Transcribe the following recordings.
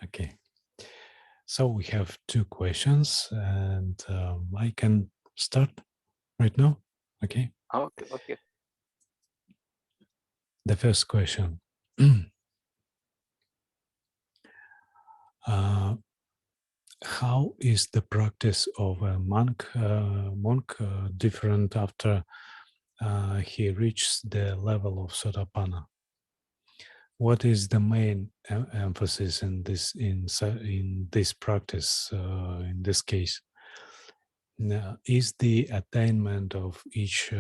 Okay. So we have 2 questions, and I can start right now. Okay. Okay, okay. The first question. How is the practice of a monk different after he reaches the level of sotapanna? What is the main emphasis in this practice in this case? Now, is the attainment of each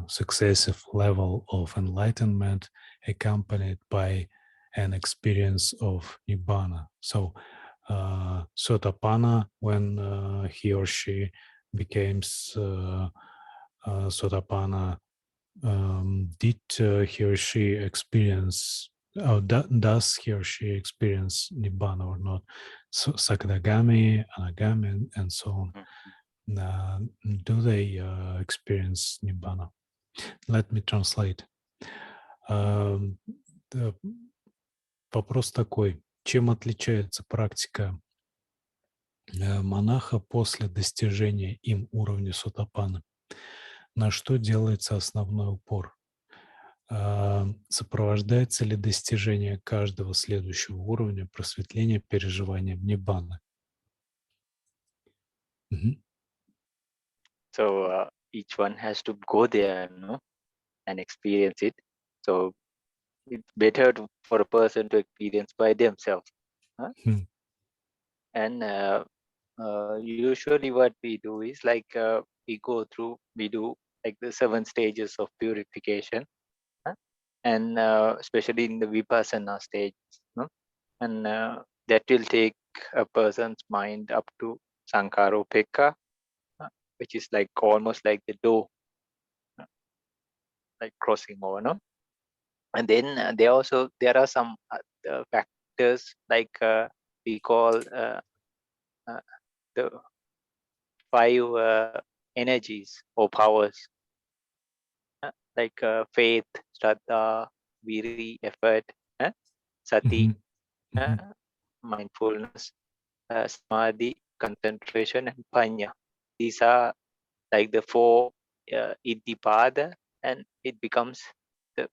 successive level of enlightenment accompanied by an experience of nibbana? So, sotapanna, when he or she becomes sotapanna, did he or she experience, does he or she experience nibbana or not? So, sakadagami, anagami, and so on. Do they experience nibбану? Let me translate. Вопрос такой. Чем отличается практика монаха после достижения им уровня сотапанны? На что делается основной упор? Сопровождается ли достижение каждого следующего уровня просветления переживанием ниббаны? So each one has to go there, and experience it. So it's better for a person to experience by themselves. And usually what we do is like we do like the 7 stages of purification, and especially in the vipassana stage, and that will take a person's mind up to sankaropeka, which is like almost like the door, like crossing over, and then there are some factors like we call the 5 energies or powers, like faith, shraddha, viri, effort, sati, mindfulness, samadhi, concentration, and panya. These are like the 4 iddhipada, and it becomes the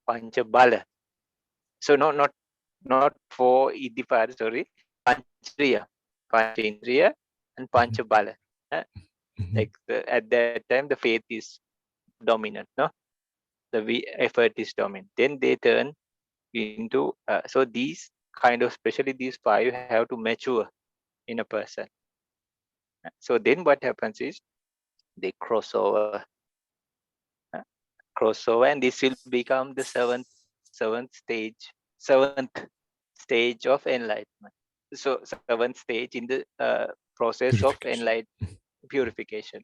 pancha bala. So not 4 iddhipada, sorry, panchindriya, and pancha bala. Like at that time, the faith is dominant, the effort is dominant. Then they turn into so these kind of, especially these 5, have to mature in a person. So then what happens is they cross over, and this will become the seventh stage of enlightenment. So 7th stage in the process of purification,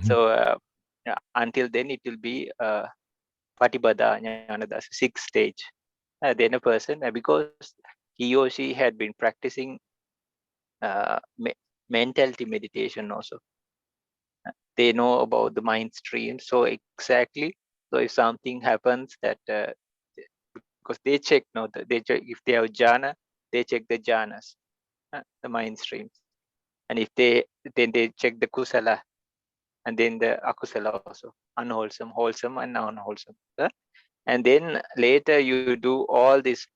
So until then it will be Patipada Jnanadasa, 6th stage. Then a person, because he or she had been practicing mentality meditation also, they know about the mind stream. So exactly, so if something happens that because they check, they check if they have jhana, they check the jhanas, the mind streams, and if then they check the kusala, and then the akusala also, unwholesome, wholesome, and unwholesome. And then later you do all this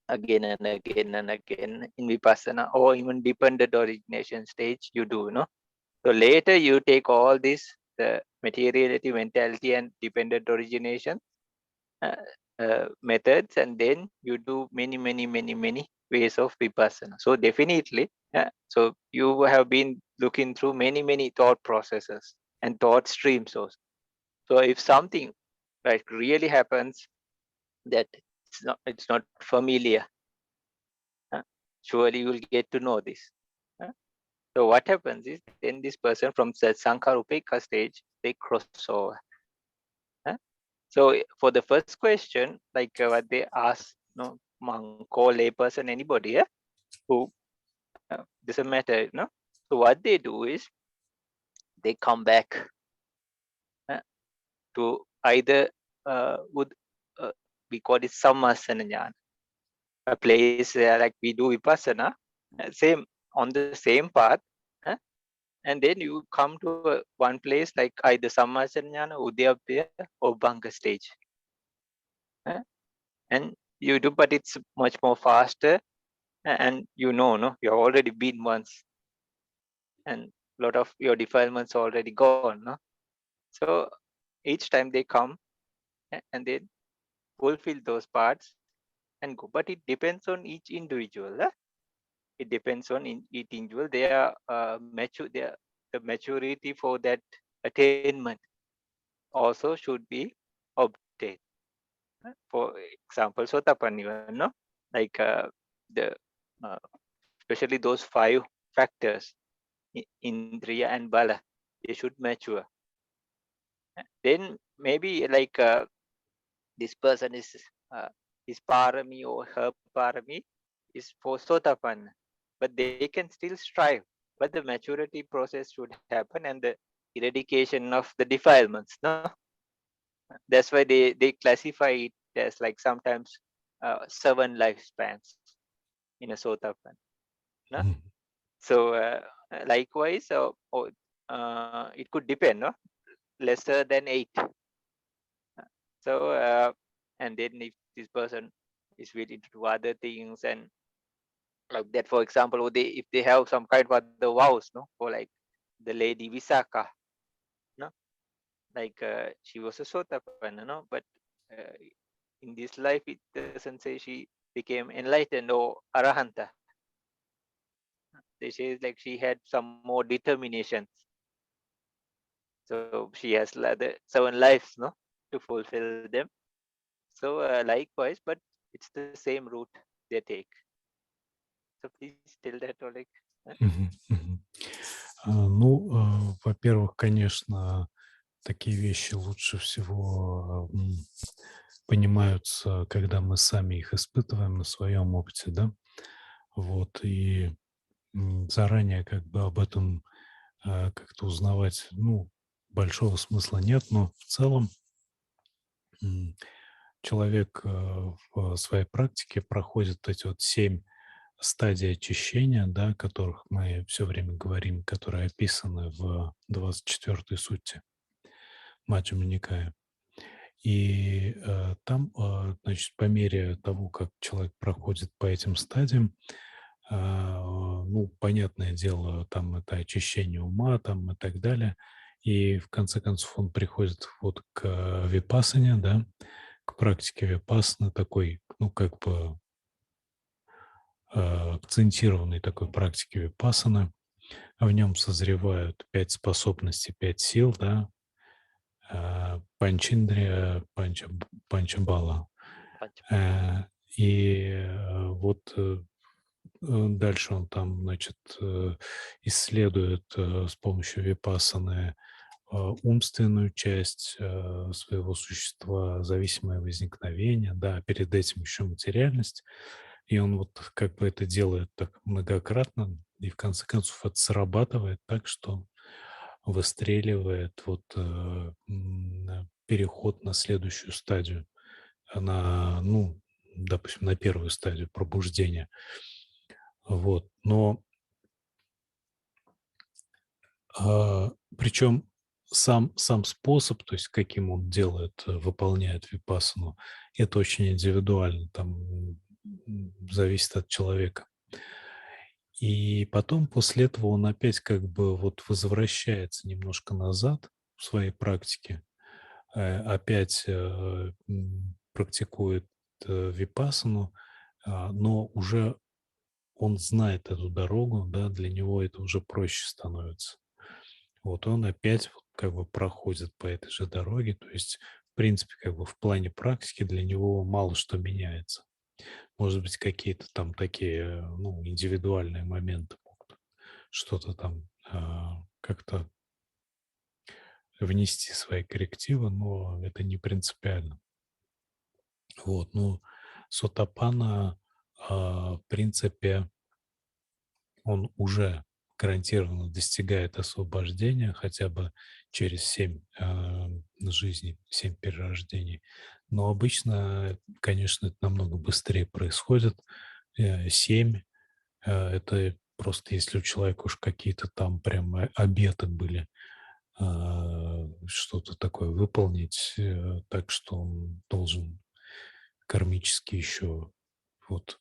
again and again and again in vipassana, or even dependent origination stage you do, So later you take all this, the materiality, mentality, and dependent origination methods, and then you do many ways of vipassana. So definitely, so you have been looking through many thought processes and thought streams also. So if something like really happens that it's not familiar, surely you will get to know this. So what happens is then this person from the Sankarupeka stage, they cross over. So for the first question, like what they ask, monk or lay person, anybody, who doesn't matter, So what they do is they come back to either would we call it sammasana jnana, a place like we do vipassana, same on the same path, and then you come to one place like either Sammacharanyana, Udyapaya, or Bhanga stage, and you do, but it's much more faster, and no, you have already been once, and a lot of your defilements already gone, no? So each time they come and then fulfill those parts and go, but it depends on each individual. It depends on each individual. They are mature. The maturity for that attainment also should be obtained. For example, sotapannī, no, like the especially those 5 factors, indriya and bala, they should mature. Then maybe like this person is his parami or her parami is for sotapanna, but they can still strive. But the maturity process should happen and the eradication of the defilements. No, that's why they classify it as like sometimes 7 lifespans in a sotapanna. No? Mhm. So likewise, it could depend, no, lesser than 8. So and then if this person is willing to do other things and like that, for example, or if they have some kind of other vows, no, for like the lady Visakha, no, like she was a sotapanna, no, but uh, in this life it doesn't say she became enlightened or arahanta. They say like she had some more determinations, so she has the 7 lives, no, to fulfill them. So likewise, but it's the same route they take. So please tell that, Oleg. Мгм, мгм. Ну, во-первых, конечно, такие вещи лучше всего понимаются, когда мы сами их испытываем на своем опыте, да. Вот, и заранее как бы об этом как-то узнавать, ну, большого смысла нет, но в целом м, человек в своей практике проходит вот эти вот 7 стадий очищения, да, о которых мы все время говорим, которые описаны в 24-й сутте Маджхьима Никая. И там, значит, по мере того, как человек проходит по этим стадиям, ну, понятное дело, там это очищение ума, там и так далее. И в конце концов он приходит вот к випассане, да, к практике випассаны, такой, ну, как бы акцентированной такой практики випассаны. В нем созревают 5 способностей, 5 сил, да, панчиндрия, панчабала. Э, И вот дальше он там, значит, исследует с помощью випассаны умственную часть своего существа, зависимое возникновение, да, перед этим еще материальность. И он вот как бы это делает так многократно, и в конце концов это срабатывает так, что выстреливает вот переход на следующую стадию, ну, допустим, на первую стадию пробуждения. Вот. Но причем сам способ, то есть каким он делает, выполняет випассану, это очень индивидуально, там зависит от человека. И потом после этого он опять как бы вот возвращается немножко назад в своей практике, опять практикует випассану, но уже он знает эту дорогу, да, для него это уже проще становится. Вот он опять вот как бы проходит по этой же дороге, то есть, в принципе, как бы в плане практики для него мало что меняется. Может быть, какие-то там такие, ну, индивидуальные моменты могут что-то там как-то внести свои коррективы, но это не принципиально. Вот, ну, сотапанна, в принципе, он уже гарантированно достигает освобождения хотя бы через 7 жизней, 7 перерождений. Но обычно, конечно, это намного быстрее происходит. 7 это просто если у человека уж какие-то там прям обеты были, что-то такое выполнить, так что он должен кармически еще вот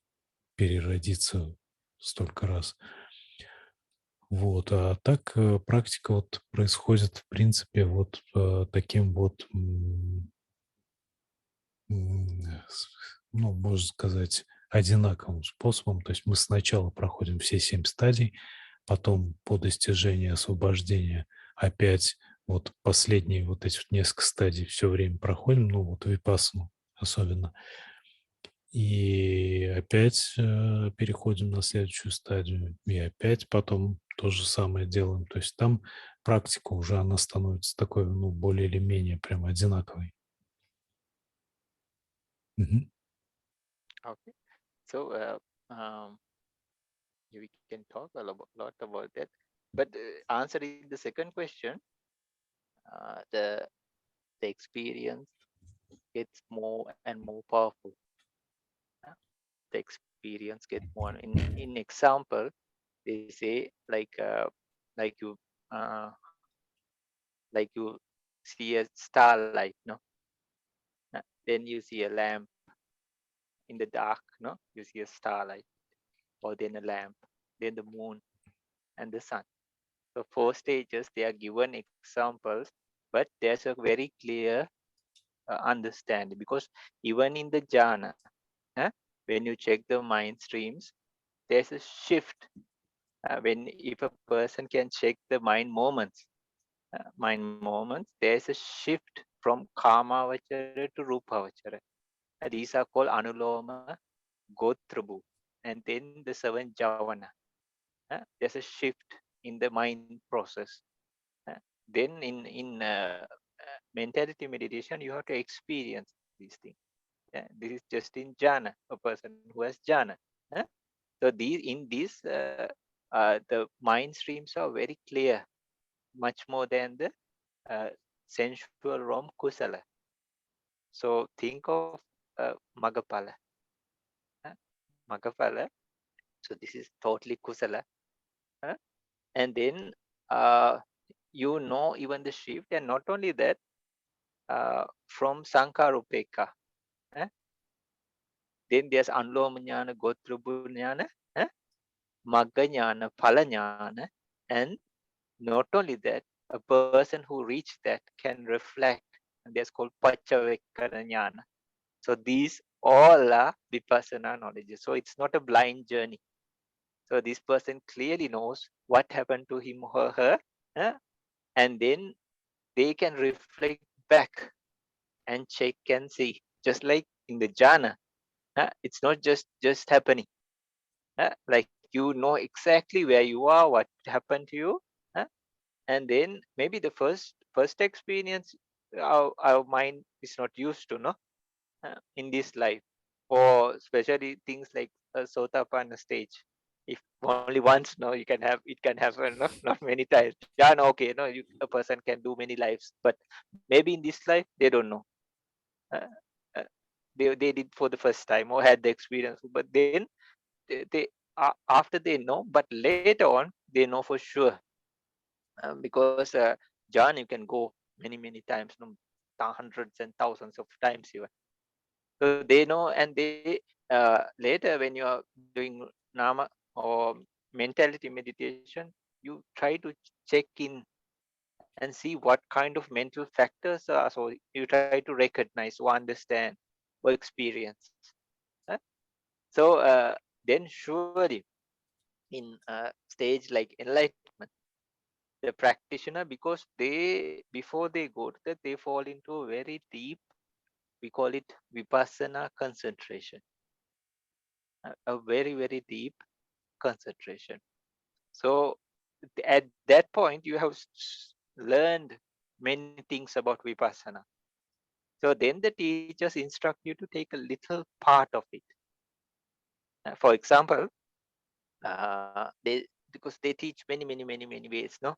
переродиться столько раз. Вот, а так практика вот происходит, в принципе, вот таким вот, ну, можно сказать, одинаковым способом. То есть мы сначала проходим все 7 стадий, потом по достижении освобождения опять вот последние вот эти вот несколько стадий все время проходим, ну вот випассану особенно. И опять переходим на следующую стадию, и опять потом то же самое делаем. То есть там практика уже, она становится такой, ну, более или менее прям одинаковой. Мгм. Okay. So we can talk lot about that. But answering the second question, the experience gets more and more powerful. uh, The experience gets more. In example, they say like you uh, like you see a starlight, no? Then you see a lamp in the dark, no? You see a starlight, or then a lamp, then the moon and the sun. So 4 stages, they are given examples, but there's a very clear understanding, because even in the jhana, when you check the mind streams, there's a shift. When if a person can check the mind moments, there's a shift from kamavachara to rupavachara. These are called anuloma, gotrabhu, and then the 7 javana. There's a shift in the mind process. Uh, then mentality meditation, you have to experience these things. This is just in jhana, a person who has jhana. uh. So these in this the mind streams are very clear, much more than the uh, sensual realm kusala. So think of magapala. uh, magapala. So this is totally kusala. uh, and then uh, even the shift, and not only that, from sankarupeka, uh, then there's anloma jnana, gotrubhu jnana, uh, magga jnana, phala jnana, and not only that, a person who reached that can reflect, and that's called paccavekkhana jnana. So these all are vipassana knowledge. So it's not a blind journey. So this person clearly knows what happened to him or her, uh, and then they can reflect back and check and see. Just like in the jhana, it's not just happening. Like you know exactly where you are, what happened to you, uh, and then maybe the first experience, our mind is not used to, no, in this life, or especially things like a sotapanna stage. If only once, no, you can have it can happen, no, not many times. Yeah, no, okay, no, a person can do many lives, but maybe in this life they don't know. Uh, uh, they did for the first time or had the experience, but then they after they know, but later on they know for sure, because John, you can go many times, no, hundreds and thousands of times even. So they know, and they later when you are doing nama or mentality meditation, you try to check in and see what kind of mental factors are. So you try to recognize or understand or experience. huh? So then surely in stage like enlightenment, the practitioner, because they before they go to that, they fall into a very deep, we call it vipassana concentration, a very deep concentration. So at that point, you have learned many things about vipassana. So then the teachers instruct you to take a little part of it. For example, they because they teach many ways, no?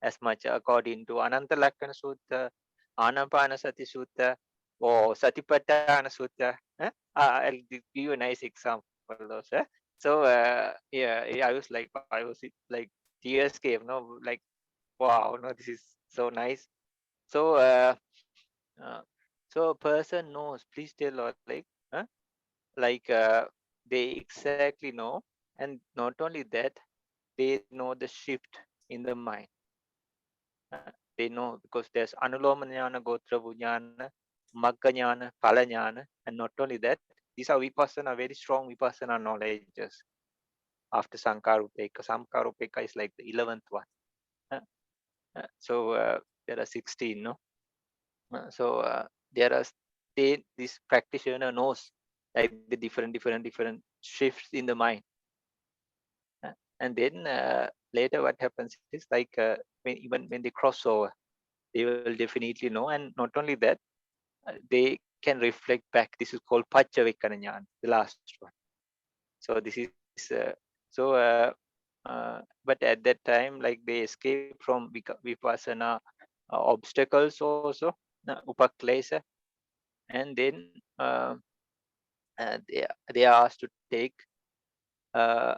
As much according to Ananta Lakkana Sutta, Anapanasati Sutta or Satipatthana Sutta. I'll give you a nice example also. So yeah, I was like tears came, no, like wow, no, this is so nice. So uh, so a person knows. Please tell or like they exactly know, and not only that, they know the shift in the mind. They know because there's anuloma jnana, gotra jnana, magga jnana, phala jnana, and not only that, these are vipassana, very strong vipassana knowledges. After Sankarupeka, Sankarupeka is like the 11th one. Uh, so there are 16, no? So there are this practitioner knows like the different shifts in the mind. And then later what happens is like even when they cross over, they will definitely know. And not only that, they can reflect back. This is called Paccavekkhana, the last one. So this is so but at that time, like they escape from vipassana obstacles also, upaklesa, and then they are asked to take uh,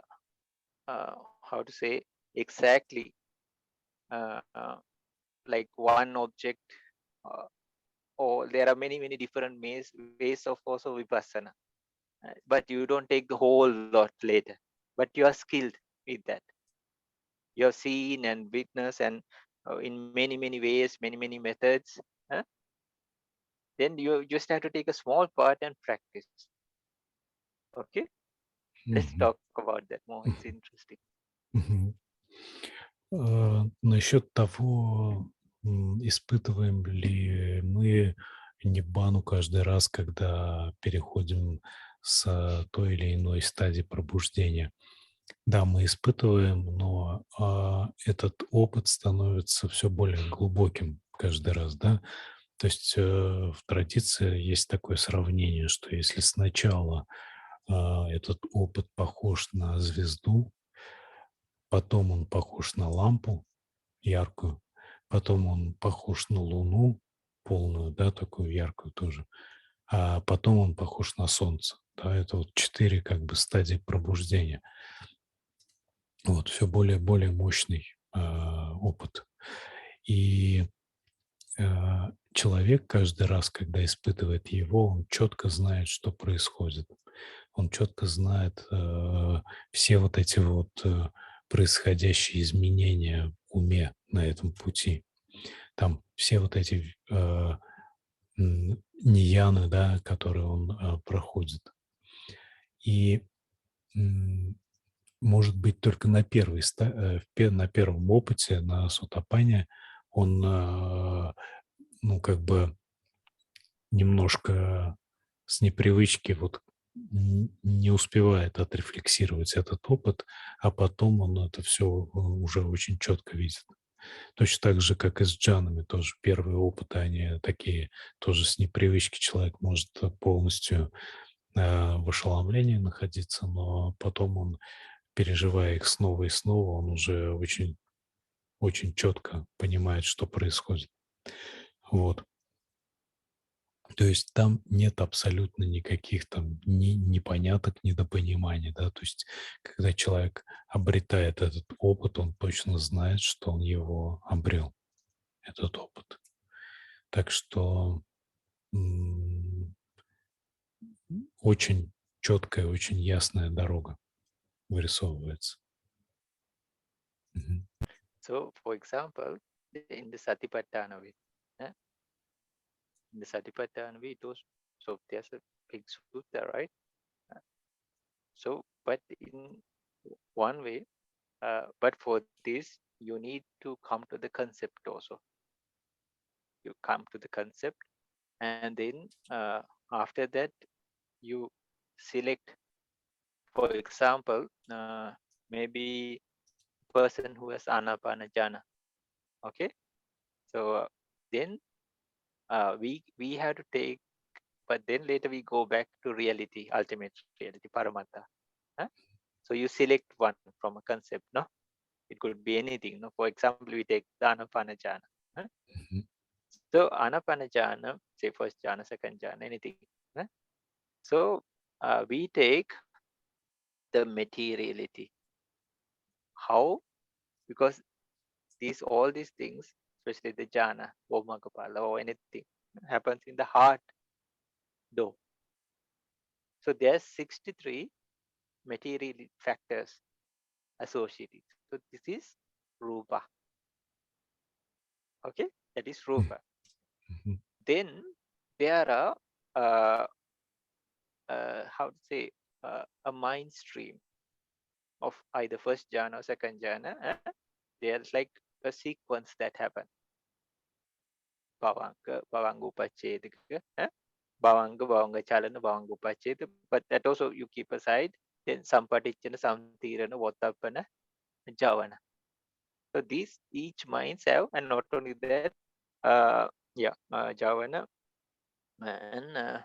how to say exactly uh, uh, like one object, uh, or there are many different ways of also vipassana. But you don't take the whole lot later, but you are skilled with that. You have seen and witnessed and in many ways, many methods. uh, then you just have to take a small part and practice. Okay, let's Мгм. talk about that more. It's interesting. Мгм. Насчет того, испытываем ли мы ниббану каждый раз, когда переходим с той или иной стадии пробуждения. Да, мы испытываем, но этот опыт становится все более глубоким каждый раз, да. То есть в традиции есть такое сравнение, что если сначала этот опыт похож на звезду, потом он похож на лампу яркую, потом он похож на луну полную, да, такую яркую тоже, а потом он похож на солнце. Да, это вот 4 как бы стадии пробуждения. Вот, все более мощный опыт. И человек каждый раз, когда испытывает его, он четко знает, что происходит. Он четко знает все вот эти вот происходящие изменения в уме на этом пути. Там все вот эти нияны, да, которые он проходит. И может быть, только на на первом опыте, на сотапанне, он, ну, как бы немножко с непривычки вот не успевает отрефлексировать этот опыт, а потом он это все уже очень четко видит. Точно так же, как и с джанами тоже. Первые опыты, они такие тоже с непривычки человек может полностью в ошеломлении находиться, но потом он, переживая их снова и снова, он уже очень четко понимает, что происходит. Вот. То есть там нет абсолютно никаких там непоняток, недопониманий, да. То есть когда человек обретает этот опыт, он точно знает, что он его обрел, этот опыт. Так что очень четкая, очень ясная дорога вырисовывается. Мгм. So for example, in the Satipatthana way, eh, in the Satipatthana way, those, so there's a big sutta, right? Uh, So, but in one way, but for this, you need to come to the concept also. You come to the concept, and then after that, you select, for example, maybe person who has anapanajana. Okay, so then we have to take, but then later we go back to reality, ultimate reality, paramatta. Huh? So you select one from a concept, no? It could be anything. No? For example, we take the anapanajana. Huh? Мгм. So anapana jhana, say first jhana, second jhana, anything. Huh? So we take the materiality. How? Because all these things, especially the jhana, or magapala, or anything, happens in the heart though. So there's 63 material factors associated. So this is rupa. Okay, that is rupa. Mhm. Then there are how to say a mind stream of either first jhana or second jhana. There's like a sequence that happens. Bhavanga, bhavanga upachedika, bhavanga, bhavanga chalana, bhavanga upacheda. But that also you keep aside. Then sampatichana, samtirana, votapana, javana. So these each minds have, and not only that, javana, and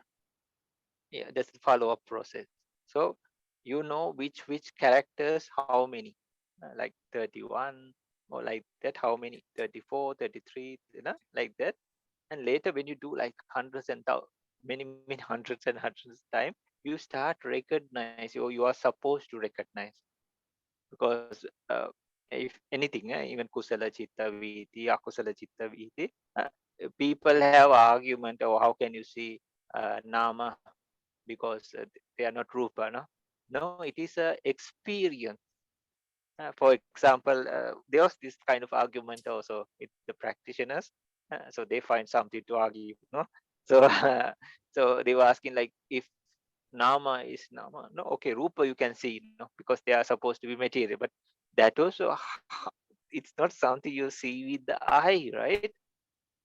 yeah, that's the follow-up process. So you know which characters, how many, like 31 or like that, how many, 34, 33, like that. And later when you do like hundreds and many hundreds and hundreds of time, you start recognize, or you are supposed to recognize, because if anything, even kusala chitta viti, akusala chitta viti, people have argument, or how can you see nama, because they are not rupa, no, it is a experience. For example, there was this kind of argument also with the practitioners. So they find something to argue, no? So so they were asking like, if nama is nama, no, okay, rupa you can see, no, because they are supposed to be material, but that also it's not something you see with the eye, right?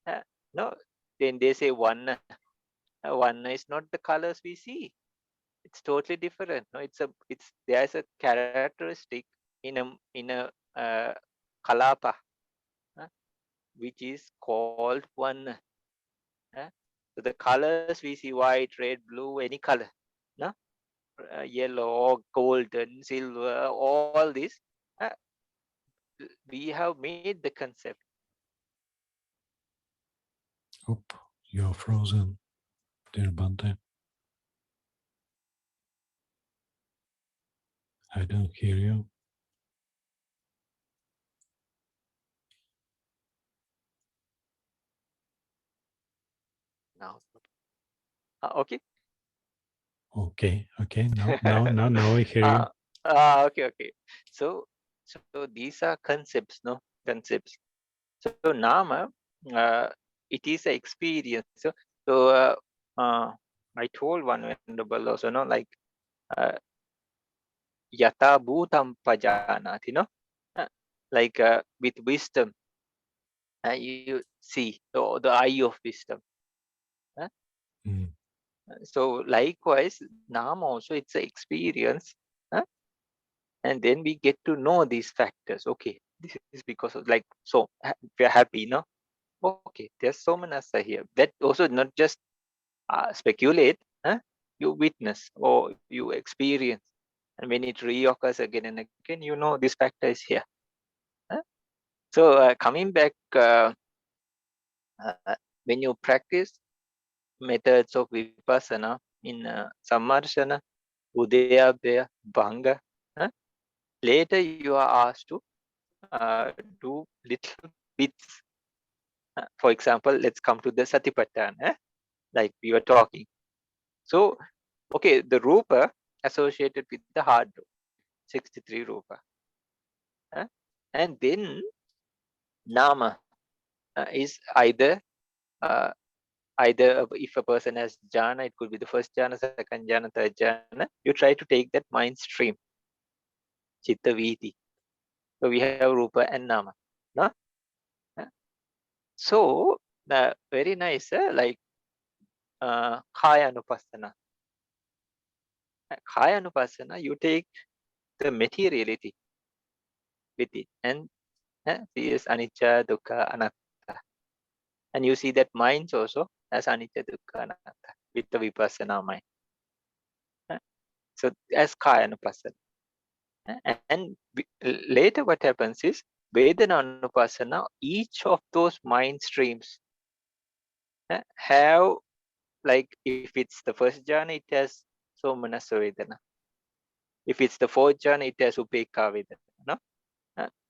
Uh, no, then they say one is not the colors we see. It's totally different, no, it's there's a characteristic in a kalapa, uh, which is called one. So the colors we see, white, red, blue, any color, no, yellow, golden, silver, all this, uh, we have made the concept. Oh, you're frozen, dear Bhante. I don't hear you. Now, okay. Okay. Now I hear you. Okay. So these are concepts, no, concepts. So nama, it is an experience. So I told one venerable also, no, like uh, yata bhutam pajanati, no, uh, like with wisdom, you see the eye of wisdom. uh, Mm. So likewise, nama also, it's an experience, uh, and then we get to know these factors. Okay, this is because of like, so we are happy, no. Okay, there's so manasa here. That also not just speculate, you witness or you experience, and when it reoccurs again and again, you know this factor is here. huh? So coming back, when you practice methods of vipassana in sammarshana, udayabhaya, bhanga, huh? later you are asked to do little bits. For example, let's come to the satipatthana, like we were talking. So okay, the rupa associated with the heart, 63 rupa. And then nama is uh, either if a person has jhana, it could be the first jhana, second jhana, third jhana. You try to take that mind stream, chitta viti. So we have rupa and nama. No? Uh, So very nice, like kaya anupassana. Kaya anupassana, you take the materiality with it, and see is anicca, dukkha, anatta. And you see that minds also as anicca, dukkha, anatta with the vipassana mind. So as kaya anupassana. And later what happens is vedana anupassana, each of those mind streams have, like, if it's the first jhana, it has somanasa vedana. If it's the fourth jhana, it has upekha vedana. No?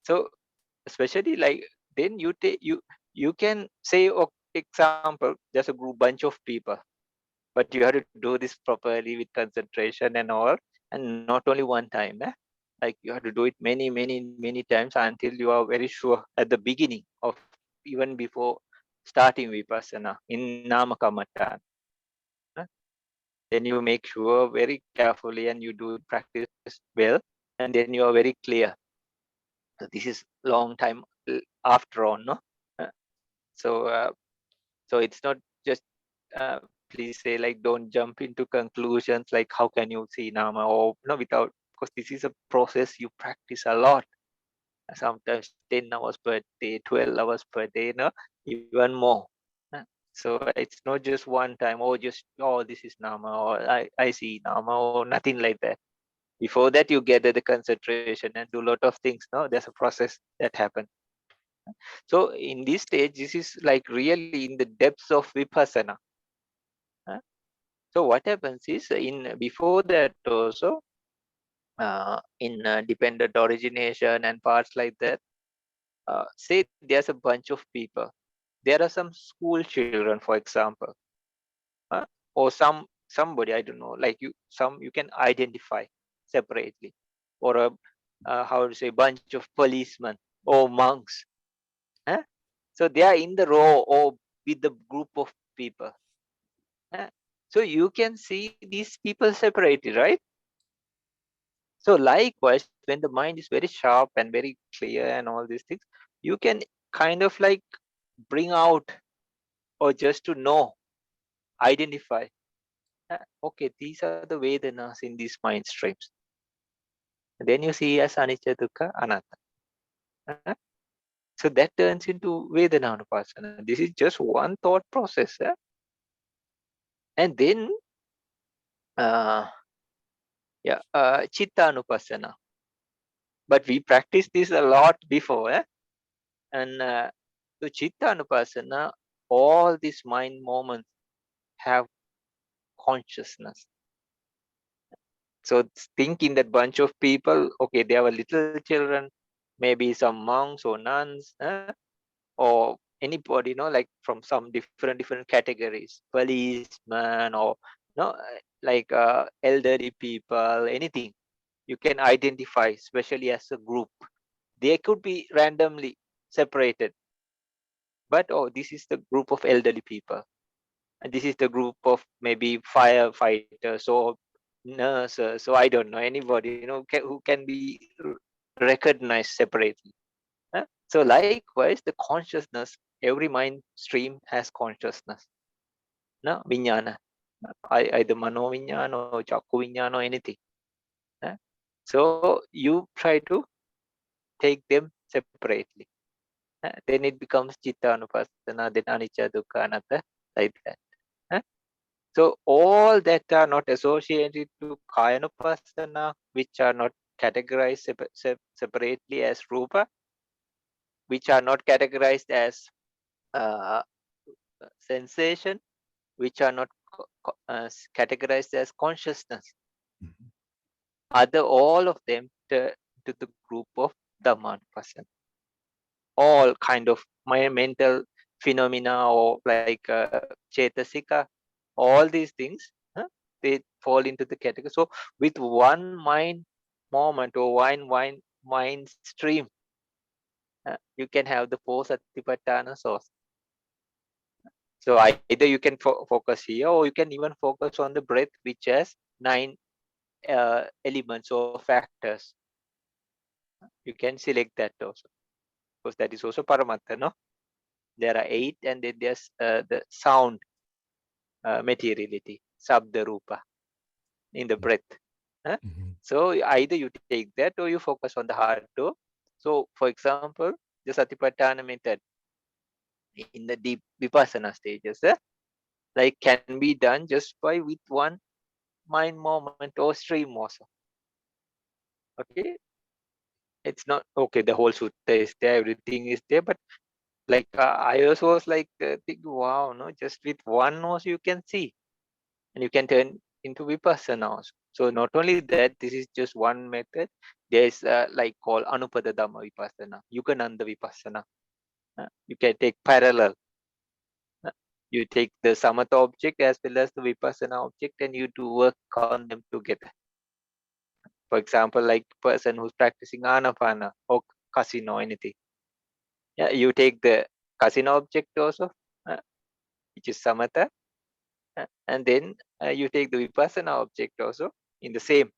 So especially, like, then you can say, example, there's a group bunch of people, but you have to do this properly with concentration and all, and not only one time. Like, you have to do it many times until you are very sure at the beginning of, even before starting vipassana in nama kamatan. Then you make sure very carefully and you do practice well, and then you are very clear. So this is long time after all, no? Uh, so so it's not just, please say, like, don't jump into conclusions like how can you see nama, or no, without, because this is a process you practice a lot, sometimes 10 hours per day, 12 hours per day, no, even more. So it's not just one time, or just, oh, this is nama, or I see nama, or nothing like that. Before that, you gather the concentration and do a lot of things. No, there's a process that happens. So in this stage, this is like really in the depths of vipassana. So what happens is, in before that also, in dependent origination and parts like that, say there's a bunch of people. There are some school children, for example, uh, or somebody, I don't know, like you can identify separately, or a how to say, bunch of policemen or monks. Huh? So they are in the row or with the group of people. So you can see these people separated, right? So likewise, when the mind is very sharp and very clear and all these things, you can kind of like bring out, or just to know, identify, okay, these are the Vedanas in these mind streams. Then you see as anicca, dukkha, anatta. So that turns into Vedana-anupasana. This is just one thought process. And then, Chitta-anupasana. But we practiced this a lot before. And so Chitta-anupasana, all these mind moments have consciousness. So think in that bunch of people, okay, there were little children, maybe some monks or nuns, or anybody, like from some different categories, policeman, or no, like elderly people, anything you can identify, especially as a group. They could be randomly separated, but this is the group of elderly people, and this is the group of maybe firefighters or nurses. So I don't know anybody, who can be recognized separately. So likewise, the consciousness, every mind stream has consciousness. No, vinyana, either mano vinyana or chakku vinyana or anything. So you try to take them separately. Then it becomes chitta anupasana, then anicca, dukkha, anatta, like that. So all that are not associated to kaya anupasana, which are not categorized separately as rupa, which are not categorized as uh, sensation, which are not categorized as consciousness. All of them to the group of Dhammanupassana. All kind of my mental phenomena, or like Chetasika, all these things, they fall into the category. So with one mind moment or one mind stream, you can have the four Satipatthana source. So either you can focus here, or you can even focus on the breath, which has 9 elements or factors. You can select that also, because that is also Paramattha, no? There are 8, and then there's the sound materiality, Sabda Rupa, in the breath. So either you take that, or you focus on the heart door. So for example, the Satipatthana method in the deep Vipassana stages, like can be done just by with one mind moment or stream also. Okay, it's not okay, the whole sutta is there, everything is there, but Like I also was like, think, wow, no, just with one nose you can see, and you can turn into vipassana also. So not only that, this is just one method. There's like called anupada dhamma vipassana, yugananda vipassana. You can take parallel. You take the samatha object as well as the vipassana object, and you do work on them together. For example, like person who's practicing anapana or kasina or anything. Yeah, you take the kasina object also, which is samatha, and then you take the vipassana object also in the same,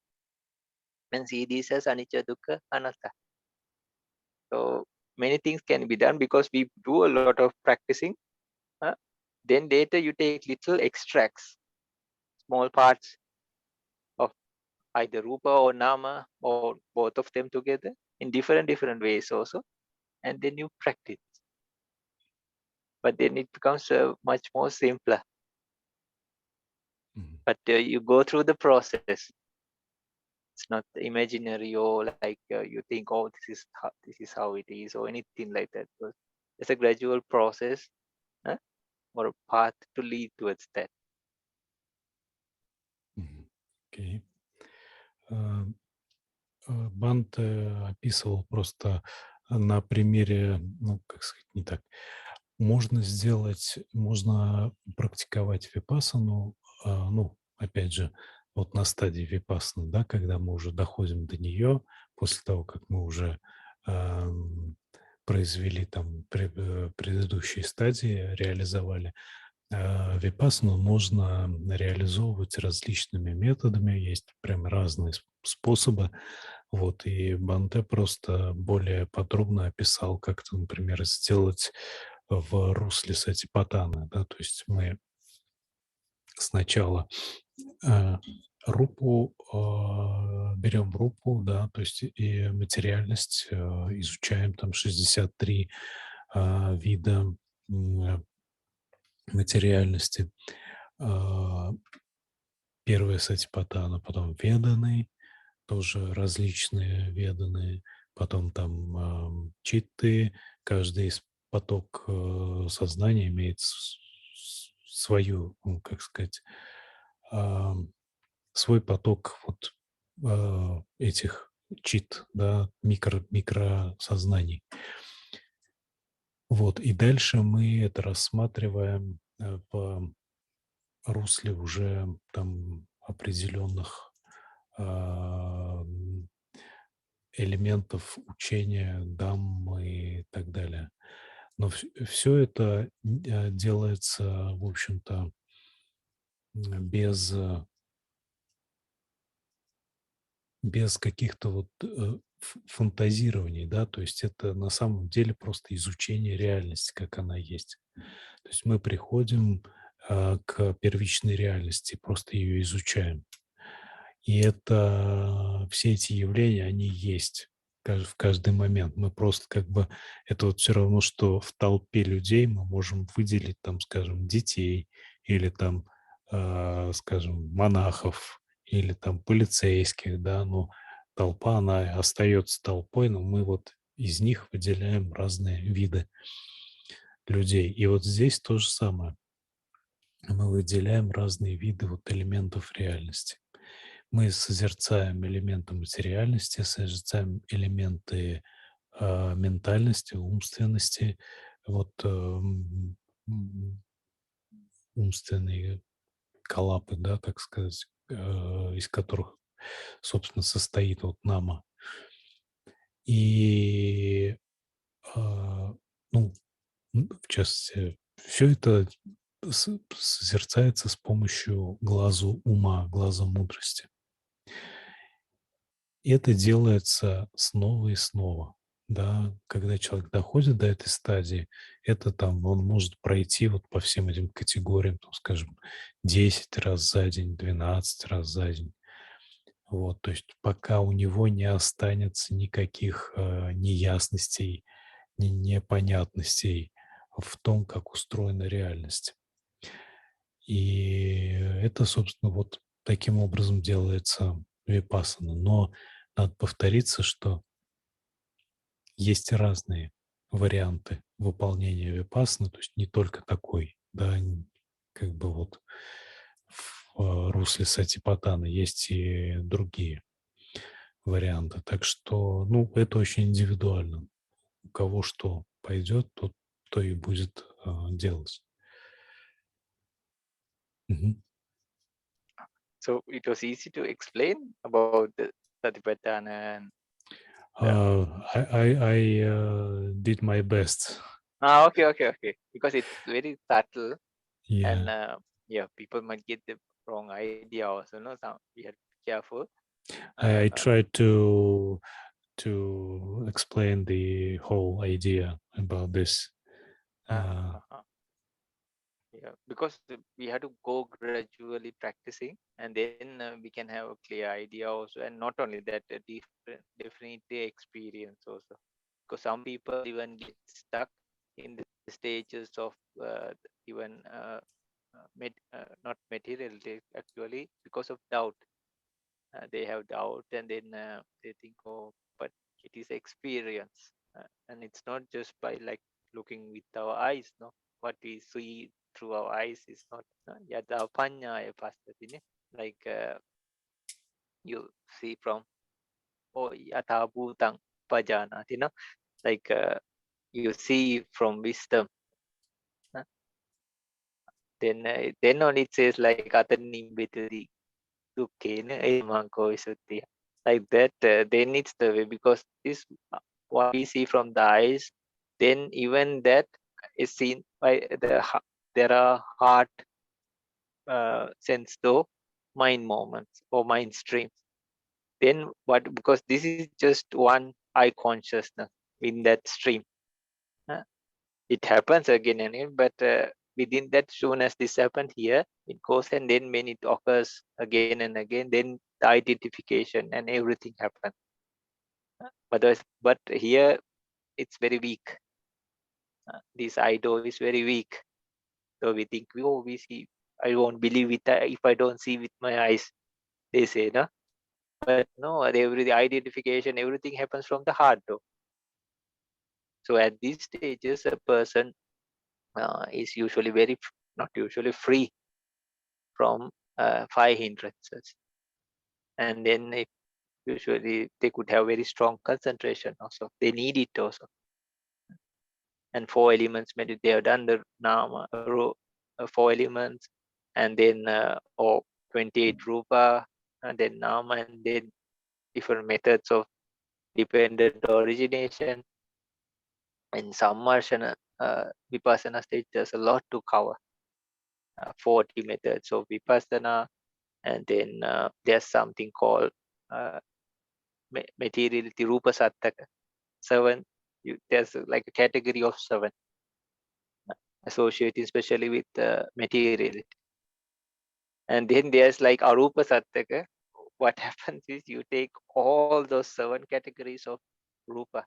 and see this as anicca, dukkha, anatta. So many things can be done because we do a lot of practicing. Then later you take little extracts, small parts of either rupa or nama or both of them together in different ways also, and then you practice. But then it becomes much more simpler. But you go through the process. It's not imaginary or like you think, oh, this is how it is or anything like that. But it's a gradual process, or a path to lead towards that. Окей. Бханте описывал просто на примере, ну, как сказать, не так. Можно практиковать випассану, ну, опять же, вот на стадии випассаны, да, когда мы уже доходим до нее, после того, как мы уже произвели там предыдущие стадии, реализовали, випассану можно реализовывать различными методами, есть прям разные способы. Вот, и Бханте просто более подробно описал, как это, например, сделать в русле сатипатаны, да, то есть мы сначала берем рупу, да, то есть и материальность, изучаем там 63 вида материальности. Первая сатипатана, потом веданы, тоже различные веданы, потом там читты, каждый поток сознания имеет свою, ну, как сказать, свой поток вот этих чит, да, микросознаний. Вот, и дальше мы это рассматриваем в русле уже там определенных элементов учения, даммы и так далее. Но все это делается, в общем-то, без каких-то вот фантазирований, да, то есть это на самом деле просто изучение реальности, как она есть. То есть мы приходим к первичной реальности, просто ее изучаем. И это все эти явления, они есть в каждый момент. Мы просто как бы, это вот все равно, что в толпе людей мы можем выделить там, скажем, детей или там, скажем, монахов или там полицейских, да, но толпа, она остается толпой, но мы вот из них выделяем разные виды людей. И вот здесь то же самое. Мы выделяем разные виды вот элементов реальности. Мы созерцаем элементы материальности, созерцаем элементы ментальности, умственности, вот умственные коллапы, да, так сказать, из которых, собственно, состоит вот нама. И, ну, в частности, все это созерцается с помощью глазу ума, глаза мудрости. И это делается снова и снова. Да, когда человек доходит до этой стадии, это там он может пройти вот по всем этим категориям, там, скажем, 10 раз за день, 12 раз за день. Вот, то есть пока у него не останется никаких неясностей, непонятностей в том, как устроена реальность. И это, собственно, вот таким образом делается випассана. Но надо повториться, что есть разные варианты выполнения випассаны, то есть не только такой, да, как бы вот в русле сатипатаны есть и другие варианты. Так что, ну, это очень индивидуально. У кого что пойдет, тот то и будет делать. Мгм. So it was easy to explain about the Satipatthana and Uh, I did my best. okay. Because it's very subtle and Yeah, yeah, people might get the wrong idea also. No, so we have to be careful. I Uh, tried to explain the whole idea about this. uh, Uh, uh, uh, yeah, because we have to go gradually practicing, and then we can have a clear idea also. And not only that, a different, definitely experience also. Because some people even get stuck in the stages of even not materialistic actually because of doubt. They have doubt and then they think, oh, but it is experience, and it's not just by like looking with our eyes. No, what we see through our eyes is not yada panyaya pasatine. Like you see from oh yata bhutang pajanati. No, like you see from wisdom. uh, then only it says like atanimbitadi dukkena emanko visuddhiya. Like that, then it's the way because this what we see from the eyes, then even that is seen by there are heart sense though mind moments or mind streams. Then what? Because this is just one eye consciousness in that stream. uh, it happens again and again, but within that, soon as this happened here, it goes and then when it occurs again and again, then the identification and everything happens. But here it's very weak. This idol is very weak. So we think, oh, we see. I won't believe it if I don't see with my eyes. They say, no, but no. The identification, everything happens from the heart, though. So at these stages, a person is usually not usually free from five hindrances, and then usually they could have very strong concentration. Also, they need it also. And four elements, maybe they have done the nama, four elements, and then or 28 rupa, and then nama, and then different methods of dependent origination. In sammarshana vipassana stage, there's a lot to cover. 40 methods of vipassana, and then there's something called uh, materiality rupa sattaka. Seven, there's like a category of seven associated especially with materiality. And then there's like arupa sattaka. What happens is you take all those seven categories of rupa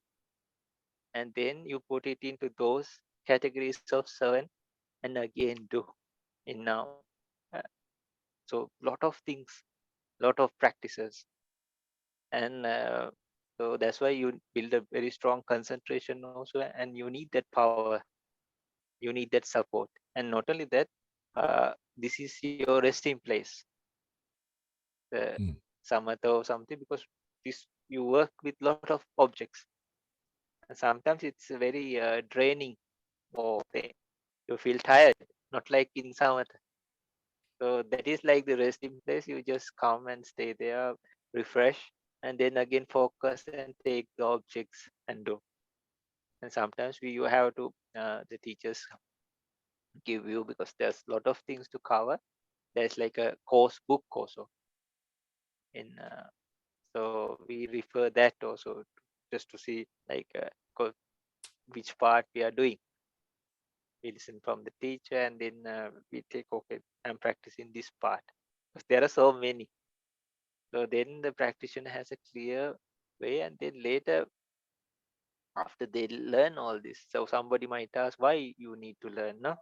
and then you put it into those categories of seven and again do in now. So lot of things, lot of practices, and so that's why you build a very strong concentration also, and you need that power, you need that support. And not only that, this is your resting place, the mm. samatha or something, because this you work with lot of objects, and sometimes it's very draining, or you feel tired, not like in samatha. So that is like the resting place. You just come and stay there, refresh, and then again focus and take the objects and do. And sometimes you have to the teachers give you, because there's a lot of things to cover. There's like a course book also in so we refer that also just to see like which part we are doing. We listen from the teacher and then we take, okay, I'm practicing this part, because there are so many. So then the practitioner has a clear way, and then later after they learn all this, so somebody might ask why you need to learn. No,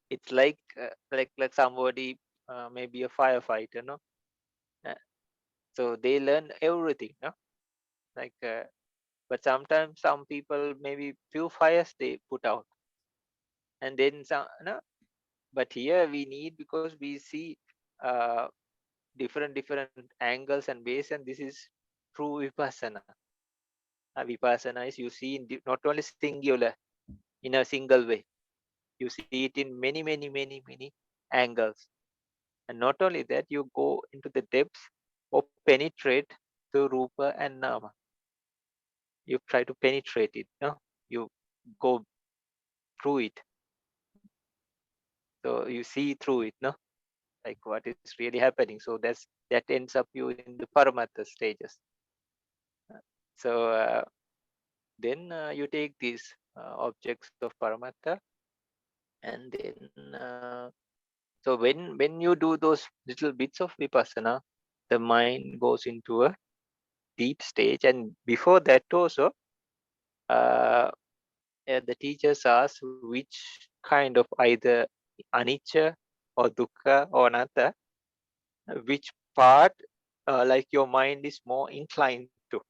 it's like somebody maybe a firefighter. No, Uh, so they learn everything. No, like But sometimes some people maybe few fires they put out, and then some. No, but here we need, because we see uh, different angles and ways, and this is true vipassana. Vipassana is you see in not only singular in a single way, you see it in many angles. And not only that, you go into the depths or penetrate the rupa and nama. You try to penetrate it, no? You go through it. So you see through it, no? Like what is really happening. So that ends up you in the paramatta stages. So then you take these objects of paramatta, and then so when you do those little bits of vipassana, the mind goes into a deep stage. And before that also, the teachers ask which kind of either anicca or dukkha or anatta, which part like your mind is more inclined to,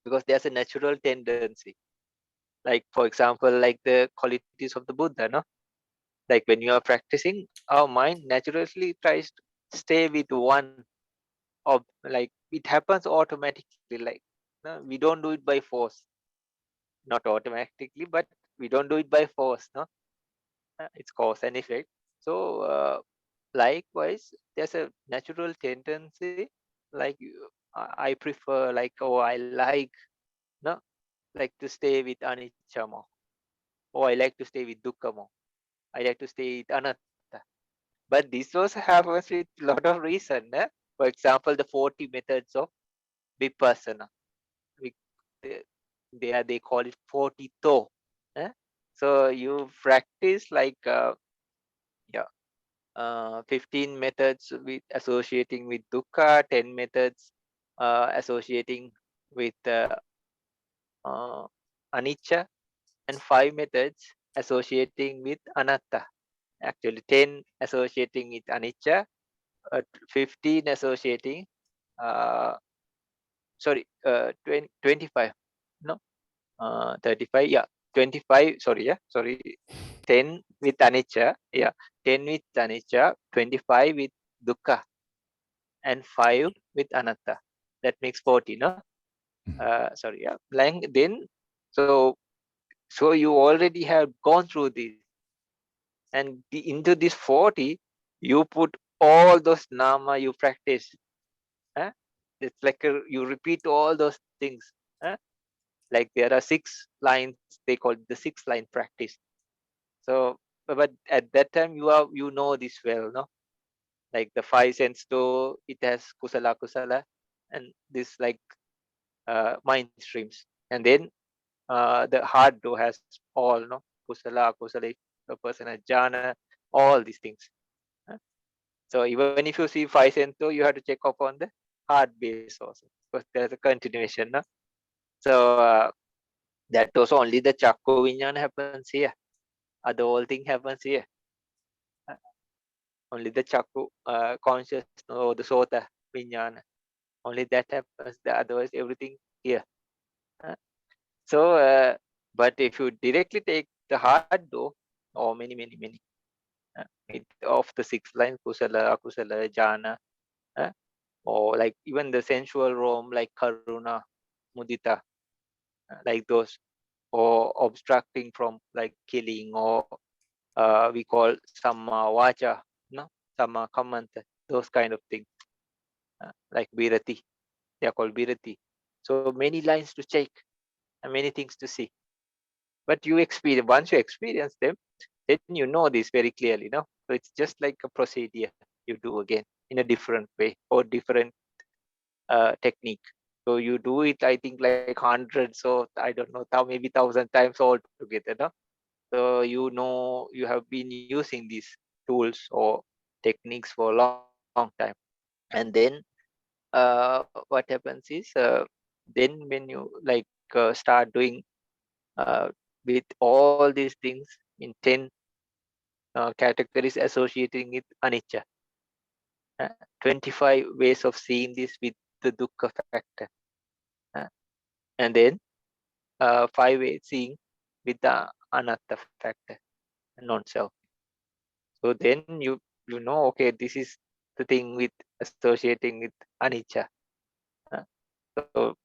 because there's a natural tendency. Like for example, like the qualities of the Buddha, no? Like when you are practicing, our mind naturally tries to stay with one of, like it happens automatically. Like no? We don't do it by force, not automatically, but we don't do it by force, no? It's cause and effect. So likewise, there's a natural tendency, like I prefer, like, oh, I like, no, like to stay with anicca more, or I like to stay with dukkha more, I like to stay with anatta. But this also happens with a lot of reason. For example, the 40 methods of vipassana. We, they, they call it 40 to. So you practice like yeah, 15 methods with associating with dukkha, 10 methods associating with uh, anicca, and 5 methods associating with anatta. Actually, 10 associating with anicca, 15 associating, uh, sorry, 20, 25, no, 35, yeah, 25, sorry, yeah, sorry, 10 with anicca, yeah, 10 with anicca, 25 with dukkha, and 5 with anatta. That makes 40, no? Sorry, yeah. Then, so you already have gone through this, and into this 40, you put all those nama you practice. Huh? It's like you repeat all those things. Huh? Like there are 6 lines, they call it the 6-line practice. So, but at that time you know this well, no? Like the 5 sense door, it has kusala, and this like mind streams. And then the heart door has all, no, kusala, if a person has jhana, all these things. Huh? So even if you see 5 sense door, you have to check up on the heart base also, because there's a continuation, no? So that also only the chakku vinyana happens here. Other whole thing happens here. Uh, Only the chakku consciousness or the sota vinyana. Only that happens. Otherwise, everything here. Uh, So, but if you directly take the hard door, or many, of the 6 lines, kusala, akusala, jhana, uh, or like even the sensual realm, like karuna, mudita, like those, or obstructing from like killing, or we call samma vacha, no, samma kammanta, those kind of things, like virati, they are called virati. So many lines to check and many things to see. But you experience, once you experience them, then you know this very clearly, no? So it's just like a procedure you do again in a different way or different technique. So you do it, I think, like hundreds or I don't know, maybe 1,000 times all together, no? So you know you have been using these tools or techniques for a long time. And then what happens is then when you like start doing with all these things in 10 categories associating with anicca, 25 ways of seeing this with the dukkha factor. and then five-way seeing with the anatta factor, non-self. So then you know, okay, this is the thing with associating with anicca. Uh, So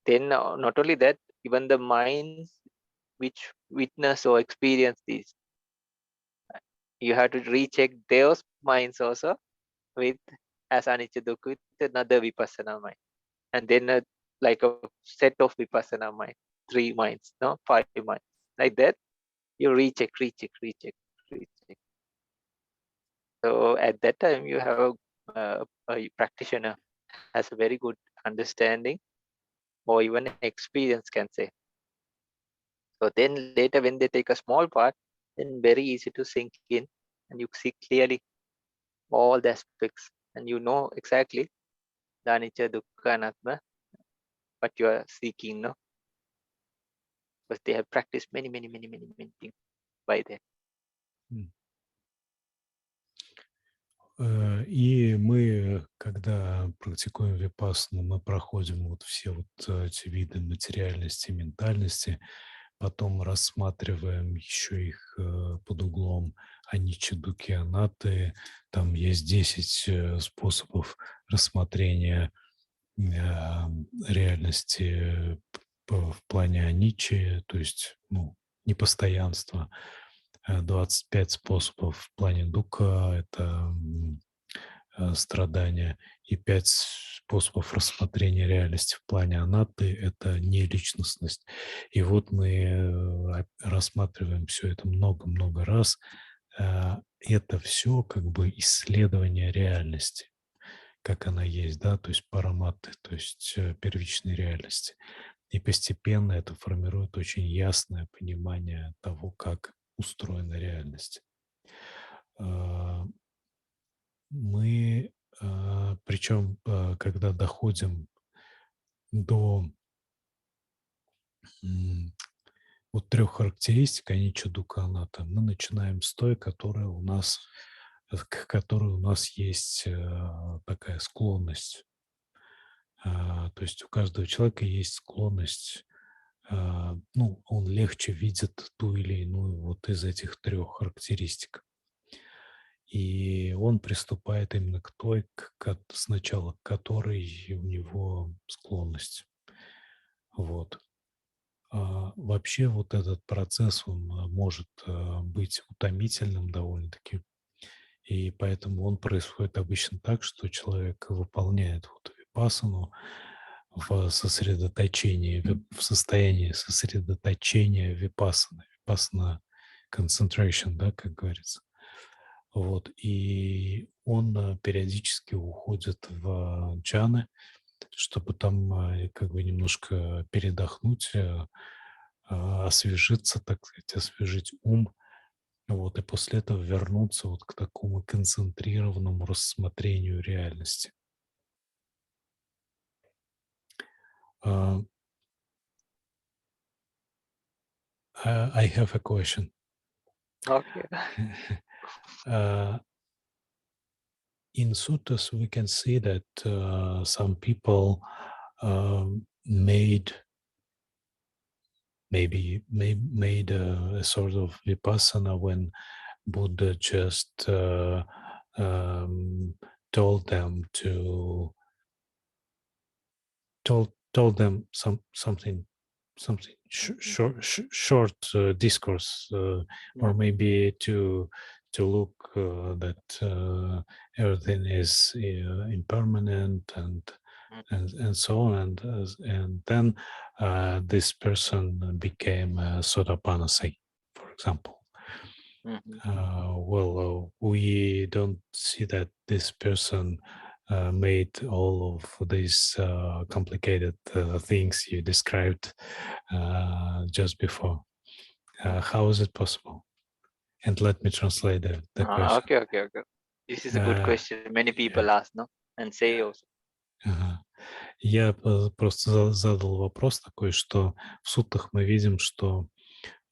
then not only that, even the minds which witness or experience this, you have to recheck those minds also with as anicca dukkha with another vipassana mind, and then like a set of vipassana mind, 3 minds, no, 5 minds, like that. You recheck, recheck, recheck, recheck. So at that time, you have a practitioner has a very good understanding or even experience, can say. So then later, when they take a small part, then very easy to sink in, and you see clearly all the aspects, and you know exactly the anicca, dukkha, anatta, what you are seeking, no? Because they have practiced many, many, many, many, many things by then. И мы, когда практикуем випассану, мы проходим вот все вот эти виды материальности, ментальности, потом рассматриваем еще их под углом аничча, дукхи, анатты. Там есть 10 способов рассмотрения реальности в плане аниччи, то есть непостоянства. 25 способов в плане дуkkha — это страдания, и 5 способов рассмотрения реальности в плане анатты — это неличностность. И вот мы рассматриваем все это много-много раз. Это все как бы исследование реальности, как она есть, да, то есть параматты, то есть первичной реальности. И постепенно это формирует очень ясное понимание того, как устроена реальность. Мы, причем, когда доходим до вот 3 характеристик аничча, дукха, анатта, мы начинаем с той, которая у нас, к которой у нас есть такая склонность. То есть у каждого человека есть склонность, он легче видит ту или иную вот из этих 3 характеристик. И он приступает именно к той, сначала к которой у него склонность. Вот. Вообще вот этот процесс, он может быть утомительным довольно-таки, и поэтому он происходит обычно так, что человек выполняет вот випассану в сосредоточении, в состоянии сосредоточения випассаны, випассана concentration, да, как говорится. Вот, и он периодически уходит в джаны, чтобы там как бы немножко передохнуть, освежиться, так сказать, освежить ум, вот, и после этого вернуться вот к такому концентрированному рассмотрению реальности. I have a question. Okay. In suttas, we can see that some people made a sort of vipassana when Buddha just told them something short discourse, or maybe to look that everything is impermanent and so on, and then this person became a sotapanna, for example. We don't see that this person made all of these complicated things you described just before. How is it possible? And let me translate the question. Okay. This is a good question. Many people ask, no? And say also. Я просто задал вопрос такой, что в суттах мы видим, что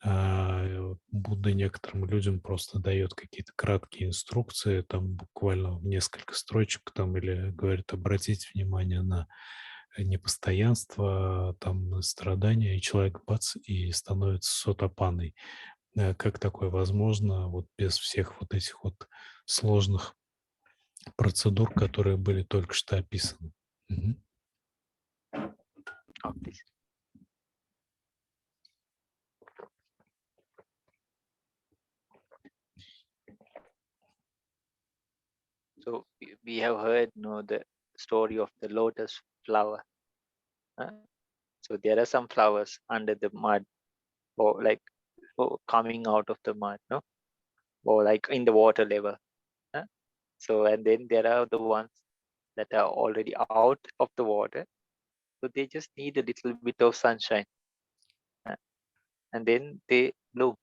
Будда некоторым людям просто дает какие-то краткие инструкции, там буквально в несколько строчек, там, или говорит: обратите внимание на непостоянство, там страдания, и человек бац, и становится сотапанной. Как такое возможно вот без всех вот этих вот сложных процедур, которые были только что описаны? Мгм. of this. So we have heard, the story of the lotus flower. huh? So there are some flowers under the mud, or like coming out of the mud, no, or like in the water level. huh? So and then there are the ones that are already out of the water. So they just need a little bit of sunshine, huh? and then they bloom.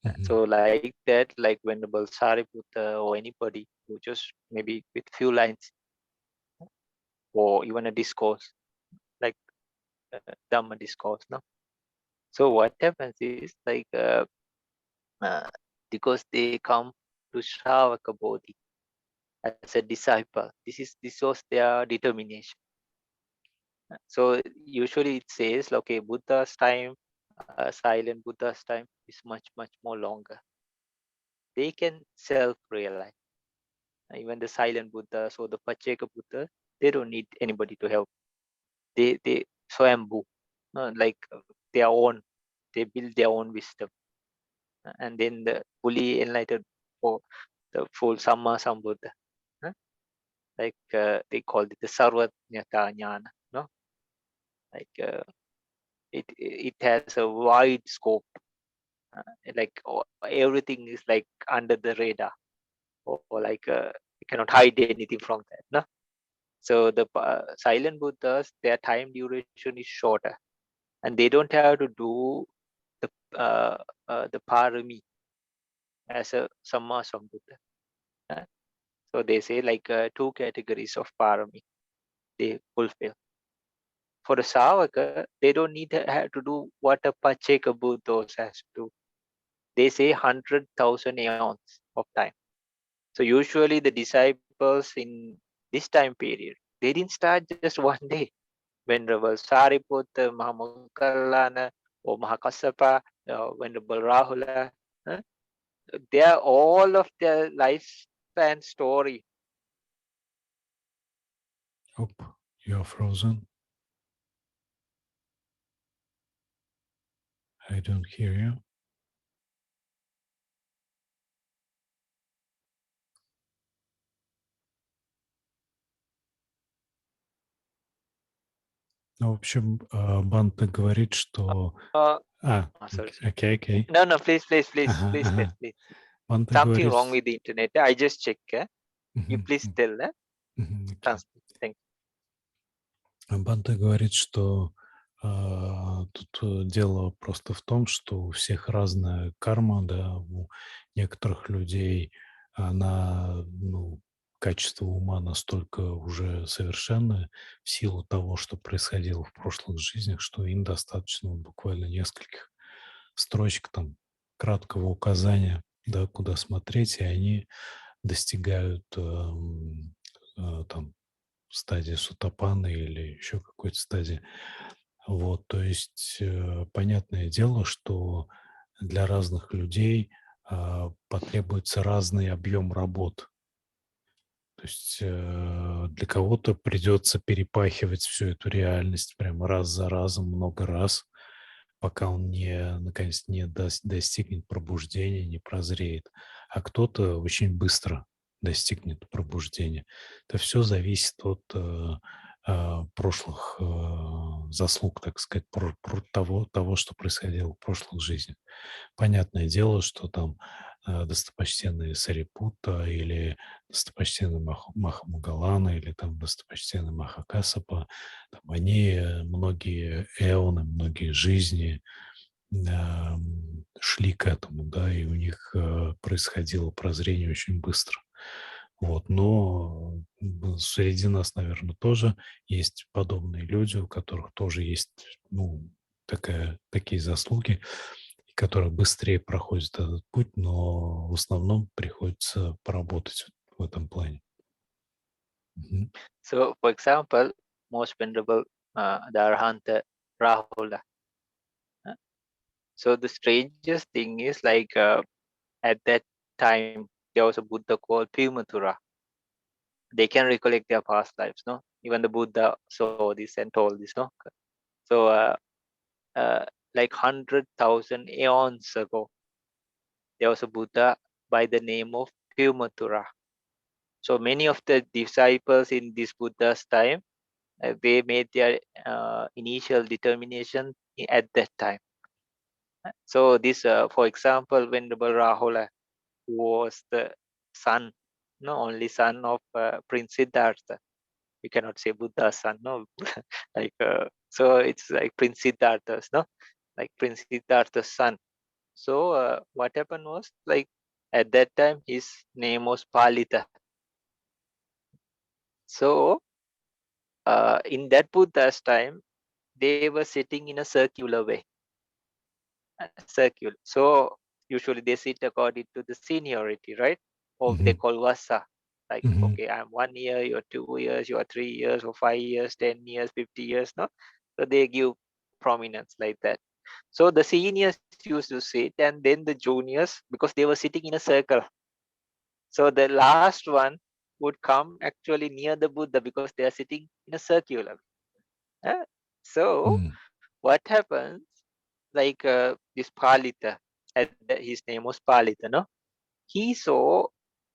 Мгм. So like that, like Venerable Sariputta or anybody who just maybe with few lines or even a discourse, like Dhamma discourse, no. So what happens is like uh, because they come to Shravaka Bodhi as a disciple, this was their determination. So usually it says, okay, Buddha's time, silent Buddha's time is much more longer. They can self-realize. Even the silent Buddhas or the Pacheka Buddha, they don't need anybody to help. They swambhu, like their own. They build their own wisdom, and then the fully enlightened or the full Samma Sambuddha, huh? like they call it the Sarvatnyata Jnana. No, like it has a wide scope. Like everything is like under the radar, or like you cannot hide anything from that. No, so the silent Buddhas, their time duration is shorter, and they don't have to do the the parami as a Samma Sambuddha. uh, So they say like two categories of parami they fulfill. For the Savaka, they don't need to have to do what a Pacheka Buddha has to do. They say 100,000 aeons of time. So usually the disciples in this time period, they didn't start just one day. Venerable Sariputta, Mahamukallana, or Mahakassapa, Venerable Rahula, huh? They are all of their lifespan story. Оп, you're frozen. I don't hear you. Ну, в общем, Бханте говорит, что... Uh, sorry. Окей. No, please, Ага, please tell, ага. please. Бханте Something говорит... wrong with the internet. I just check. You Мгм, please tell. окей. Translate. Thank Бханте говорит, что тут дело просто в том, что у всех разная карма, да, у некоторых людей она, качество ума настолько уже совершенное в силу того, что происходило в прошлых жизнях, что им достаточно буквально нескольких строчек там краткого указания, да, куда смотреть, и они достигают там стадии сотапанны или еще какой-то стадии. Вот, то есть понятное дело, что для разных людей потребуется разный объем работ. То есть для кого-то придется перепахивать всю эту реальность прямо раз за разом, много раз, пока он наконец, не достигнет пробуждения, не прозреет. А кто-то очень быстро достигнет пробуждения. Это все зависит от прошлых заслуг, так сказать, того, что происходило в прошлых жизнях. Понятное дело, что там достопочтенный Сарипутта или достопочтенный Махамугалана или там достопочтенный Махакасапа, там они многие эоны, многие жизни шли к этому, да, и у них происходило прозрение очень быстро. Вот, но среди нас, наверное, тоже есть подобные люди, у которых тоже есть, такие заслуги, и которые быстрее проходят этот путь, но в основном приходится поработать в этом плане. Мгм. So, for example, most venerable the Arhanta Rahula. So the strangest thing is like at that time there was a Buddha called Pimatura. They can recollect their past lives, no? Even the Buddha saw this and told this, no? So like 100,000 aeons ago, there was a Buddha by the name of Pimatura. So many of the disciples in this Buddha's time, they made their initial determination at that time. So this, for example, Venerable Rahula, who was the son, no, only son of Prince Siddhartha. You cannot say Buddha's son, no. Like so, it's like Prince Siddhartha's, no, like Prince Siddhartha's son. So what happened was like at that time his name was Palita. So in that Buddha's time, they were sitting in a circular way. Circular. So usually they sit according to the seniority, right? Or they call vasa. Like, okay, I'm 1 year, you're 2 years, you're 3 years, or 5 years, 10 years, 50 years, no? So they give prominence like that. So the seniors used to sit, and then the juniors, because they were sitting in a circle. So the last one would come actually near the Buddha because they are sitting in a circular. So what happens, like this Palita, his name was Palita, no? He saw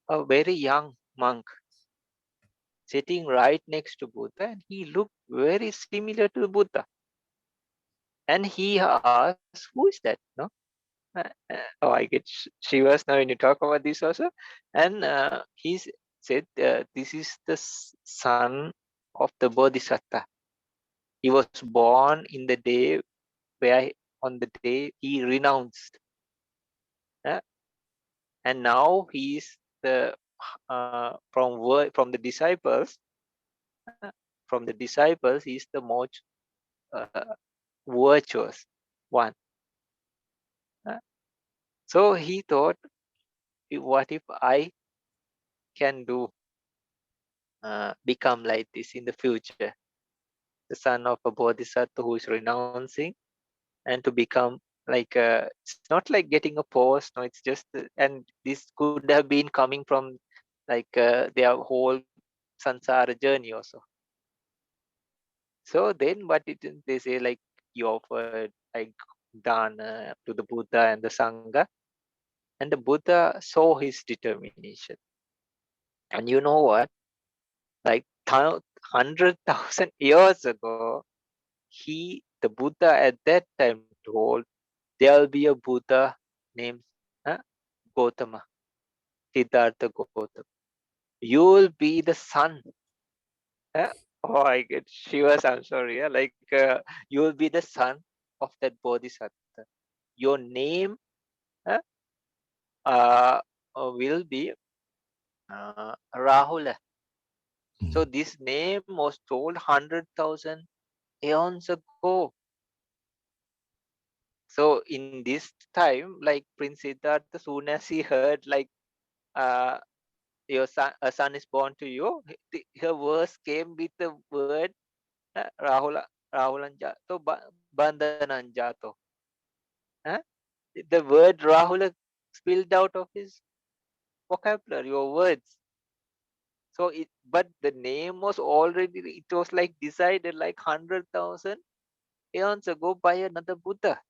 a very young monk sitting right next to Buddha, and he looked very similar to Buddha. And he asked, "Who is that?" No? Oh, I get shivers now when you talk about this also. And he said, "This is the son of the Bodhisattva. He was born in the day where, on the day he renounced, uh, and now he is the from the disciples. From the disciples, he is the most virtuous one." So he thought, what if I can do become like this in the future, the son of a bodhisattva who is renouncing, and to become like it's not like getting a post, no, it's just and this could have been coming from like their whole sansara journey also. So then what it is, they say like you offered like dana to the Buddha and the Sangha, and the Buddha saw his determination. And you know what? Like 100,000 years ago, the Buddha at that time told there'll be a Buddha named Gautama, Siddhartha Gautama. You'll be the son. Uh, oh, I get shivers. I'm sorry. Like you'll be the son of that Bodhisattva. Your name uh, will be Rahula. So this name was told 100,000 aeons ago. So in this time, like Prince Siddhartha, soon as he heard like uh, your son, a son is born to you, her verse came with the word Rahula, Rahulanjato, Bandhananjato. Uh, the word Rahula spilled out of his vocabulary or words. So but the name was already, it was like decided like 100,000 aeons ago by another Buddha.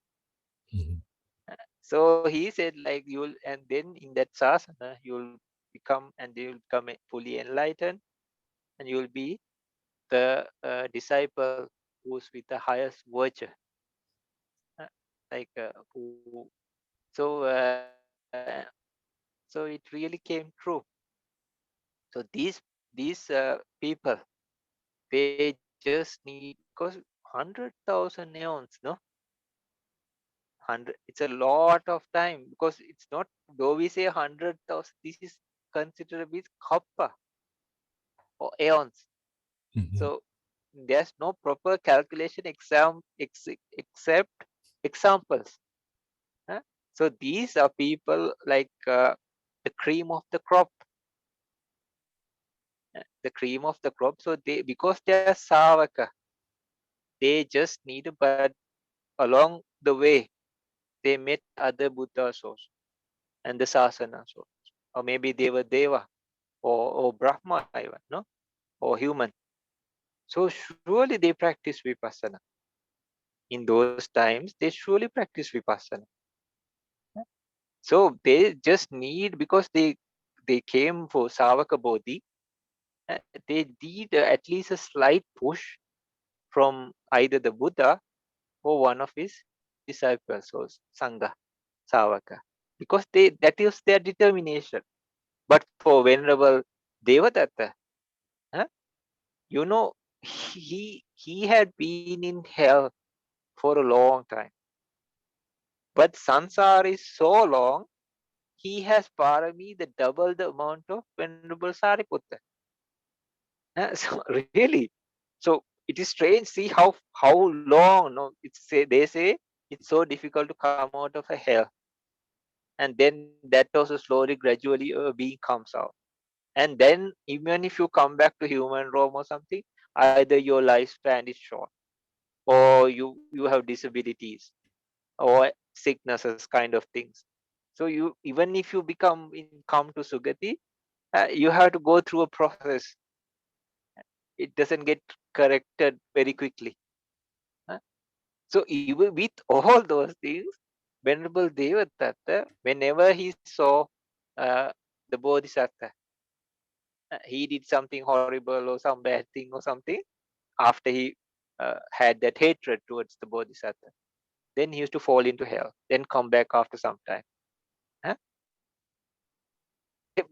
So he said like you'll, and then in that sasana you'll become, and you'll become fully enlightened, and you'll be the disciple who's with the highest virtue, like who. So so it really came true. So these people, they just need, because 100,000 neons, no, 100, it's a lot of time, because it's not, though we say 100,000, this is considered with kappa or aeons. So there's no proper calculation except examples. huh? So these are people like the cream of the crop. the cream of the crop. So they, because they are savaka, they just need, but along the way, they met other Buddhas also, and the Sasanas also. Or maybe they were Deva, or Brahma even, no? Or human. So surely they practice Vipassana. In those times, they surely practice Vipassana. So they just need, because they came for Savaka Bodhi, they need at least a slight push from either the Buddha or one of his disciples or Sangha, Savaka. Because that is their determination. But for Venerable Devadatta, huh, you know, he had been in hell for a long time. But Sansara is so long, he has parami the double the amount of Venerable Sariputta. So really, so it is strange. See how long. No, it's say they say it's so difficult to come out of a hell, and then that also slowly, gradually, being comes out. And then even if you come back to human form or something, either your lifespan is short, or you have disabilities, or sicknesses, kind of things. So you, even if you come to Sugati, you have to go through a process. It doesn't get corrected very quickly. huh? So even with all those things, Venerable Devadatta, whenever he saw uh, the Bodhisattva, he did something horrible or some bad thing or something, after he had that hatred towards the Bodhisattva, then he used to fall into hell, then come back after some time. huh?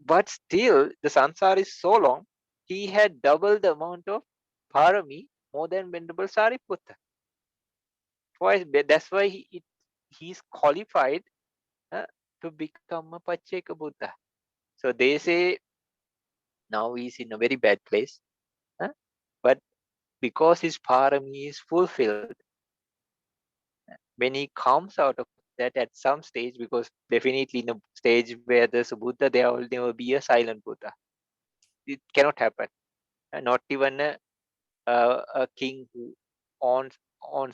But still, the sansara is so long, he had double the amount of parami more than Venerable Sariputta. That's why he's qualified uh, to become a Pacheka Buddha. So they say now he's in a very bad place. uh, But because his parami is fulfilled, when he comes out of that at some stage, because definitely in a stage where there's a Buddha, there will never be a silent Buddha. It cannot happen. Not even a king who owns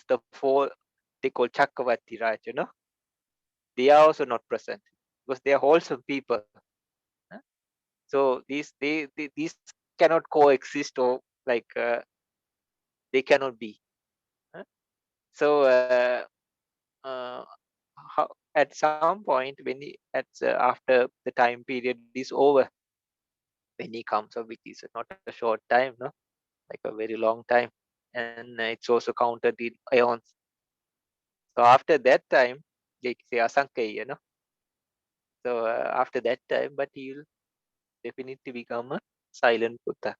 the four, they call Chakravati Raj, they are also not present, because they are wholesome people. huh? So these cannot coexist, or like they cannot be. huh? So at some point, when after the time period is over, when he comes up, which is not a short time, no, like a very long time, and it's also counted in aeons. So after that time, they say Asankhya, So after that time, but he will definitely become a silent Buddha.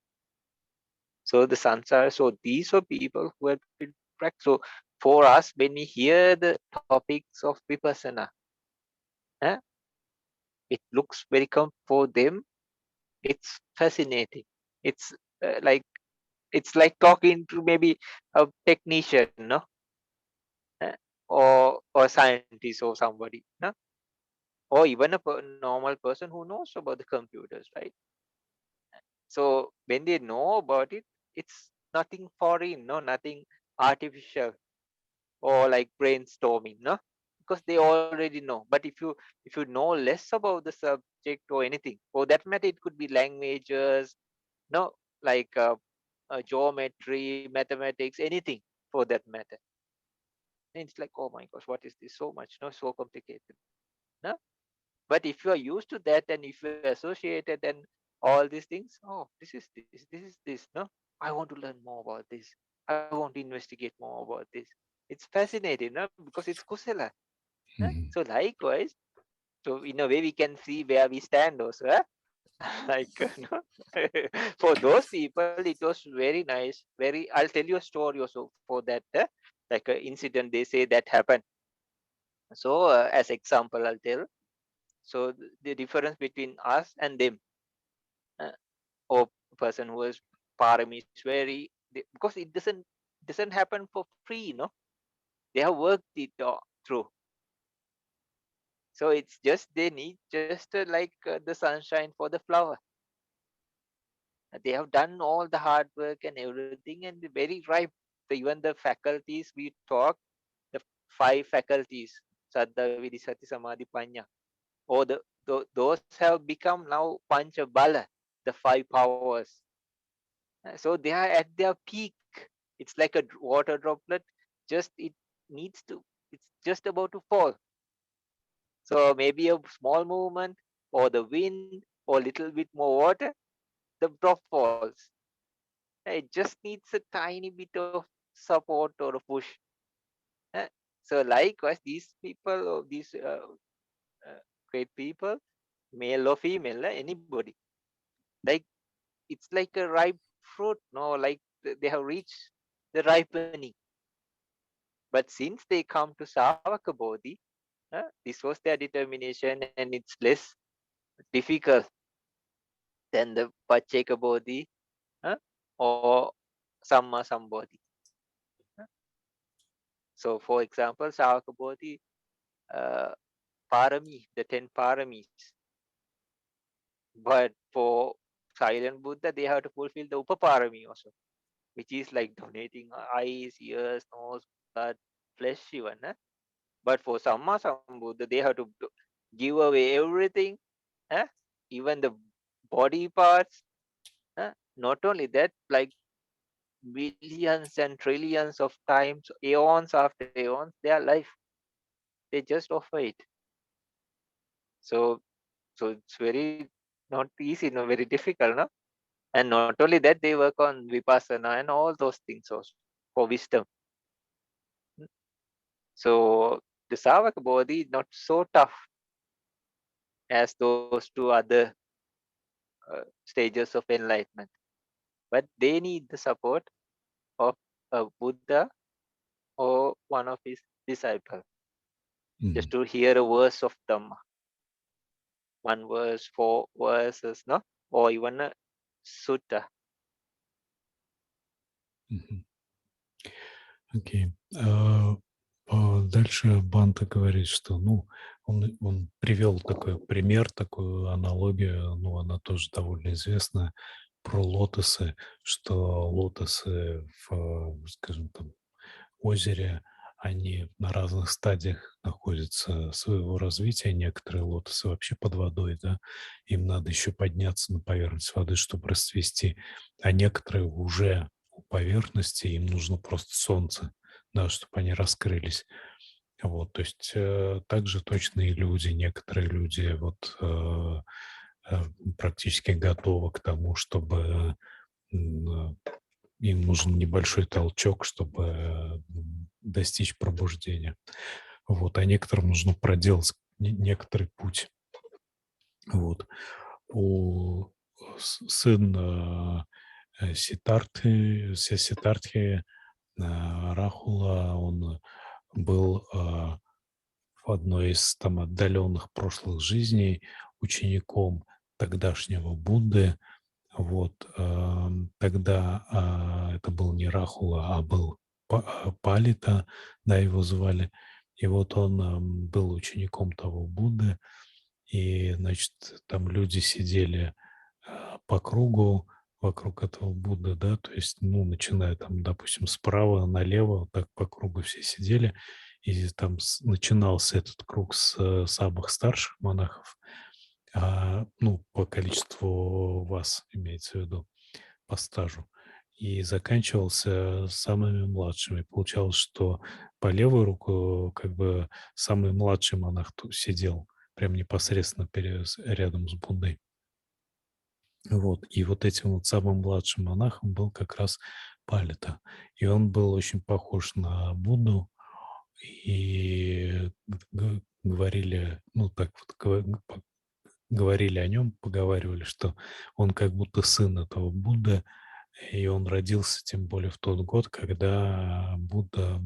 So the sansara, so these are people who have been practiced. So for us, when we hear the topics of vipassana, eh, it looks very for them. It's fascinating. It's like it's like talking to maybe a technician, no, eh, or scientist or somebody, no, or even a normal person who knows about the computers, right? So when they know about it, it's nothing foreign, no, nothing artificial, or like brainstorming, no, because they already know. But if you know less about the subject or anything, for that matter, it could be languages, no, like geometry, mathematics, anything for that matter. And it's like, oh my gosh, what is this? So much, no, so complicated, no. But if you are used to that, and if you are associated and all these things, oh, this is this, no, I want to learn more about this. I want to investigate more about this. It's fascinating, no, because it's kusala. Mhm. So likewise, so in a way we can see where we stand also. Like no? For those people, it was very nice. Very, I'll tell you a story also for that. Like an incident they say that happened. So as example, I'll tell. So the difference between us and them, uh, or person who is parami is because it doesn't happen for free, no. They have worked it through. So it's just they need just like the sunshine for the flower. They have done all the hard work and everything, and they're very ripe. Even the faculties we talk, the five faculties, Saddha, Vidhi, Sati, Samadhi, Panya, or those have become now Pancha Bala, the five powers. So they are at their peak. It's like a water droplet. Just it needs to. It's just about to fall. So maybe a small movement, or the wind, or a little bit more water, the drop falls. It just needs a tiny bit of support or a push. Uh, So likewise, these people, or these great people, male or female, anybody, like it's like a ripe fruit, no, like they have reached the ripening. But since they come to Savaka Bodhi, this was their determination, and it's less difficult than the Pacheka Bodhi or Samma Sambodhi. So, for example, Savaka Bodhi, uh, Parami, the 10 Paramis. But for silent Buddha, they have to fulfill the Upaparami also, which is like donating eyes, ears, nose, blood, flesh, even. But for Samma Sambuddha, they have to give away everything, eh? Even the body parts. Not only that, like billions and trillions of times, aeons after aeons, their life, they just offer it. So, so it's very not easy, no, very difficult, no? And not only that, they work on vipassana and all those things also for wisdom. Mm. So the Savaka Bodhi not so tough as those two other stages of enlightenment, but they need the support of a Buddha or one of his disciples just Mhm. to hear a verse of Dhamma, one verse, four verses, no, or even a sutta. Мгм. Окей. Дальше Бханте говорит, что, ну, он привел такой пример, такую аналогию, ну, она тоже довольно известная, про лотосы, что лотосы в, скажем, там, озере, они на разных стадиях находятся своего развития. Некоторые лотосы вообще под водой, да, им надо еще подняться на поверхность воды, чтобы расцвести, а некоторые уже у поверхности, им нужно просто солнце, да, чтобы они раскрылись. Вот, то есть также точно и люди, некоторые люди вот практически готовы к тому, чтобы им нужен небольшой толчок, чтобы достичь пробуждения. Вот, а некоторым нужно проделать некоторый путь. Вот. У сын Сиддхартхи Рахула, он был в одной из там отдаленных прошлых жизней учеником тогдашнего Будды. Вот, тогда это был не Рахула, а был Палита, да, его звали. И вот он был учеником того Будды, и, значит, там люди сидели по кругу вокруг этого Будды, да, то есть, ну, начиная там, допустим, справа налево, вот так по кругу все сидели, и там начинался этот круг с самых старших монахов, ну, по количеству вас имеется в виду, по стажу, и заканчивался самыми младшими. Получалось, что по левую руку как бы самый младший монах сидел, прям непосредственно рядом с Буддой. Вот. И вот этим вот самым младшим монахом был как раз Палита. И он был очень похож на Будду. И говорили, ну так вот, говорили о нем, поговаривали, что он как будто сын этого Будды, и он родился тем более в тот год, когда Будда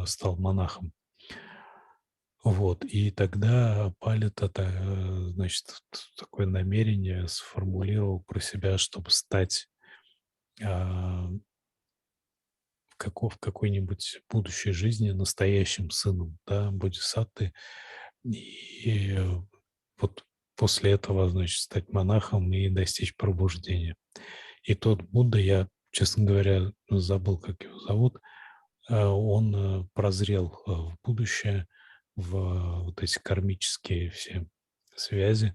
стал монахом. Вот, и тогда Палита, значит, такое намерение сформулировал про себя, чтобы стать а, в какой-нибудь будущей жизни настоящим сыном, да, бодхисаттвы. И вот после этого, значит, стать монахом и достичь пробуждения. И тот Будда, я, честно говоря, забыл, как его зовут, он прозрел в будущее, в вот эти кармические все связи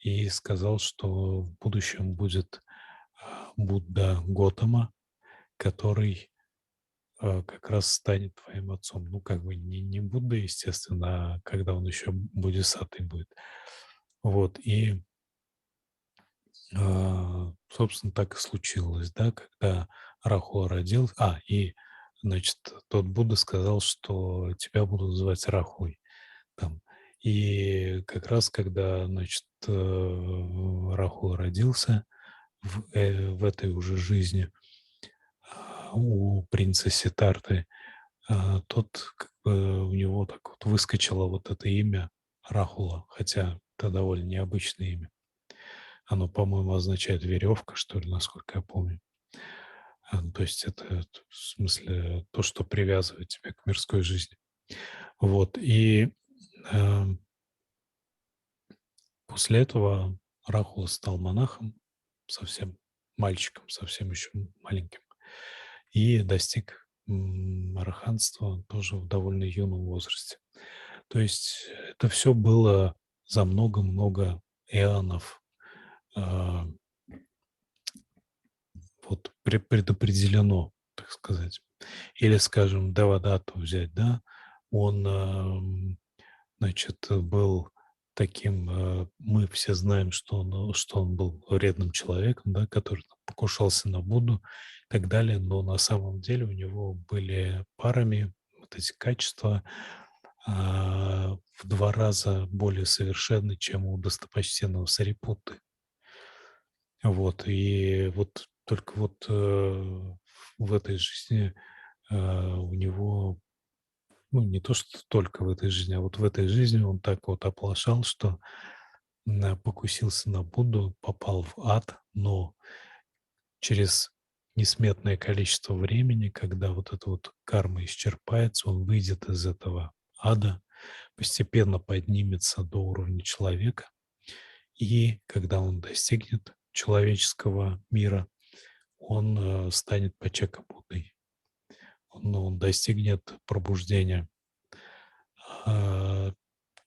и сказал, что в будущем будет Будда Готама, который как раз станет твоим отцом. Ну, как бы не Будда, естественно, а когда он еще бодисаттой будет. Вот, и, собственно, так и случилось, да, когда Рахула родился. И, значит, тот Будда сказал, что тебя будут называть Рахулой там. И как раз, когда, значит, Рахула родился в этой уже жизни у принца Сиддхарты, тот, как бы, у него так вот выскочило вот это имя Рахула, хотя это довольно необычное имя. Оно, по-моему, означает веревка, что ли, насколько я помню. Ну, то есть это в смысле то, что привязывает тебя к мирской жизни. Вот, и после этого Рахула стал монахом, совсем мальчиком, совсем еще маленьким, и достиг архантства тоже в довольно юном возрасте. То есть это все было за много-много эонов а, вот предопределено, так сказать. Или, скажем, Девадатту взять, да, он, значит, был таким, мы все знаем, что он был вредным человеком, да, который там покушался на Будду и так далее, но на самом деле у него были парами вот эти качества в 2 раза более совершенны, чем у достопочтенного Сарипутты. Вот, и вот только вот в этой жизни у него, ну, не то что только в этой жизни, а вот в этой жизни он так вот оплошал, что покусился на Будду, попал в ад, но через несметное количество времени, когда вот эта вот карма исчерпается, он выйдет из этого ада, постепенно поднимется до уровня человека, и когда он достигнет человеческого мира, он станет Пачака Буддой. Он достигнет пробуждения. А,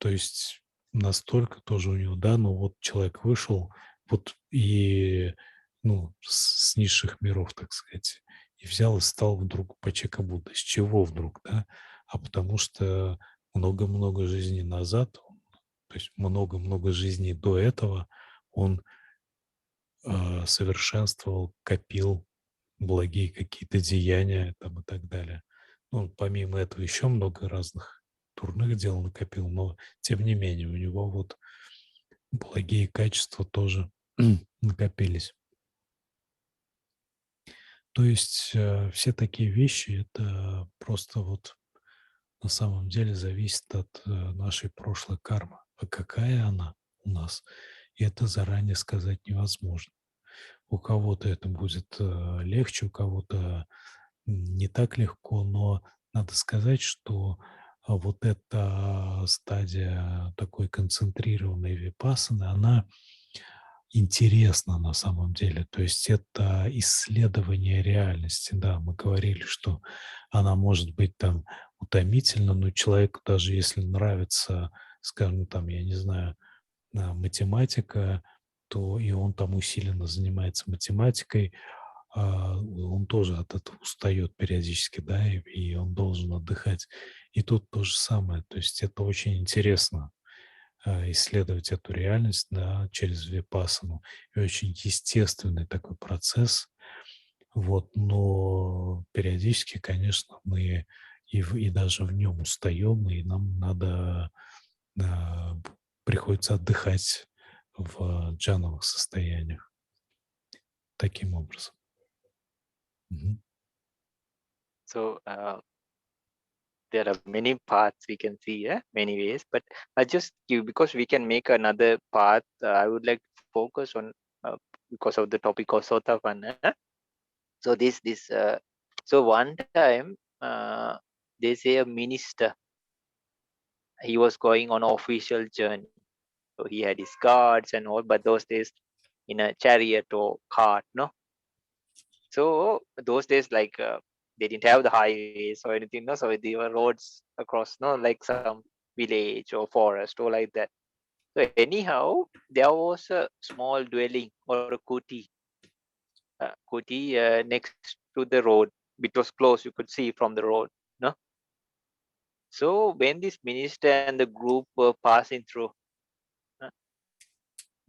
То есть настолько тоже у него, да, ну вот человек вышел, вот и, ну, с низших миров, так сказать, и взял и стал вдруг Пачака Буддой. С чего вдруг, да? А потому что много-много жизней назад, то есть много-много жизней до этого он совершенствовал, копил благие какие-то деяния там и так далее. Ну, помимо этого еще много разных дурных дел накопил, но тем не менее у него вот благие качества тоже накопились. То есть все такие вещи, это просто вот на самом деле зависит от нашей прошлой кармы. А какая она у нас, это заранее сказать невозможно. У кого-то это будет легче, у кого-то не так легко, но надо сказать, что вот эта стадия такой концентрированной випассаны, она интересна на самом деле. То есть это исследование реальности. Да, мы говорили, что она может быть там утомительна, но человеку даже если нравится, скажем, там, я не знаю, математика, то и он там усиленно занимается математикой, он тоже от этого устает периодически, да, и он должен отдыхать. И тут то же самое. То есть это очень интересно исследовать эту реальность, да, через випассану. И очень естественный такой процесс. Вот, но периодически, конечно, мы и даже в нем устаем, и нам надо, приходится отдыхать в джановых состояниях таким образом. Мгм. So there are many paths we can see, yeah, many ways. But I just give, because we can make another path. I would like to focus on because of the topic of sotapana. So so one time they say a minister, he was going on an official journey. So he had his guards and all, but those days in a chariot or cart, no. So those days, like they didn't have the highways or anything, no. So there were roads across, no, like some village or forest or like that. So anyhow, there was a small dwelling or a kuti next to the road. It was close; you could see from the road, no. So when this minister and the group were passing through, uh,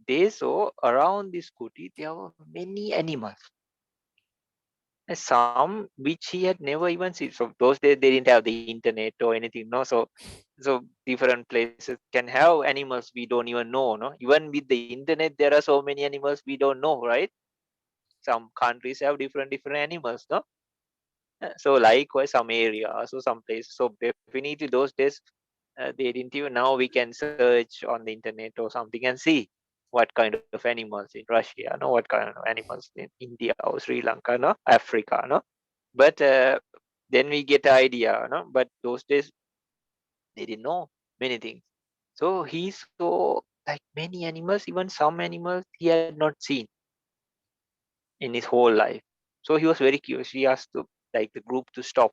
they saw around this kuti there were many animals. And some which he had never even seen. So those days they didn't have the internet or anything, no. So different places can have animals we don't even know, no. Even with the internet, there are so many animals we don't know, right? Some countries have different animals, no. So likewise, some areas or some places. So definitely those days they didn't even. Now we can search on the internet or something and see what kind of animals in Russia, no, what kind of animals in India or Sri Lanka, no, Africa, no. But then we get an idea, no. But those days they didn't know many things. So he saw like many animals, even some animals he had not seen in his whole life. So he was very curious. He asked like the group to stop,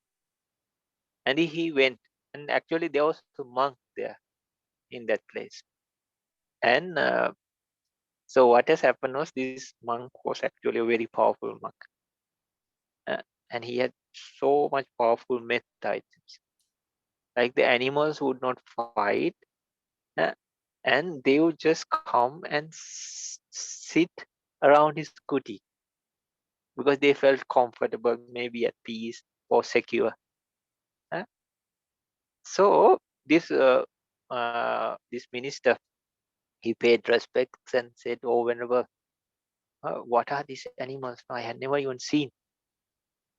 and he went. And actually, there was a monk there in that place. And so what has happened was this monk was actually a very powerful monk, uh, and he had so much powerful metta. It seems. Like the animals would not fight, uh, and they would just come and sit around his kuti because they felt comfortable, maybe at peace or secure. uh. So this minister, he paid respects and said, "Oh, whenever, what are these animals? I had never even seen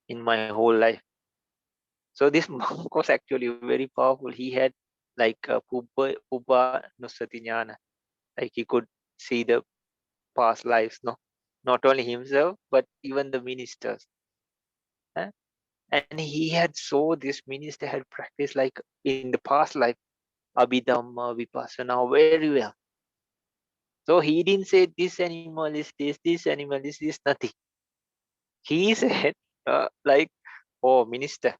in my whole life." So this monk was actually very powerful. He had like Puba Nusati Jnana. Like he could see the past lives, no? Not only himself, but even the ministers. eh. And he had saw this minister had practiced like in the past life, Abhidhamma, Vipassana very well. So he didn't say this animal is this animal is this, nothing. He said, like, oh, minister,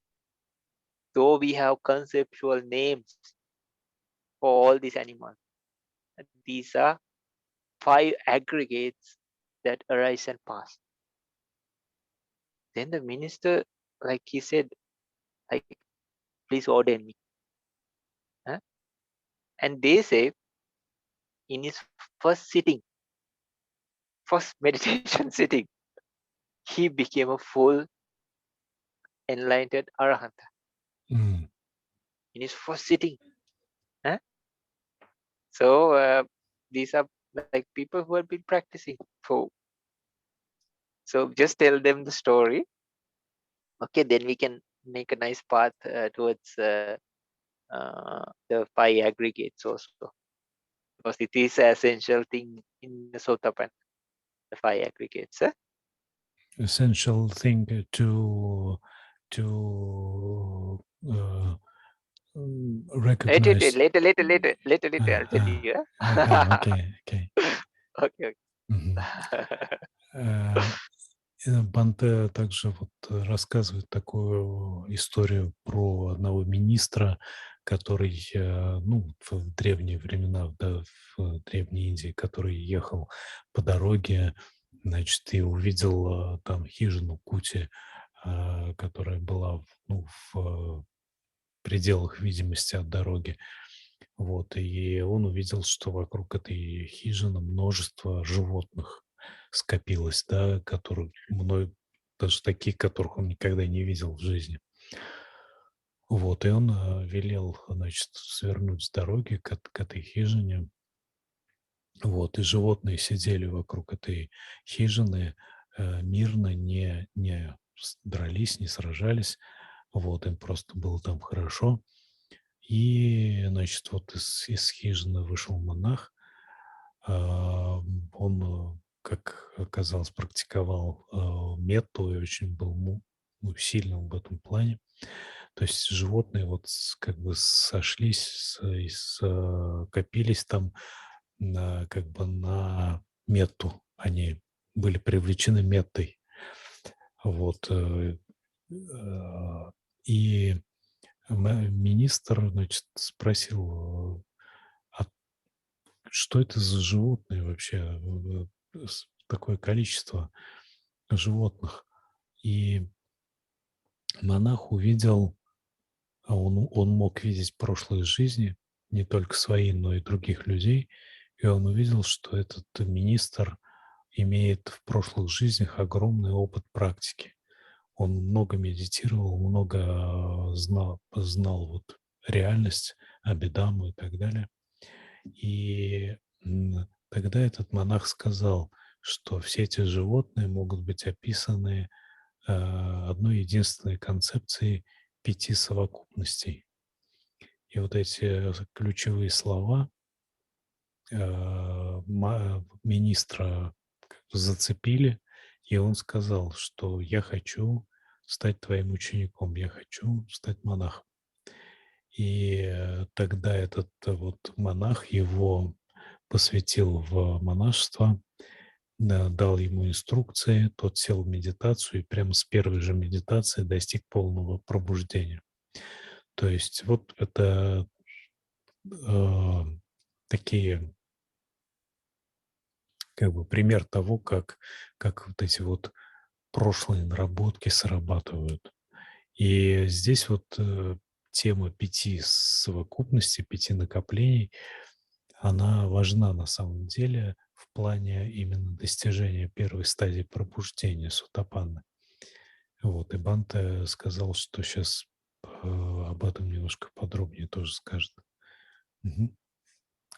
though we have conceptual names for all these animals, these are five aggregates that arise and pass. Then the minister, like he said, like, please ordain me. Huh? And they say in his first sitting, first meditation sitting, he became a full enlightened arahanta Mm. in his first sitting. Huh? So these are like people who have been practicing for. So just tell them the story. Okay, then we can make a nice path towards the five aggregates also, because it is an essential thing in the sotapan, the five aggregates. Essential thing to recognize. Later, I'll tell you. Okay, okay. Okay, Мгм. okay. Бханте также вот рассказывает такую историю про одного министра, который, ну, в древние времена, да, в Древней Индии, который ехал по дороге, значит, и увидел там хижину Кути, которая была, ну, в пределах видимости от дороги. Вот, и он увидел, что вокруг этой хижины множество животных скопилось, да, которых даже таких, которых он никогда не видел в жизни. Вот, и он велел, значит, свернуть с дороги к этой хижине. Вот, и животные сидели вокруг этой хижины мирно, не дрались, не сражались. Вот, им просто было там хорошо. И, значит, вот из хижины вышел монах. Он, как оказалось, практиковал метту и очень был ну, сильным в этом плане. То есть животные вот как бы сошлись, копились там как бы на метту. Они были привлечены меттой. Вот. И министр, значит, спросил, а что это за животные вообще, такое количество животных. И монах увидел, он мог видеть прошлые жизни, не только свои, но и других людей, и он увидел, что этот министр имеет в прошлых жизнях огромный опыт практики. Он много медитировал, много знал вот реальность, абидаму и так далее. И тогда этот монах сказал, что все эти животные могут быть описаны одной единственной концепцией 5 совокупностей. И вот эти ключевые слова министра зацепили, и он сказал, что я хочу стать твоим учеником, я хочу стать монахом. И тогда этот вот монах его посвятил в монашество, дал ему инструкции, тот сел в медитацию и прямо с первой же медитации достиг полного пробуждения. То есть вот это такие, как бы пример того, как вот эти вот прошлые наработки срабатывают. И здесь вот тема 5 совокупностей, 5 накоплений, она важна на самом деле в плане именно достижения первой стадии пробуждения сотапанны. Вот, и Бханте сказал, что сейчас об этом немножко подробнее тоже скажет. Мгм.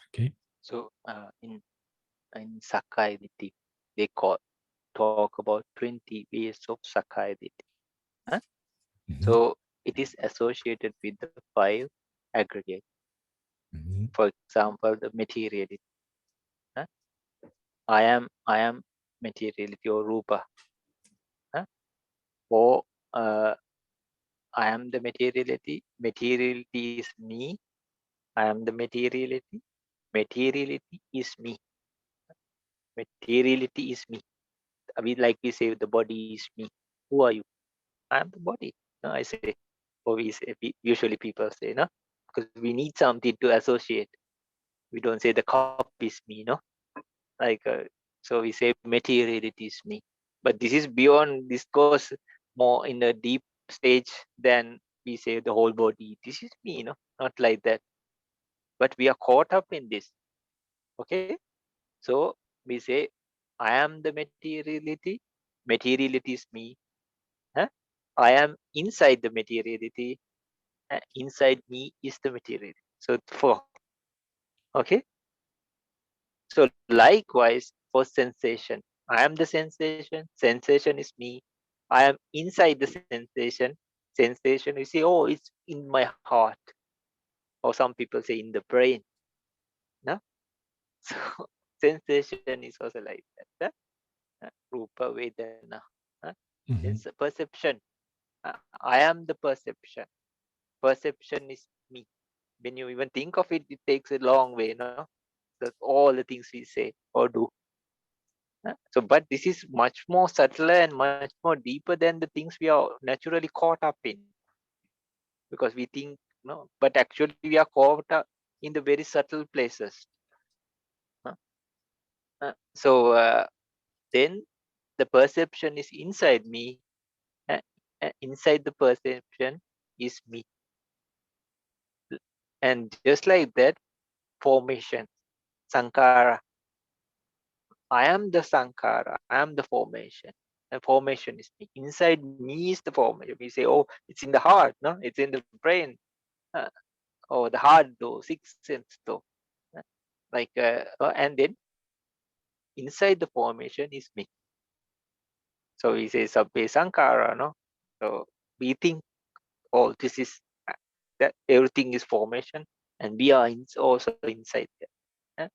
Окей? So in Sakai Ditti, they talk about 20 ways of Sakai Ditti. Huh? Мгм. So it is associated with the 5 aggregate. Мгм. For example, the materiality. Huh? I am materiality or rupa. Huh? Or I am the materiality. Materiality is me. I am the materiality. Materiality is me. Materiality is me. We say the body is me. Who are you? I am the body. No, I say, or we say, usually people say, no, because we need something to associate. We don't say the cup is me, no, like so we say materiality is me. But this is beyond. This goes more in a deep stage than we say the whole body. This is me, no, not like that. But we are caught up in this. Okay, so we say, I am the materiality. Materiality is me. Huh? I am inside the materiality. Inside me is the materiality. So 4. Okay. So likewise for sensation, I am the sensation. Sensation is me. I am inside the sensation. Sensation, you say, oh, it's in my heart. Or some people say in the brain. No? So sensation is also like that. Rupa Vedana. Мгм. It's a perception. I am the perception. Perception is me. When you even think of it, it takes a long way, no? That's all the things we say or do. So, but this is much more subtler and much more deeper than the things we are naturally caught up in. Because we think, no, but actually we are caught up in the very subtle places. So then the perception is inside me. Inside the perception is me. And just like that, formation, sankara. I am the sankara. I am the formation. And formation is me. Inside me is the formation. We say, oh, it's in the heart, no? It's in the brain. Uh, or the heart though, sixth sense though. And then inside the formation is me. So we say sabbe sankara, no? So we think, oh, this is that everything is formation, and we are also inside there.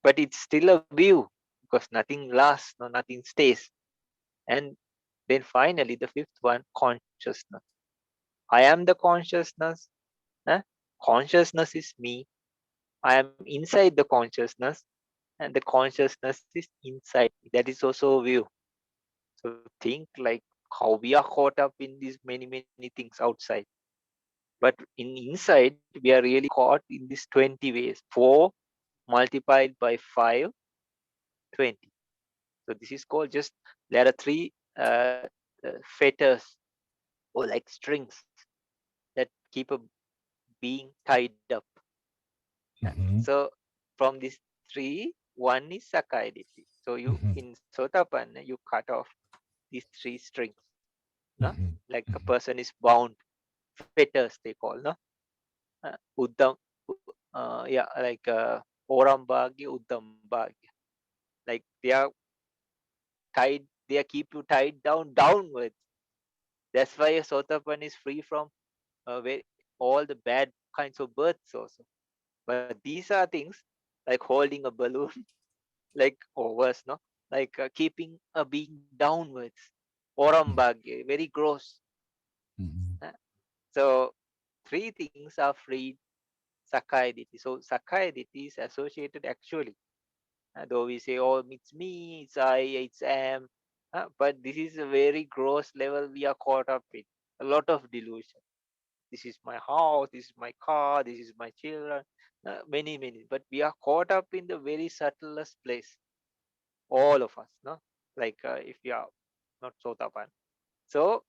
But it's still a view because nothing lasts, no, nothing stays. And then finally, the 5th one, consciousness. I am the consciousness. Consciousness is me. I am inside the consciousness, and the consciousness is inside. That is also a view. So think like how we are caught up in these many things outside. But inside, we are really caught in these 20 ways. 4 multiplied by 5, 20. So this is called just, there are 3 fetters or like strings that keep a being tied up. Мгм. So from these 3, one is sakayaditi. So you Мгм. in sotapanna, you cut off these 3 strings. No? Мгм. Like a Мгм. person is bound, fetters they call, no? Uddam, yeah, like Orambagya, Uddambagya. Like they are tied, they keep you tied down downwards. That's why a sotapan is free from all the bad kinds of births also. But these are things like holding a balloon, like or worse, no, like keeping a being downwards. Мгм. Orambagya, very gross. Мгм. uh, So 3 things are freed sakayaditi. So sakayaditi is associated actually. Though we say, oh, it's me, it's I, it's am. But this is a very gross level we are caught up in. A lot of delusion. This is my house, this is my car, this is my children. Many. But we are caught up in the very subtlest place. All of us, no? Like if we are not sotapan. So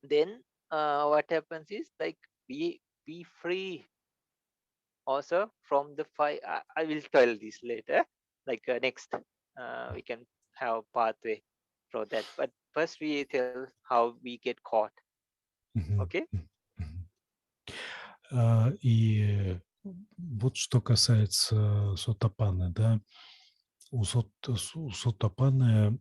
then what happens is like we be free also from the 5. I will tell this later. Like next, we can have pathway for that. But first we tell how we get caught. Мгм. Okay? Мгм. И вот что касается сотапанны, да, у сотапанны,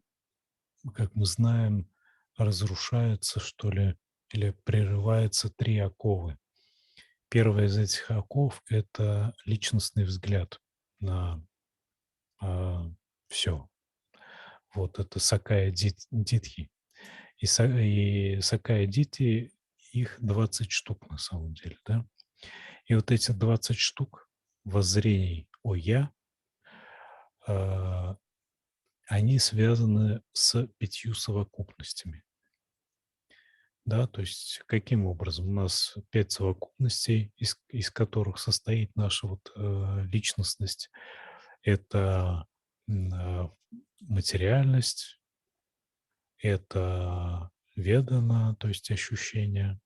как мы знаем, разрушается, что ли, или прерывается 3 оковы. Первая из этих оков — это личностный взгляд на все. Вот это сакая дитхи. И сакая дитхи, их 20 штук на самом деле, да. И вот эти 20 штук воззрений о «я», а, они связаны с 5 совокупностями. Да, то есть каким образом? У нас 5 совокупностей, из которых состоит наша вот, личностность. Это, материальность, это ведана, то есть ощущение,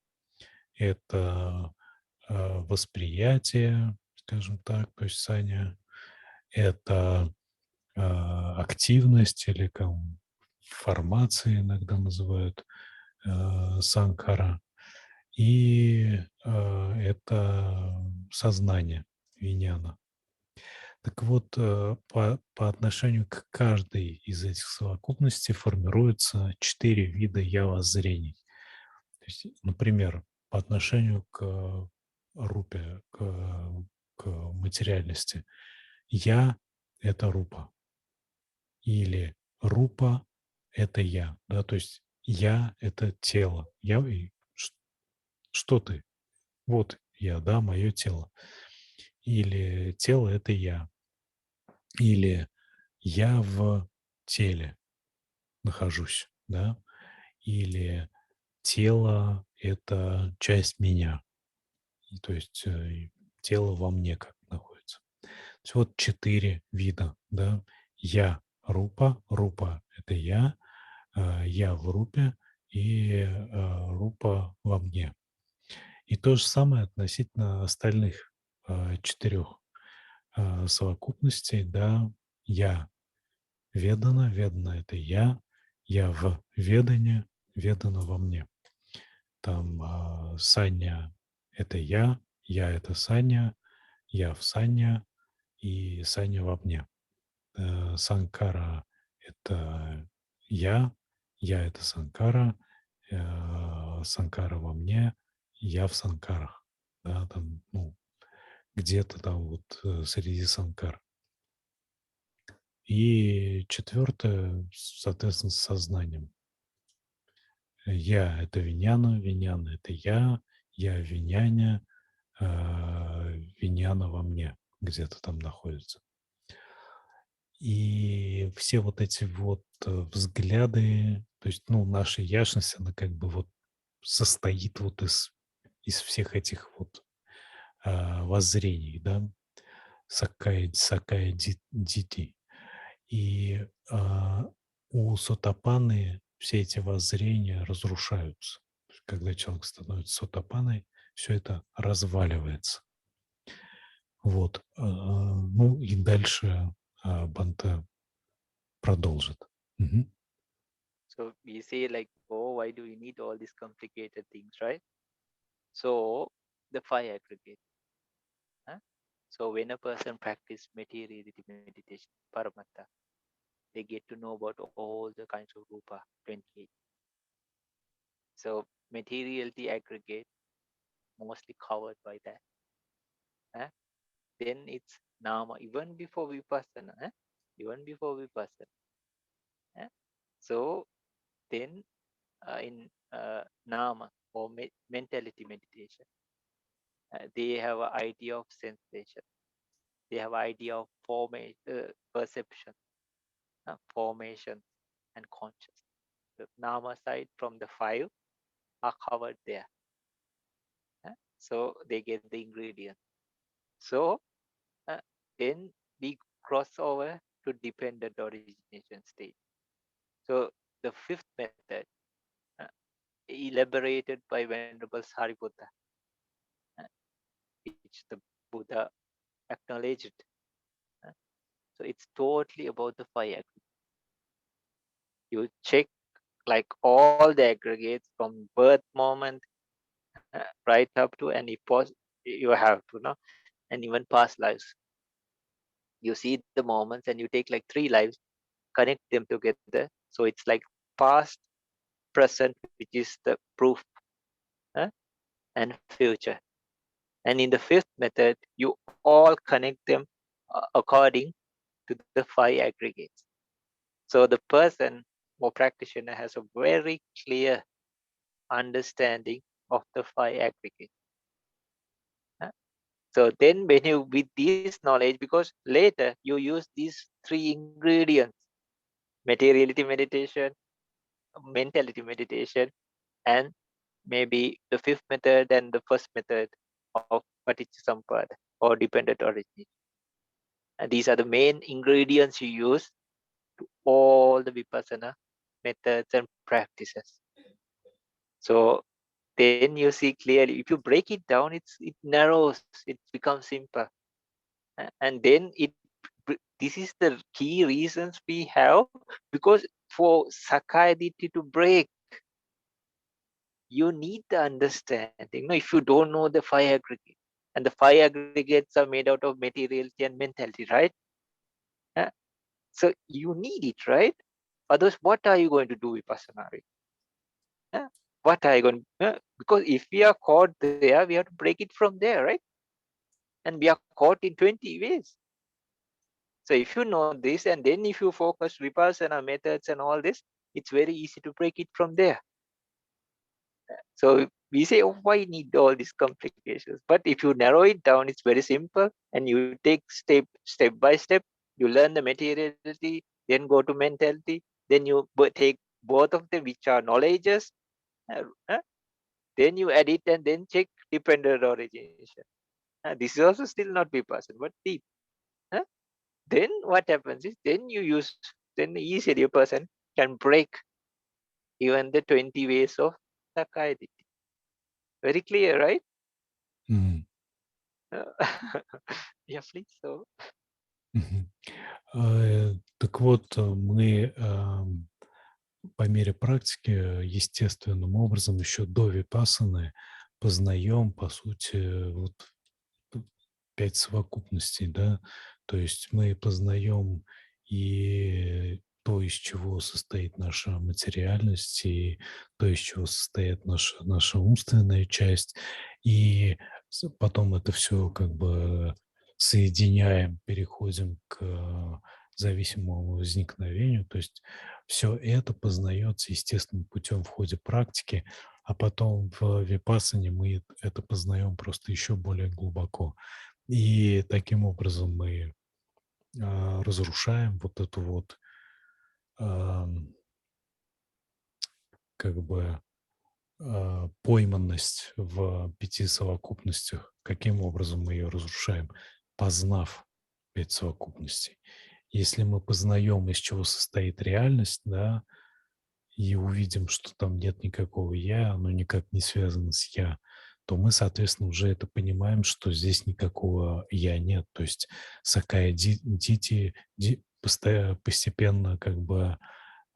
это, восприятие, скажем так, то есть саня, это, активность или формации иногда называют, санкара. И, это сознание, виняна. Так вот, по отношению к каждой из этих совокупностей формируется 4 вида я-воззрений. То есть, например, по отношению к рупе, к материальности. Я — это рупа, или рупа — это я, да, то есть я — это тело. Что ты? Вот я, да, мое тело. Или тело — это я. Или я в теле нахожусь, да. Или тело — это часть меня. И то есть, тело во мне как находится. То есть вот 4 вида, да. Я — рупа, рупа — это я в рупе и, рупа во мне. И то же самое относительно остальных, 4, совокупностей, да. Я ведана, ведана — это я в ведане, ведана во мне. Там, санья — это я — это санья, я в санья и санья во мне. Санкара — это я — это санкара, санкара во мне, я в санкарах. Да, там, ну, где-то там вот, среди санкар. И четвертое, соответственно, с сознанием. Я — это виняна, виняна — это я виняня, виняна во мне. где-то там находится. И все вот эти вот взгляды, то есть, ну, наша ясность, она как бы вот состоит вот из всех этих вот воззрений, да, сакая дити. И у сотапанны все эти воззрения разрушаются. То есть когда человек становится сотапанной, все это разваливается. Вот. Ну и дальше Бханте продолжит. Мгм. So we say like, oh, why do we need all these complicated things, right? So the five aggregate. Huh? So when a person practice materiality meditation, paramatta, they get to know about all the kinds of rupa, 28. So materiality aggregate mostly covered by that. Huh? Then it's nama, even before vipassana. Huh? Even before vipassana. Huh? So then in nama or mentality meditation, they have an idea of sensation. They have idea of perception, formation, and consciousness. The nama side from the five are covered there. So they get the ingredients. So uh, then we cross over to dependent origination stage. So the fifth method, uh, elaborated by Venerable Sariputta, uh, which the Buddha acknowledged. uh, So it's totally about the five aggregates. You check like all the aggregates from birth moment right up to, and if you have to know, and even past lives. You see the moments and you take like 3 lives, connect them together. So it's like past, present, which is the proof, uh, and future. And in the fifth method, you all connect them according to the five aggregates. So the person or practitioner has a very clear understanding of the five aggregates. So then when you, with this knowledge, because later you use these three ingredients, materiality meditation, mentality meditation, and maybe the fifth method and the first method of paticcasamuppada or dependent origin. And these are the main ingredients you use to all the vipassana methods and practices. So then you see clearly, if you break it down, it narrows, it becomes simple. And then this is the key reasons we have, because for Sakaya Ditti to break, you need the understanding. If you don't know the five aggregates, and the five aggregates are made out of materiality and mentality, right? Uh, So you need it, right? Otherwise, what are you going to do vipassana? What are you going to, because if we are caught there, we have to break it from there, right? And we are caught in 20 ways. So if you know this, and then if you focus vipassana methods and all this, it's very easy to break it from there. So we say, oh, why need all these complications? But if you narrow it down, it's very simple, and you take step by step. You learn the materiality, then go to mentality, then you take both of them, which are knowledges. Then you add it, and then check dependent origination. This is also still not vipassana, but deep. Then what happens is, then easily a person can break even the 20 ways of Sakaya Ditti. Very clear, right? Мгм. Yeah, please. So, Мгм. Так вот, мы по мере практики естественным образом еще до випассаны познаем, по сути, вот 5 совокупностей, да. То есть мы познаем и то, из чего состоит наша материальность, и то, из чего состоит наша умственная часть. И потом это все как бы соединяем, переходим к зависимому возникновению. То есть все это познается естественным путем в ходе практики, а потом в випассане мы это познаем просто еще более глубоко. И таким образом мы разрушаем вот эту вот ам, как бы пойманность в 5 совокупностях. Каким образом мы ее разрушаем? Познав 5 совокупностей. Если мы познаем, из чего состоит реальность, да, и увидим, что там нет никакого «я», оно никак не связано с «я», то мы, соответственно, уже это понимаем, что здесь никакого «я» нет. То есть сакая дити постепенно как бы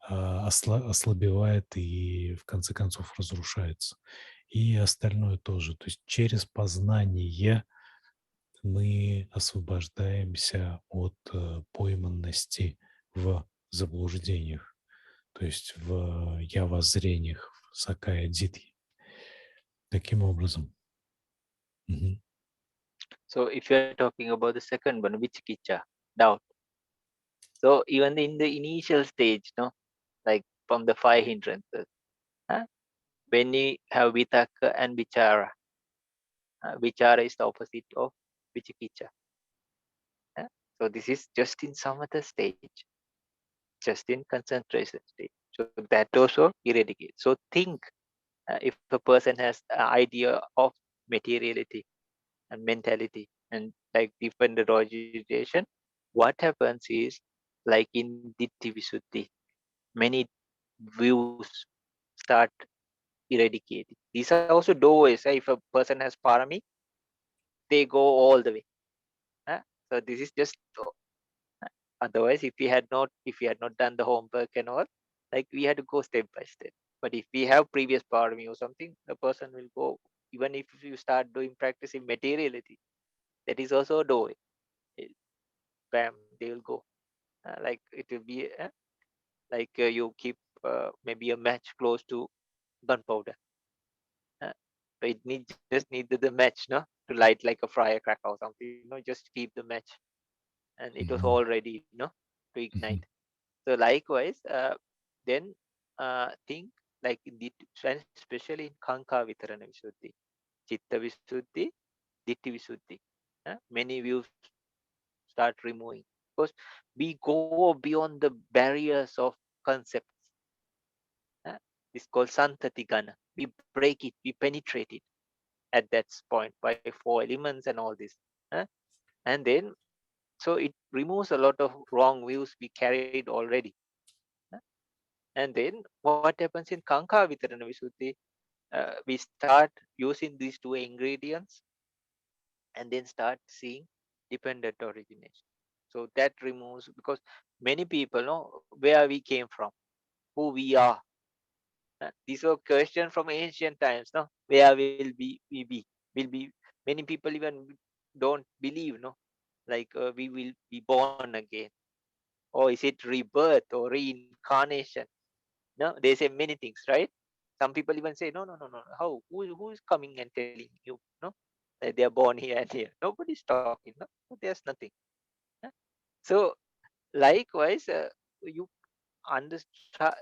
ослабевает и в конце концов разрушается. И остальное тоже. То есть через познание мы освобождаемся от пойманности в заблуждениях, то есть в я-воззрениях, в сакая-дитхи. Таким образом. Мгм. So if you are talking about the second one, vichikicha, doubt. So even in the initial stage, no, like from the five hindrances, huh? When we have vitaka and vichara, vichara is the opposite of vichikicha. Huh? So this is just in samatha stage, just in concentration stage. So that also eradicate. So think if a person has an idea of materiality and mentality and like different orientation, what happens is like in Ditti Visuddhi, many views start eradicating. These are also doorways. If a person has parami, they go all the way. uh, So this is just otherwise if we had not done the homework and all, like we had to go step by step. But if we have previous parami or something, the person will go. Even if you start doing practicing materiality, that is also a doorway. Eh, Bam, they will go. Like it will be like you keep maybe a match close to gunpowder. Uh, so it just need the match, no, to light like a firecracker or something. Just keep the match, and it was Mhm. all ready, to Mhm. ignite. So likewise, then think like in the especially in Kanka Vitarana Visuddhi, Chitta Visuddhi, Ditti Visuddhi. Many views start removing because we go beyond the barriers of concepts. uh, It's called Santatigana. We break it, we penetrate it at that point by four elements and all this. uh, And then, so it removes a lot of wrong views we carried already. uh, And then what happens in Kanka Vitarana Visuddhi, we start using these two ingredients and then start seeing dependent origination. So that removes, because many people know where we came from, who we are. These were questions from ancient times. No, where will we be? Will be many people even don't believe. No, like we will be born again, or is it rebirth or reincarnation? No, they say many things, right? Some people even say, no, no, no, no. How? Who is coming and telling you? No, that they are born here and here. Nobody's talking. No, there's nothing. Huh? So likewise, you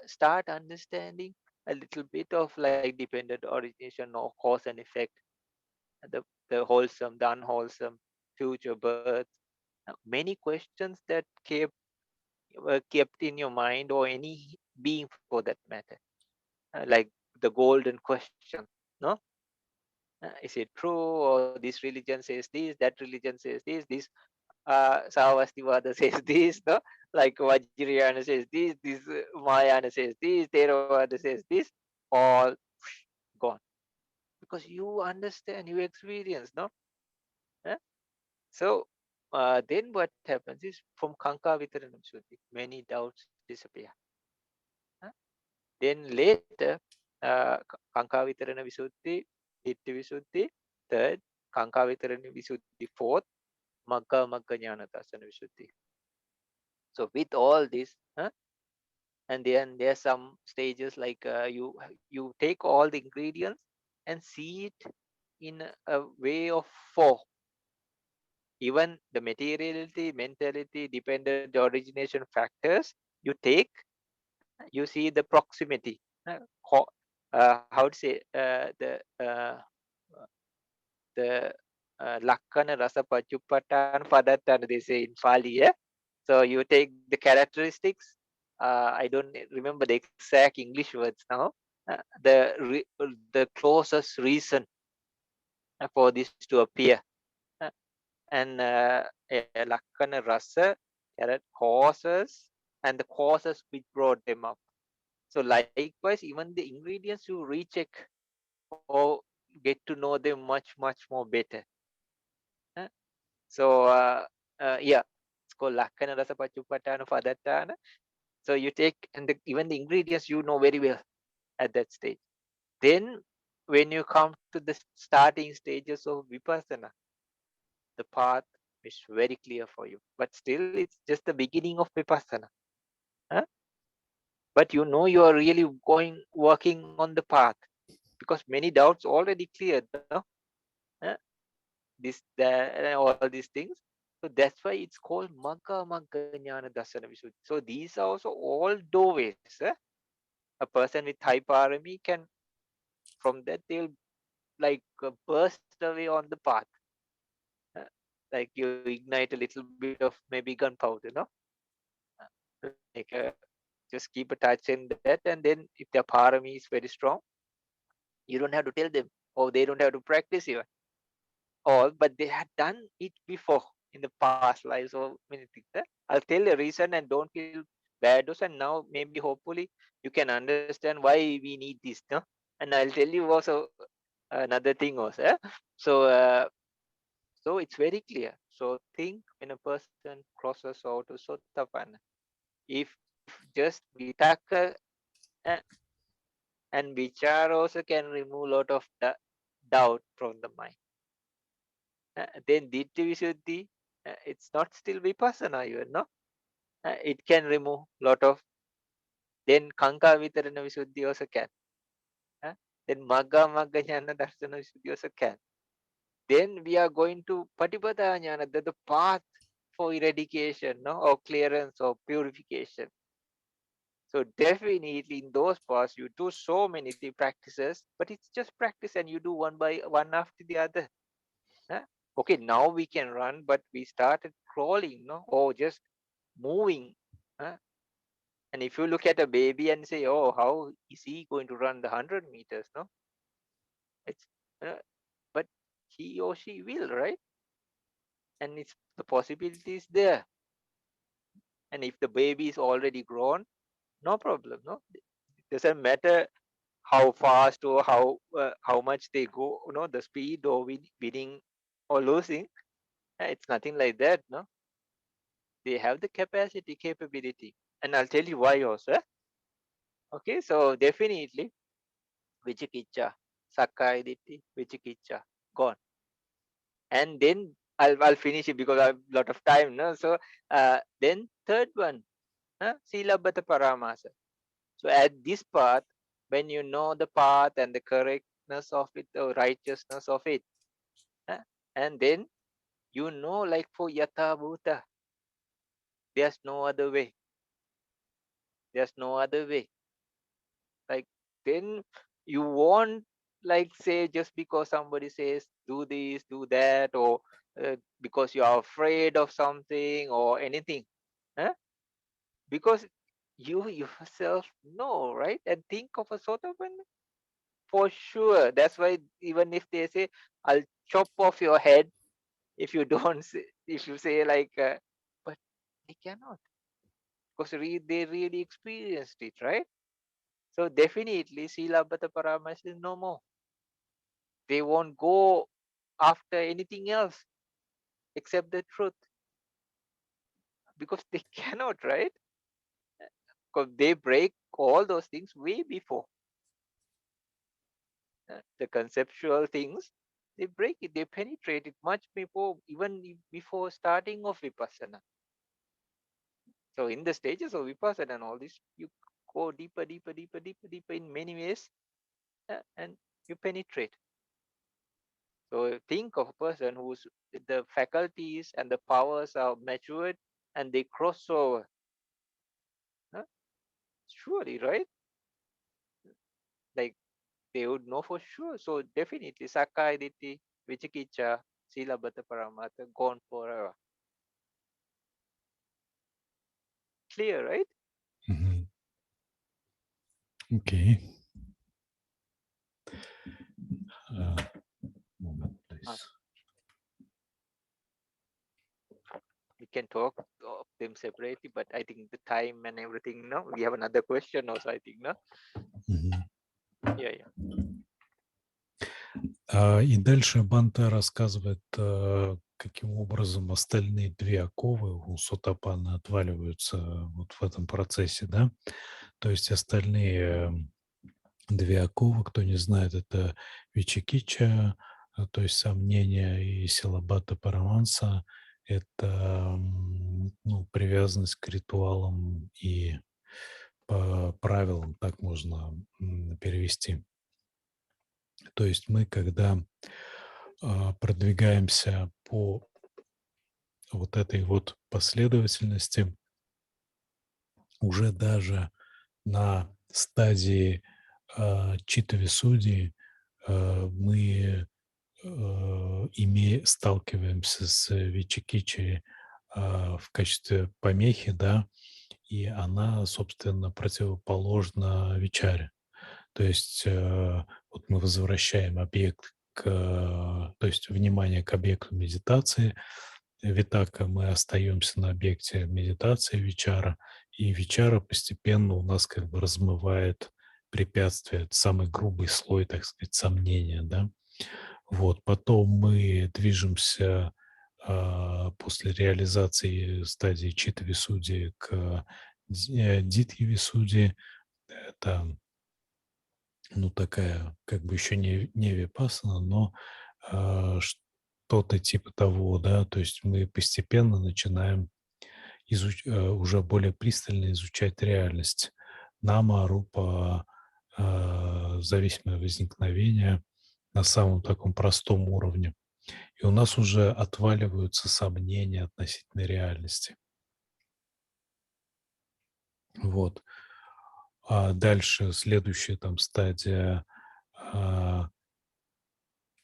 start understanding a little bit of like dependent origination or cause and effect, the wholesome, the unwholesome, future birth. Many questions that were kept in your mind or any being for that matter, like the golden question, no? Is it true, or this religion says this, that religion says this Savastivada says this, no? Like Vajrayana says this Mahayana says this, Theravada says this, all gone. Because you understand, you experience, no? Eh? So then what happens is from Kanka Vitaranam Suddhi, many doubts disappear. eh? Then later, Kanka Vitarana Visuddhi, Ditti Visuddhi, third, Kanka Vitarana Visuddhi, fourth, Magga Jnana Darsana Visuddhi. So with all this, and then there are some stages like you take all the ingredients and see it in a way of four. Even the materiality, mentality, dependent origination factors, you take, you see the proximity, how to say, the Lakkana rasa pachuppatthana padattana, they say in Pali. Yeah? So you take the characteristics. I don't remember the exact English words now. The closest reason for this to appear, uh, and lakkana rasa, causes, and the causes which brought them up. So likewise, even the ingredients you recheck or get to know them much more better. uh. So yeah, it's called lakkana rasa pachuppatthana padattana. So you take, and even the ingredients you know very well at that stage. Then when you come to the starting stages of vipassana, the path is very clear for you. But still, it's just the beginning of vipassana. Huh? But you know you are really working on the path, because many doubts already cleared. No? Huh? This, that, and all these things. So that's why it's called Magga Magga Jnana Dasana Visuddhi. So these are also all doorways. A person with high parami can, from that they'll like burst away on the path. uh, like you ignite a little bit of maybe gunpowder, no? Like just keep a touch in that, and then if their parami is very strong, you don't have to tell them, or they don't have to practice even all, but they had done it before in the past lives or many things. I'll tell a reason and don't feel bad, and now maybe hopefully you can understand why we need this, no? And I'll tell you also another thing also. So so it's very clear. So think, when a person crosses over to sotapanna, if just vitaka uh, and vichara also can remove a lot of doubt from the mind, then ditti visuddhi, it's not still vipassana even, no? It can remove lot of, then kanka vitarana visuddhi also can. uh, then magga magga jnana darsana visuddhi also can. Then we are going to patipada jnana, the path for eradication, no, or clearance or purification. So definitely in those paths you do so many practices, but it's just practice, and you do one by one after the other. huh? Okay, now we can run, but we started crawling, no, or just moving. huh? And if you look at a baby and say, oh, how is he going to run the 100 meters, no? It's uh, but he or she will, right? And it's, the possibility is there. And if the baby is already grown, no problem, no? It doesn't matter how fast or how much they go, the speed or winning or losing. It's nothing like that, no? They have the capacity, capability. And I'll tell you why also. Okay, so definitely Vichikicha, Sakai Ditti, Vichikicha, gone. And then I'll finish it because I have a lot of time, no? So then third one, Silabhata Paramasa. So at this path, when you know the path and the correctness of it, the righteousness of it, huh, and then you know, like for Yatha Bhuta, there's no other way. There's no other way. Like, then you won't, like, say, just because somebody says do this, do that, or because you are afraid of something or anything. huh? Because you yourself know, right? And think of a sort of an, for sure. That's why even if they say, I'll chop off your head if you don't say, if you say like, but they cannot, because they really experienced it, right? So definitely Silabhata Paramas is no more. They won't go after anything else except the truth, because they cannot, right? Because they break all those things way before. The conceptual things, they break it, they penetrate it much before, even before starting of vipassana. So in the stages of vipassana and all this, you go deeper, deeper, deeper, deeper, deeper in many ways, and you penetrate. So think of a person whose the faculties and the powers are matured and they cross over. huh? Surely, right? Like, they would know for sure. So definitely Sakai Ditti, Vichikicha. Sila Bhatta Paramata gone forever. Clear, right? Мгм. Окей. Moment, please. We can talk of them separately, but I think the time and everything, no? We have another question also, I think, no? Мгм. Yeah, yeah. И дальше Бханте рассказывает, каким образом остальные две оковы у сотапанны отваливаются вот в этом процессе, да. То есть остальные две оковы, кто не знает, это вичикича, то есть сомнения, и силабата параманса, это ну, привязанность к ритуалам и по правилам, так можно перевести. То есть мы, когда продвигаемся по вот этой вот последовательности, уже даже на стадии читтависудди мы сталкиваемся с вичикичей в качестве помехи, да, и она, собственно, противоположна вичаре. То есть вот мы возвращаем объект то есть внимание к объекту медитации, витака, мы остаемся на объекте медитации вичара, и вичара постепенно у нас как бы размывает препятствие, это самый грубый слой, так сказать, сомнения, да. Вот, потом мы движемся после реализации стадии читтависудди к дитьявисудди. Это, ну, такая, как бы еще не випассана, но что-то типа того, да, то есть мы постепенно начинаем уже более пристально изучать реальность. Нама, рупа, зависимое возникновение на самом таком простом уровне. И у нас уже отваливаются сомнения относительно реальности. Вот. А дальше следующая там стадия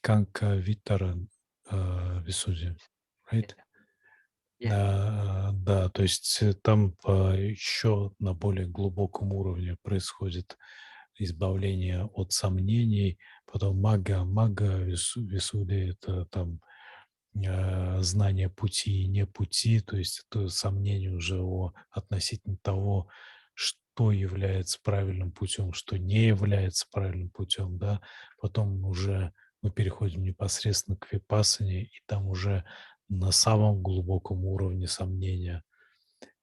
канка витара висудзи, right? Yeah. Да, то есть там еще на более глубоком уровне происходит избавление от сомнений, потом висуди, это там знание пути и не пути, то есть это сомнение уже относительно того, что является правильным путем, что не является правильным путем, да. Потом уже мы переходим непосредственно к випассане, и там уже на самом глубоком уровне сомнения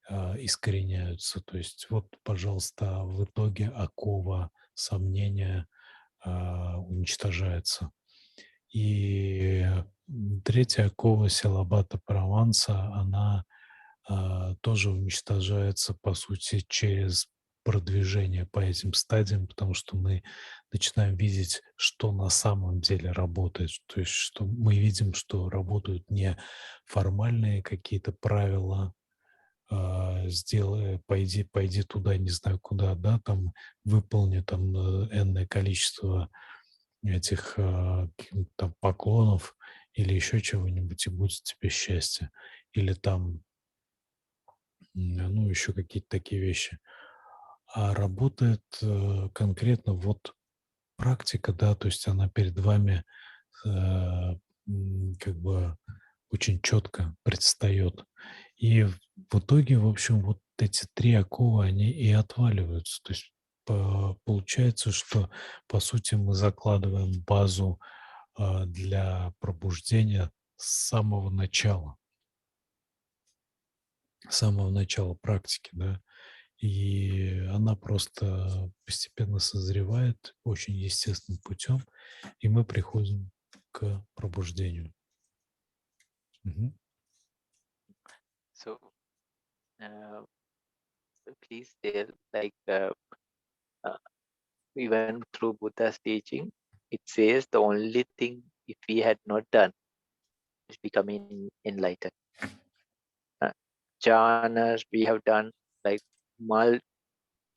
искореняются. То есть вот, пожалуйста, в итоге окова сомнения уничтожается. И третья окова силабата параманса, она тоже уничтожается, по сути, через продвижение по этим стадиям, потому что мы начинаем видеть, что на самом деле работает. То есть, что мы видим, что работают не формальные какие-то правила, пойди туда, не знаю куда, да, там выполни там энное количество этих каких-то там поклонов или еще чего-нибудь, и будет тебе счастье. Или там, ну, еще какие-то такие вещи. А работает конкретно вот практика, да, то есть она перед вами как бы очень четко предстает. И в итоге, в общем, вот эти три оковы, они и отваливаются. То есть получается, что, по сути, мы закладываем базу для пробуждения с самого начала практики, да. И она просто постепенно созревает очень естественным путем, и мы приходим к пробуждению. Мгм. So, uh, please tell, like, even through Buddha's teaching, it says the only thing if we had not done is becoming enlightened. Jhanas we have done, like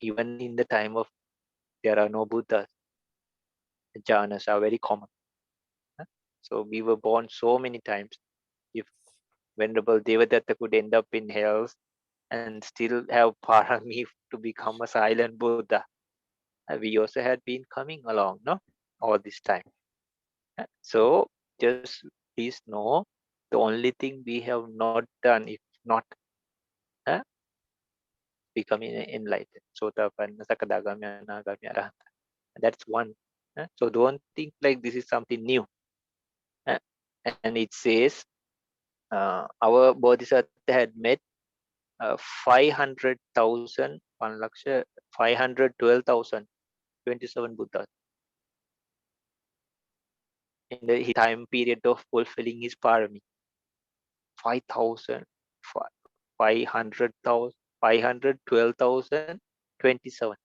even in the time of there are no Buddhas, jhanas are very common. So we were born so many times. If Venerable Devadatta could end up in hell and still have parami to become a silent Buddha, we also had been coming along, no, all this time. So just please know, the only thing we have not done, if not uh, becoming enlightened, sotapanna, sakadagami, anagami, arahanta. That's one. So don't think like this is something new. uh, and it says our bodhisattva had met 500,000, 1,00,000, 512,027 Buddhas in the time period of fulfilling his parami. 5,000, 500,000, 512,027.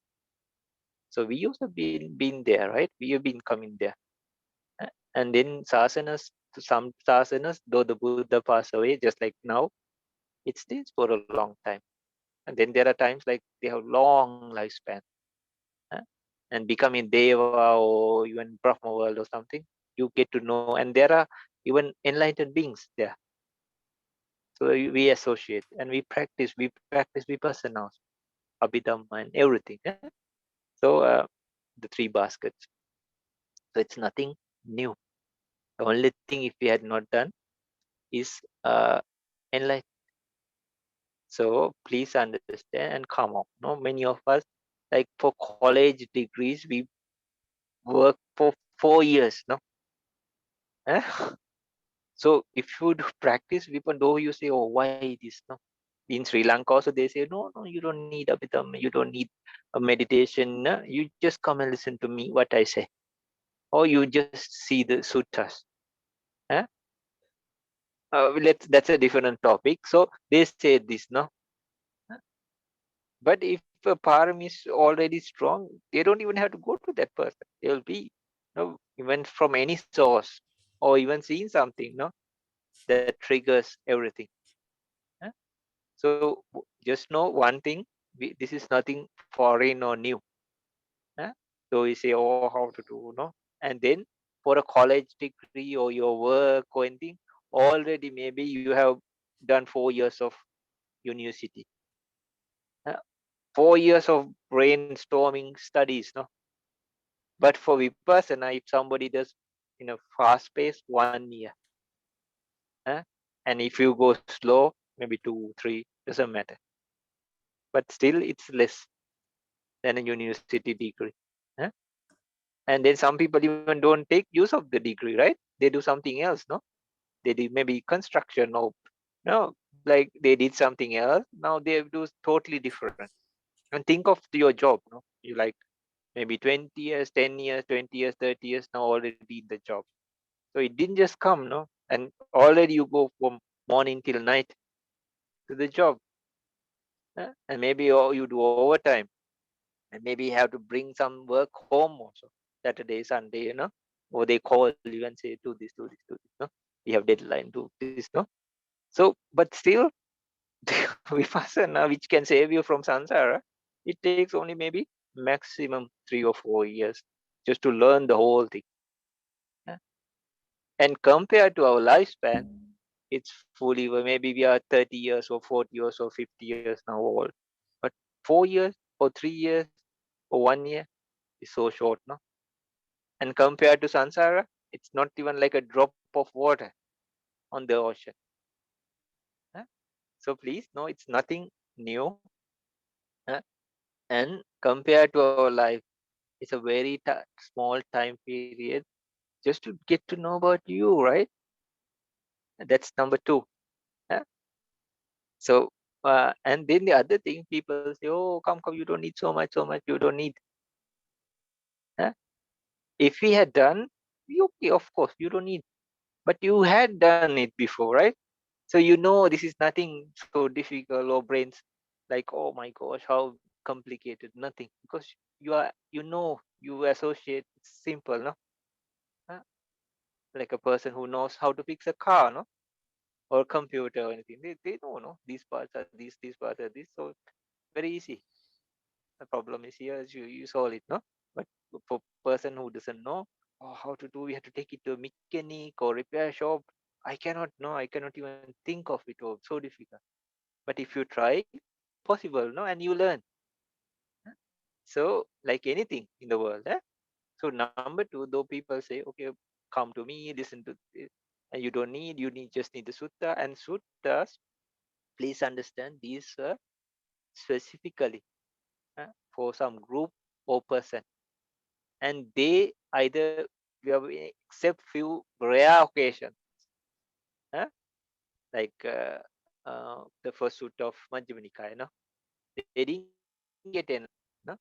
So we also been there, right? We have been coming there. And then sasanas, some sasanas, though the Buddha passed away, just like now, it stays for a long time. And then there are times like they have long lifespan. uh, and becoming Deva or even Brahma world or something, you get to know. And there are even enlightened beings there. So we associate and we practice vipassana, abhidhamma and everything. So the three baskets. So it's nothing new. The only thing if we had not done is enlighten. So please understand and come on. No, many of us, like for college degrees, we work for 4 years. No, Eh? So if you do practice, even though you say, "Oh, why this?" No, in Sri Lanka also they say, "No, no, you don't need abhidhamma, you don't need a meditation. No? You just come and listen to me what I say, or you just see the sutras." Eh? That's a different topic. So they say this, no. But if a param is already strong, they don't even have to go to that person. They'll be, even from any source or even seeing something, no, that triggers everything. eh? So just know one thing: this is nothing foreign or new. eh? So you say, "Oh, how to do?" No, and then for a college degree or your work or anything, already maybe you have done 4 years of university. uh, 4 years of brainstorming studies, no. But for vipassana, if somebody does in a fast pace, 1 year, uh, and if you go slow, maybe 2 3, doesn't matter. But still it's less than a university degree. uh. And then some people even don't take use of the degree, right? They do something else, no. They did maybe construction or no, like they did something else, now they do totally different. And think of your job, no. You like maybe 20 years, 10 years, 20 years, 30 years now already in the job. So it didn't just come, no, and already you go from morning till night to the job. And maybe you do overtime, and maybe you have to bring some work home also, Saturday, Sunday, or they call you and say, do this, do this, do this, no. We have deadline, do this, no. So, but still, vipassana, which can save you from samsara, it takes only maybe maximum 3 or 4 years just to learn the whole thing. uh. And compared to our lifespan, it's fully, well, maybe we are 30 years or 40 years or 50 years now old. But 4 years or 3 years or 1 year is so short, no? And compared to samsara, it's not even like a drop of water on the ocean. huh? So please know it's nothing new. huh? And compared to our life, it's a very small time period just to get to know about you, right? That's number two. huh? So, and then the other thing, people say, "Oh, come, you don't need so much, so much. You don't need." huh? If we had done, okay, of course, you don't need. But you had done it before, right? So you know this is nothing so difficult or brains like, "Oh my gosh, how complicated." Nothing, because you associate it's simple, no? Huh? Like a person who knows how to fix a car, no, or a computer or anything. They know, no, these parts are these parts are this. So very easy. The problem is here, you solve it, no. But for person who doesn't know, how to do. We have to take it to a mechanic or repair shop. I cannot know. I cannot even think of it. Oh, so difficult. But if you try, possible, no, and you learn. So, like anything in the world, so number two, though people say, okay, come to me, listen to this, and you need just need the sutta and suttas. Please understand these specifically for some group or person, and they either we have except few rare occasions, uh, like the first sutta of Majjhima Nikaya, no, they didn't get in, no,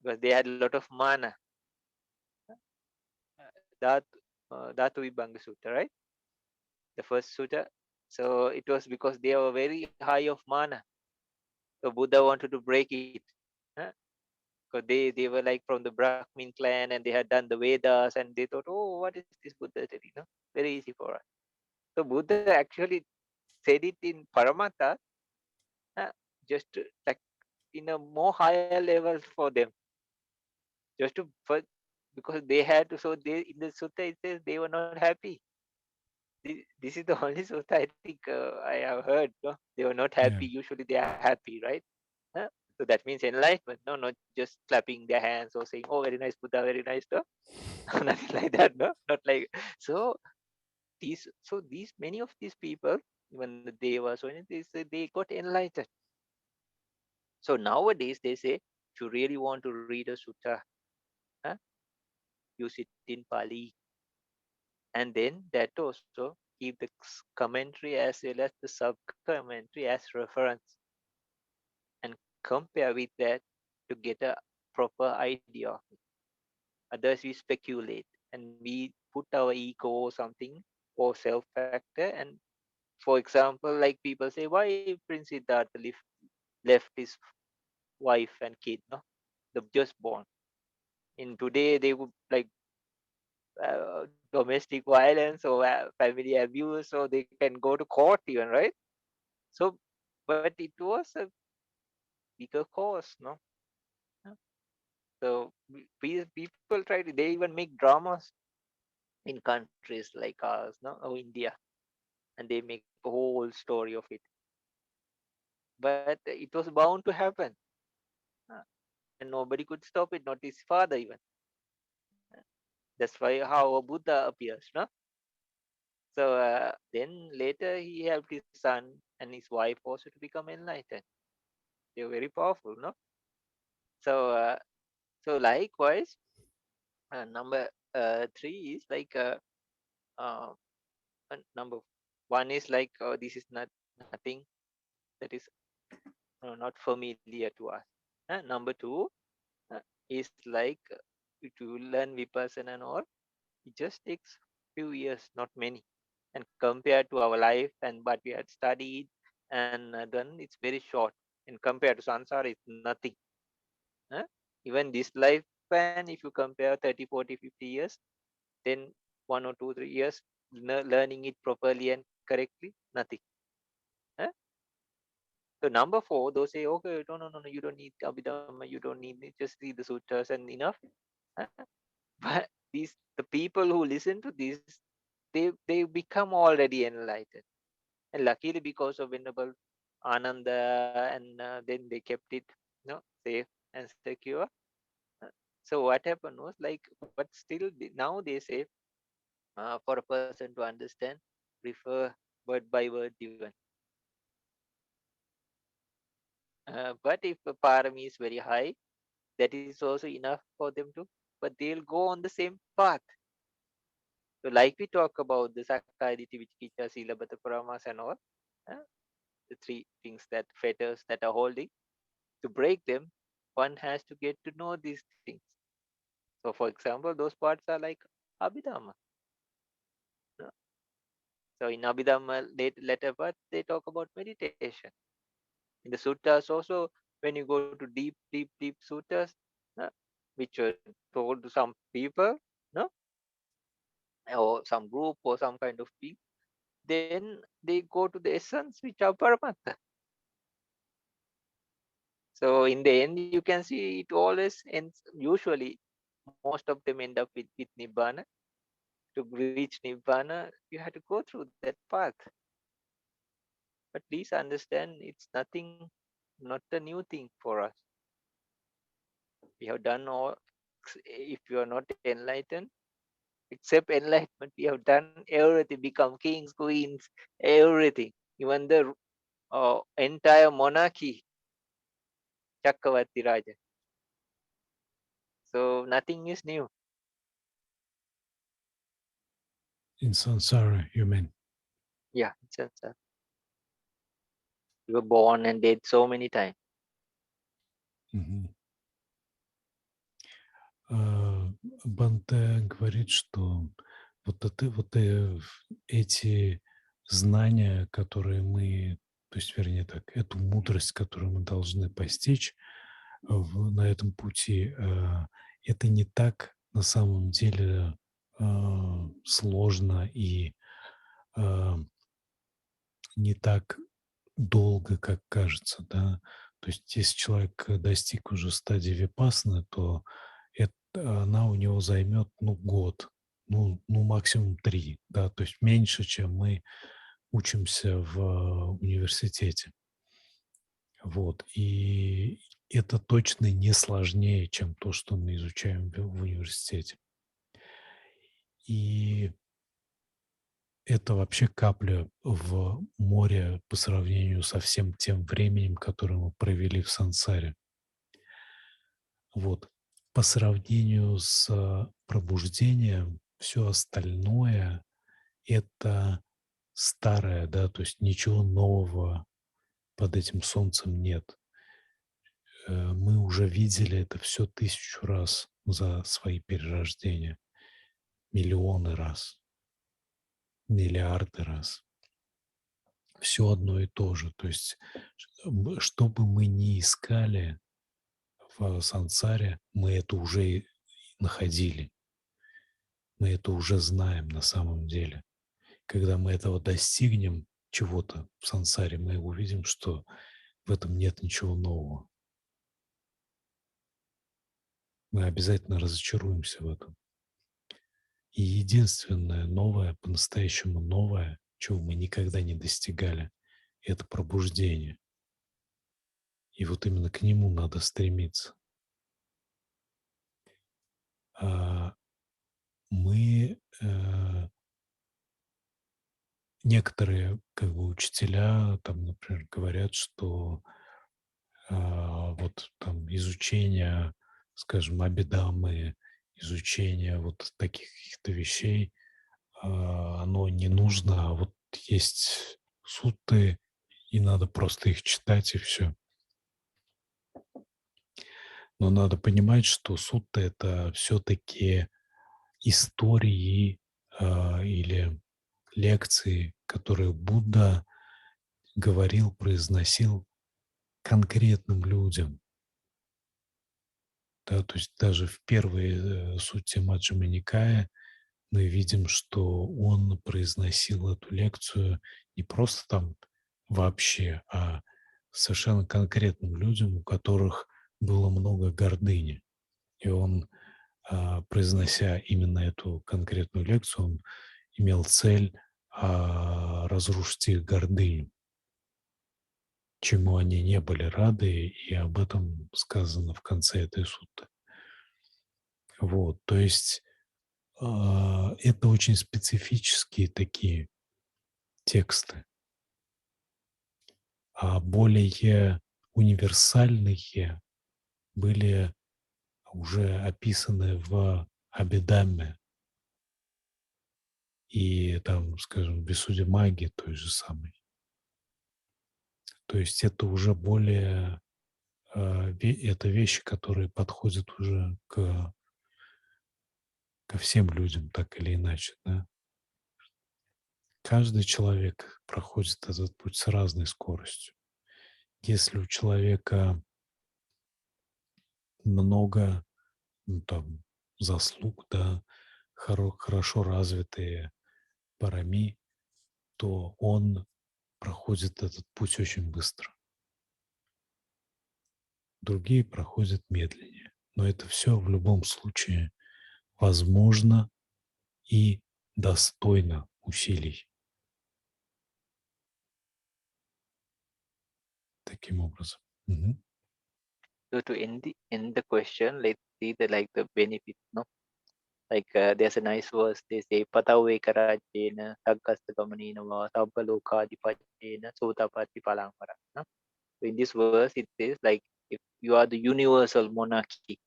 because they had a lot of mana, that Dhatu Vibhanga Sutta, right? The first sutta. So it was because they were very high of mana. So Buddha wanted to break it. Huh? Because they were like from the Brahmin clan and they had done the Vedas and they thought, oh, what is this Buddha telling? No? Very easy for us. So Buddha actually said it in Paramattha, uh, just like in a more higher level for them. Just to for, because they had to, so they in the sutta it says they were not happy. This is the only sutta I think I have heard. No? They were not happy. Yeah. Usually they are happy, right? Huh? So that means enlightenment. No, not just clapping their hands or saying, "Oh, very nice, Buddha, very nice." No, nothing like that. No, not like so. These many of these people, even the devas, so they got enlightened. So nowadays they say, if you really want to read a sutta, huh, use it in Pali, and then that also keep the commentary as well as the sub commentary as reference and compare with that to get a proper idea of it. Otherwise, we speculate and we put our ego or something or self factor. And for example, like people say, why Prince Siddhartha left his wife and kid, no? The just born. In today, they would like domestic violence or family abuse, so they can go to court even, right? So, but it was a bigger cause, no? So people try to, they even make dramas in countries like ours, no, or India, and they make a whole story of it. But it was bound to happen, uh, and nobody could stop it, not his father even. That's why how a Buddha appears, no. So then later he helped his son and his wife also to become enlightened. They're very powerful, no. So so likewise, number three is like uh, number one is like this is nothing that is not familiar to us. Number two is like to learn vipassana and all, it just takes few years, not many. And compared to our life and what we had studied and done, it's very short. And compared to samsara, it's nothing. Huh? Even this lifespan, if you compare 30, 40, 50 years, then 1 or 2, 3 years learning it properly and correctly, nothing. Huh? So number four, those say, okay, no, you don't need Abhidhamma, you don't need it, just read the sutras and enough. Huh? But the people who listen to this, they become already enlightened. And luckily because of Venerable Ananda, and then they kept it, safe and secure. Uh, So what happened was like, but still now they say for a person to understand, refer word by word even. But if the parami is very high, that is also enough for them to, but they'll go on the same path. So like we talk about the Sakkaya Ditthi, Vicikicca, Sila, Bata, Paramas and all, uh, the three things that fetters that are holding, to break them, one has to get to know these things. So for example, those parts are like Abhidhamma. uh, So in Abhidhamma later part, they talk about meditation. In the suttas also, when you go to deep suttas, uh, which were told to some people, no, or some group or some kind of thing, then they go to the essence which are paramatta. So in the end, you can see it always ends usually. most of them end up with nibbana. To reach nibbana, you have to go through that path. But please understand, it's nothing, not a new thing for us. We have done all. If you are not enlightened, except enlightenment, we have done everything. Become kings, queens, everything. Even the entire monarchy, Chakravarti Raja. So nothing is new. In samsara, you mean? Yeah, you were born and dead so many times. Мгм. Бханте говорит, что эти знания, которые мы, то есть, вернее так, эту мудрость, которую мы должны постичь на этом пути, это не так на самом деле сложно и а, не так долго, как кажется, да. То есть если человек достиг уже стадии випассаны, то она у него займет, ну, год, ну максимум 3, да, то есть меньше, чем мы учимся в университете. Вот, и это точно не сложнее, чем то, что мы изучаем в университете. И это вообще капля в море по сравнению со всем тем временем, которое мы провели в сансаре. Вот. По сравнению с пробуждением, все остальное — это старое, да, то есть ничего нового под этим солнцем нет. Мы уже видели это все 1000 раз за свои перерождения, миллионы раз, миллиарды раз. Все одно и то же. То есть, что бы мы ни искали в сансаре, мы это уже и находили. Мы это уже знаем на самом деле. Когда мы этого достигнем, чего-то в сансаре, мы увидим, что в этом нет ничего нового. Мы обязательно разочаруемся в этом. И единственное новое, по-настоящему новое, чего мы никогда не достигали, это пробуждение. И вот именно к нему надо стремиться. А мы, некоторые как бы учителя, там, например, говорят, что вот там изучение, скажем, абидаммы, изучение вот таких каких-то вещей, оно не нужно, а вот есть сутты, и надо просто их читать, и все. Но надо понимать, что сутта — это все-таки истории или лекции, которые Будда говорил, произносил конкретным людям. Да, то есть даже в первой сутте Маджхьима Никая мы видим, что он произносил эту лекцию не просто там вообще, а совершенно конкретным людям, у которых было много гордыни. И он, произнося именно эту конкретную лекцию, он имел цель разрушить их гордыню, чему они не были рады, и об этом сказано в конце этой сутты. Вот, то есть это очень специфические такие тексты, а более универсальные были уже описаны в Абхидамме и там, скажем, в Висуддхимагге той же самой. То есть это уже более, это вещи, которые подходят уже ко всем людям так или иначе, да. Каждый человек проходит этот путь с разной скоростью. Если у человека много, ну, там, заслуг, да, хорошо развитые парами, то он проходит этот путь очень быстро. Другие проходят медленнее. Но это все в любом случае возможно и достойно усилий. Таким образом. Мгм. So to end the question, let's see the benefits, no? There's a nice verse. They say, "Patawe karajena saggasta gamanena va sabbaloka dipajena sotapatti palamara." No? So in this verse, it says if you are the universal monarchy.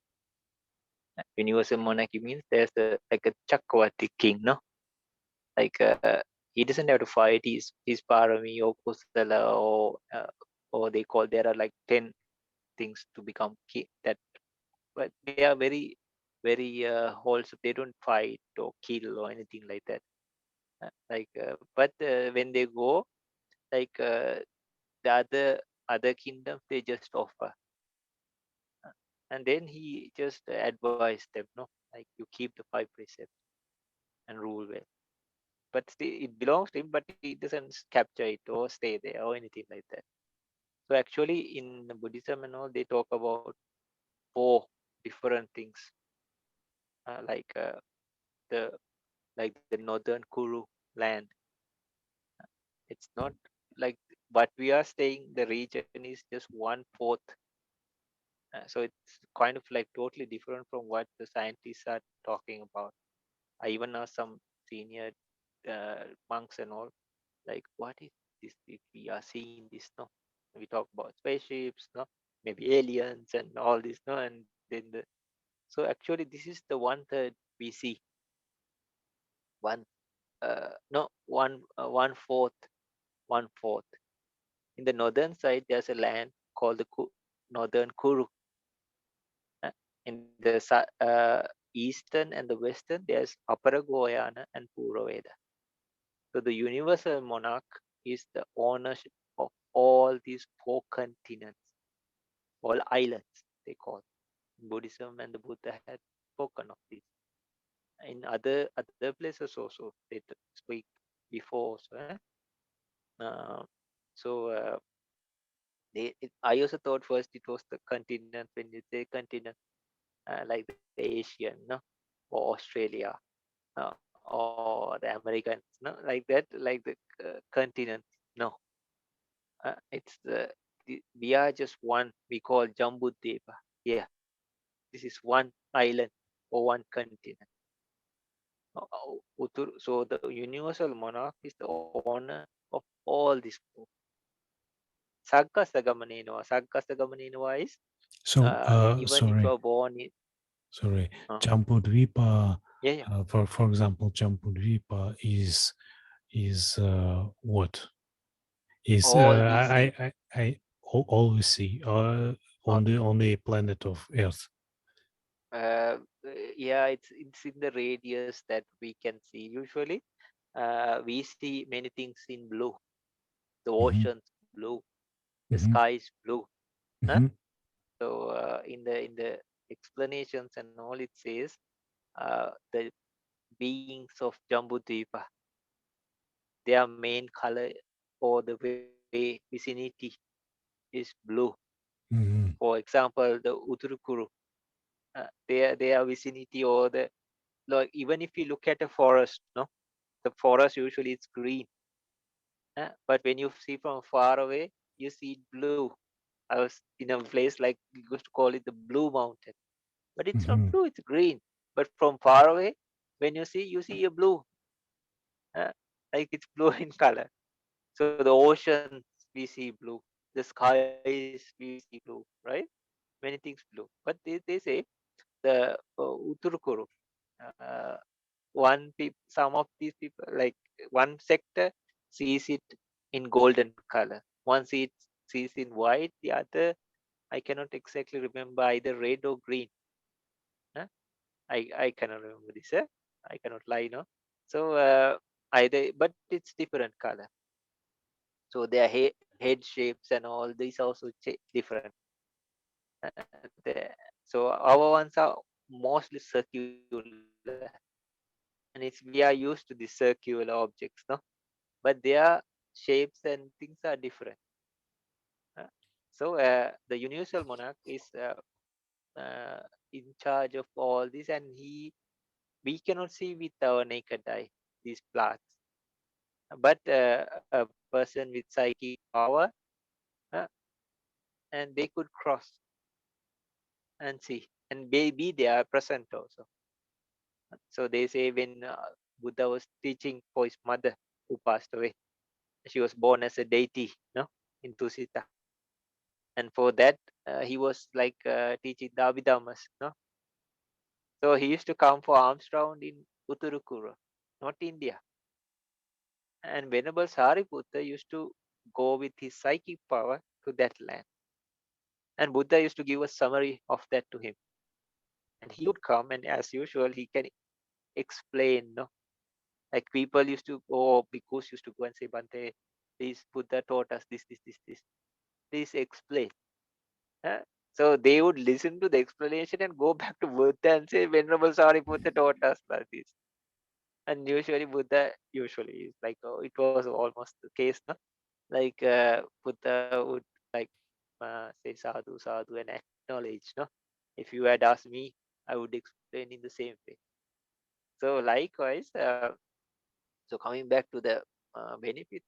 Universal monarchy means there's a Chakravarti king, no? Like he doesn't have to fight his parami or kusala or they call there are like 10 things to become king. But they are very wholesome. They don't fight or kill or anything like that. But when they go, like the other kingdoms, they just offer, and then he just advised them, no, like you keep the 5 precepts and rule well. But still, it belongs to him, but he doesn't capture it or stay there or anything like that. So actually, in Buddhism and all, they talk about 4 different things, uh, like uh, the the northern Kuru land. It's not like what we are staying. The region is just 1/4. So it's kind of like totally different from what the scientists are talking about. I even asked some senior monks and all, like, what is this? If we are seeing this, no? We talk about spaceships, no? Maybe aliens and all this, no? And then so actually, this is the 1/3 we see. One, no, 1/4, 1/4. In the northern side, there's a land called the northern Kuru. uh, In the eastern and the western, there's Aparagoyana and Puraveda. So the universal monarch is the ownership of all these 4 continents, all islands they call. Buddhism and the Buddha had spoken of this. In other places also they speak before also. So I also thought first it was the continent. When you say continent, like the Asian, no, or Australia, or the Americans, no, like that, like the continent. No, we are just one. We call Jambudeva. Yeah, this is one island or one continent. So the universal monarch is the owner of all these. Saggastagamanenwa is So, even if you sorry, are born in. sorry, Uh, Jambudvipa, yeah, yeah. for example, Jambudvipa is what? Is All these always see not on the planet of Earth. uh, yeah, it's in the radius that we can see. Usually we see many things in blue. The Hmm. ocean's blue, the Hmm. sky is blue. Huh? Hmm. So in the explanations and all, it says the beings of Jambudvipa, their main color or the way vicinity is blue. Hmm. For example, the Uturukuru, their vicinity or the, like, even if you look at a forest, no, the forest usually it's green, but when you see from far away, you see it blue. I was in a place like we used to call it the Blue Mountain, but it's not Hmm. blue; it's green. But from far away, when you see a blue, uh, like it's blue in color. So the oceans we see blue, the skies we see blue, right? Many things blue. But they say the Uturukuru, uh, some of these people, like one sector sees it in golden color, one sees in white, the other I cannot exactly remember, either red or green. Huh? I cannot remember this. I cannot lie, no. So either, but it's different color. So their head shapes and all these also different. So our ones are mostly circular, and we are used to the circular objects, no. But their shapes and things are different. uh, so the universal monarch is in charge of all this, and he we cannot see with our naked eye these plants, but a person with psychic power, uh, and they could cross and see, and maybe they are present also. So they say when Buddha was teaching for his mother who passed away, she was born as a deity, no, in Tusita, and for that he was like teaching the Abhidhammas, no. So he used to come for alms round in Utturukura, not India. And Venerable Sariputta used to go with his psychic power to that land. And Buddha used to give a summary of that to him. And he would come, and as usual, he can explain, no? Like people used to, oh, bhikkhus used to go and say, Bhante, this Buddha taught us this. Please explain. Huh? So they would listen to the explanation and go back to Buddha and say, Venerable Sariputta taught us like this. And usually Buddha usually is like, oh, it was almost the case, no? Like Buddha would like say sadhu and acknowledge, no? If you had asked me, I would explain in the same way. So likewise, so coming back to the benefit,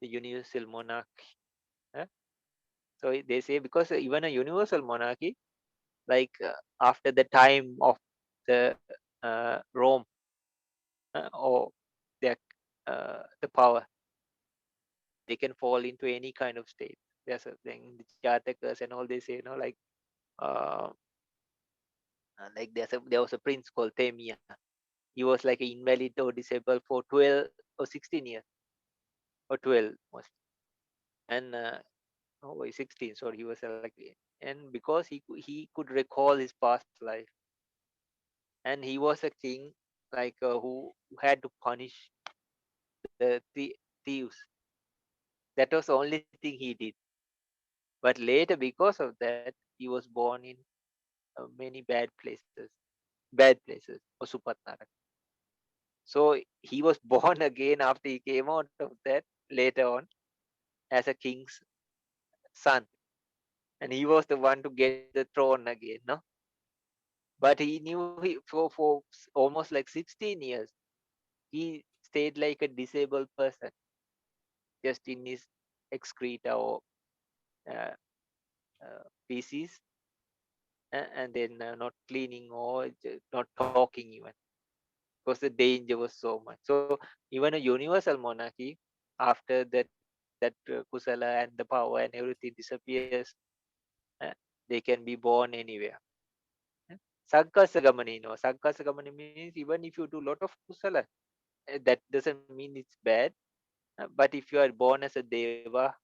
the universal monarchy. uh, so they say because even a universal monarchy, like after the time of the Rome, or their the power, they can fall into any kind of state. There's a thing, the Jatakas and all they say, uh, like there was a prince called Temia. He was like an invalid or disabled for 12 or 16 years, or 12 most, and oh, 16. Sorry, he was like, and because he could recall his past life, and he was a king, like who had to punish the thieves. That was the only thing he did. But later, because of that, he was born in many bad places, or Supatnara. So he was born again after he came out of that later on as a king's son, and he was the one to get the throne again, no. But he knew for almost like 16 years he stayed like a disabled person, just in his excreta or uh, feces, and then not cleaning or not talking even, because the danger was so much. So even a universal monarchy, after that kusala and the power and everything disappears, uh, they can be born anywhere. uh. Sankasagamani, no, Sankasagamani means even if you do lot of kusala, that doesn't mean it's bad. But if you are born as a deva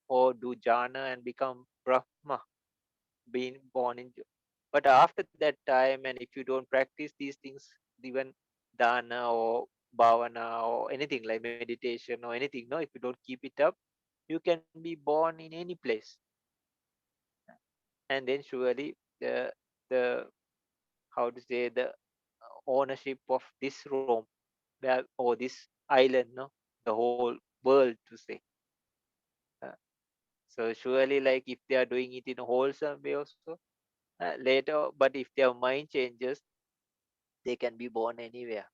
or do jhana and become brahma, being born in, but after that time, and if you don't practice these things, even dana or bhavana or anything like meditation or anything, no, if you don't keep it up, you can be born in any place. And then surely the how to say, the ownership of this Rome, where, or this island, no, the whole world to say. uh, so surely, like if they are doing it in a wholesome way also, later, but if their mind changes, they can be born anywhere.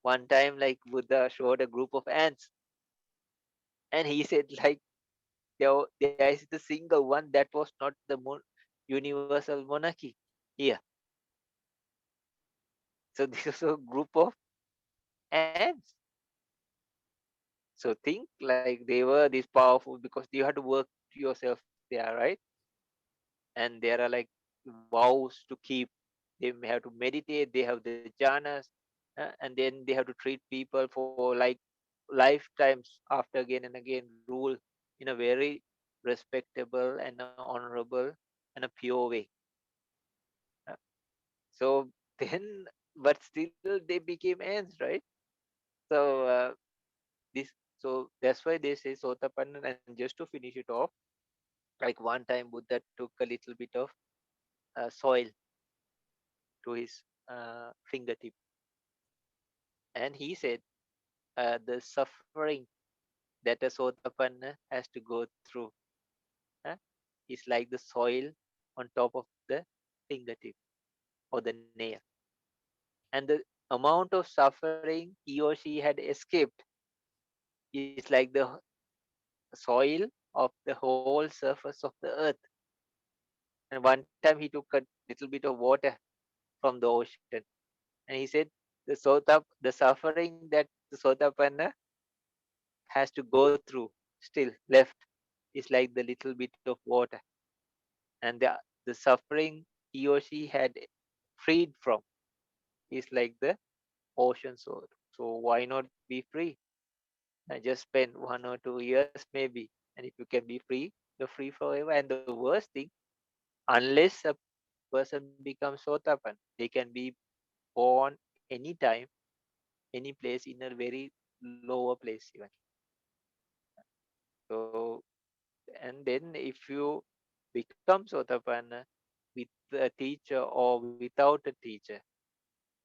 One time, like Buddha showed a group of ants, and he said, like there is the single one that was not the universal monarchy here. So this is a group of ants. So think like they were this powerful because you have to work yourself there, right? And there are like vows to keep. They may have to meditate. They have the jhanas, and then they have to treat people for like lifetimes after again and again, rule in a very respectable and honorable and a pure way. Uh, So then, but still they became ants, right? So this, so that's why they say sotapanna. And just to finish it off, like one time Buddha took a little bit of soil to his fingertip, and he said the suffering that a sotapanna has to go through uh, is like the soil on top of the fingertip or the nail. and the amount of suffering he or she had escaped is like the soil of the whole surface of the earth. And one time he took a little bit of water from the ocean, and he said the suffering that the sotapanna has to go through still left is like the little bit of water, and the suffering he or she had freed from is like the ocean. So why not be free and just spend 1 or 2 years maybe, and if you can be free, you're free forever. And the worst thing, unless a person becomes sotapan, they can be born anytime, any place, in a very lower place even. So, and then if you become sotapanna with a teacher or without a teacher,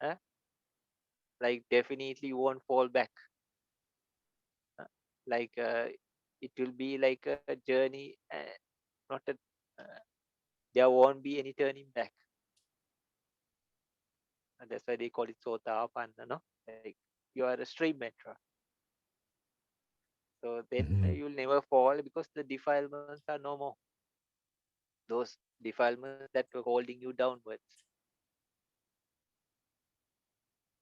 huh, like definitely you won't fall back. uh, like it will be like a journey, not a uh, there won't be any turning back. And that's why they call it sotapanna, no? Like you are a stream metro. So then Mhm, you'll never fall because the defilements are no more. Those defilements that were holding you downwards,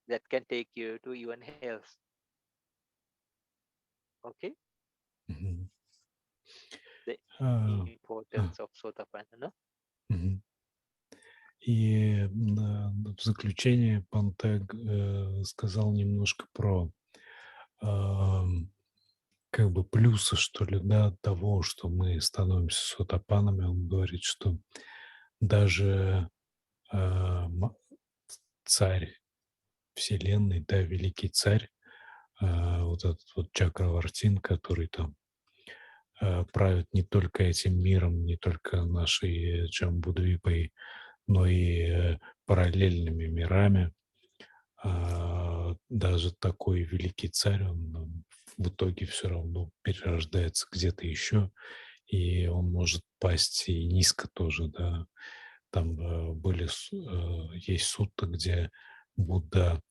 that can take you to even hell. Okay, mhm. the А, importance а, of sotapanna, no? мгм. И в заключение Бханте сказал немножко про ам, как бы плюсы, что ли, да, того, что мы становимся сотапанами. Он говорит, что даже ма- царь Вселенной, да, великий царь, вот этот вот Чакравартин, который там правит не только этим миром, не только нашей Джамбудвипой, но и параллельными мирами. Даже такой великий царь, он в итоге все равно перерождается где-то еще, и он может пасть и низко тоже, да. Там есть сутта, где Будда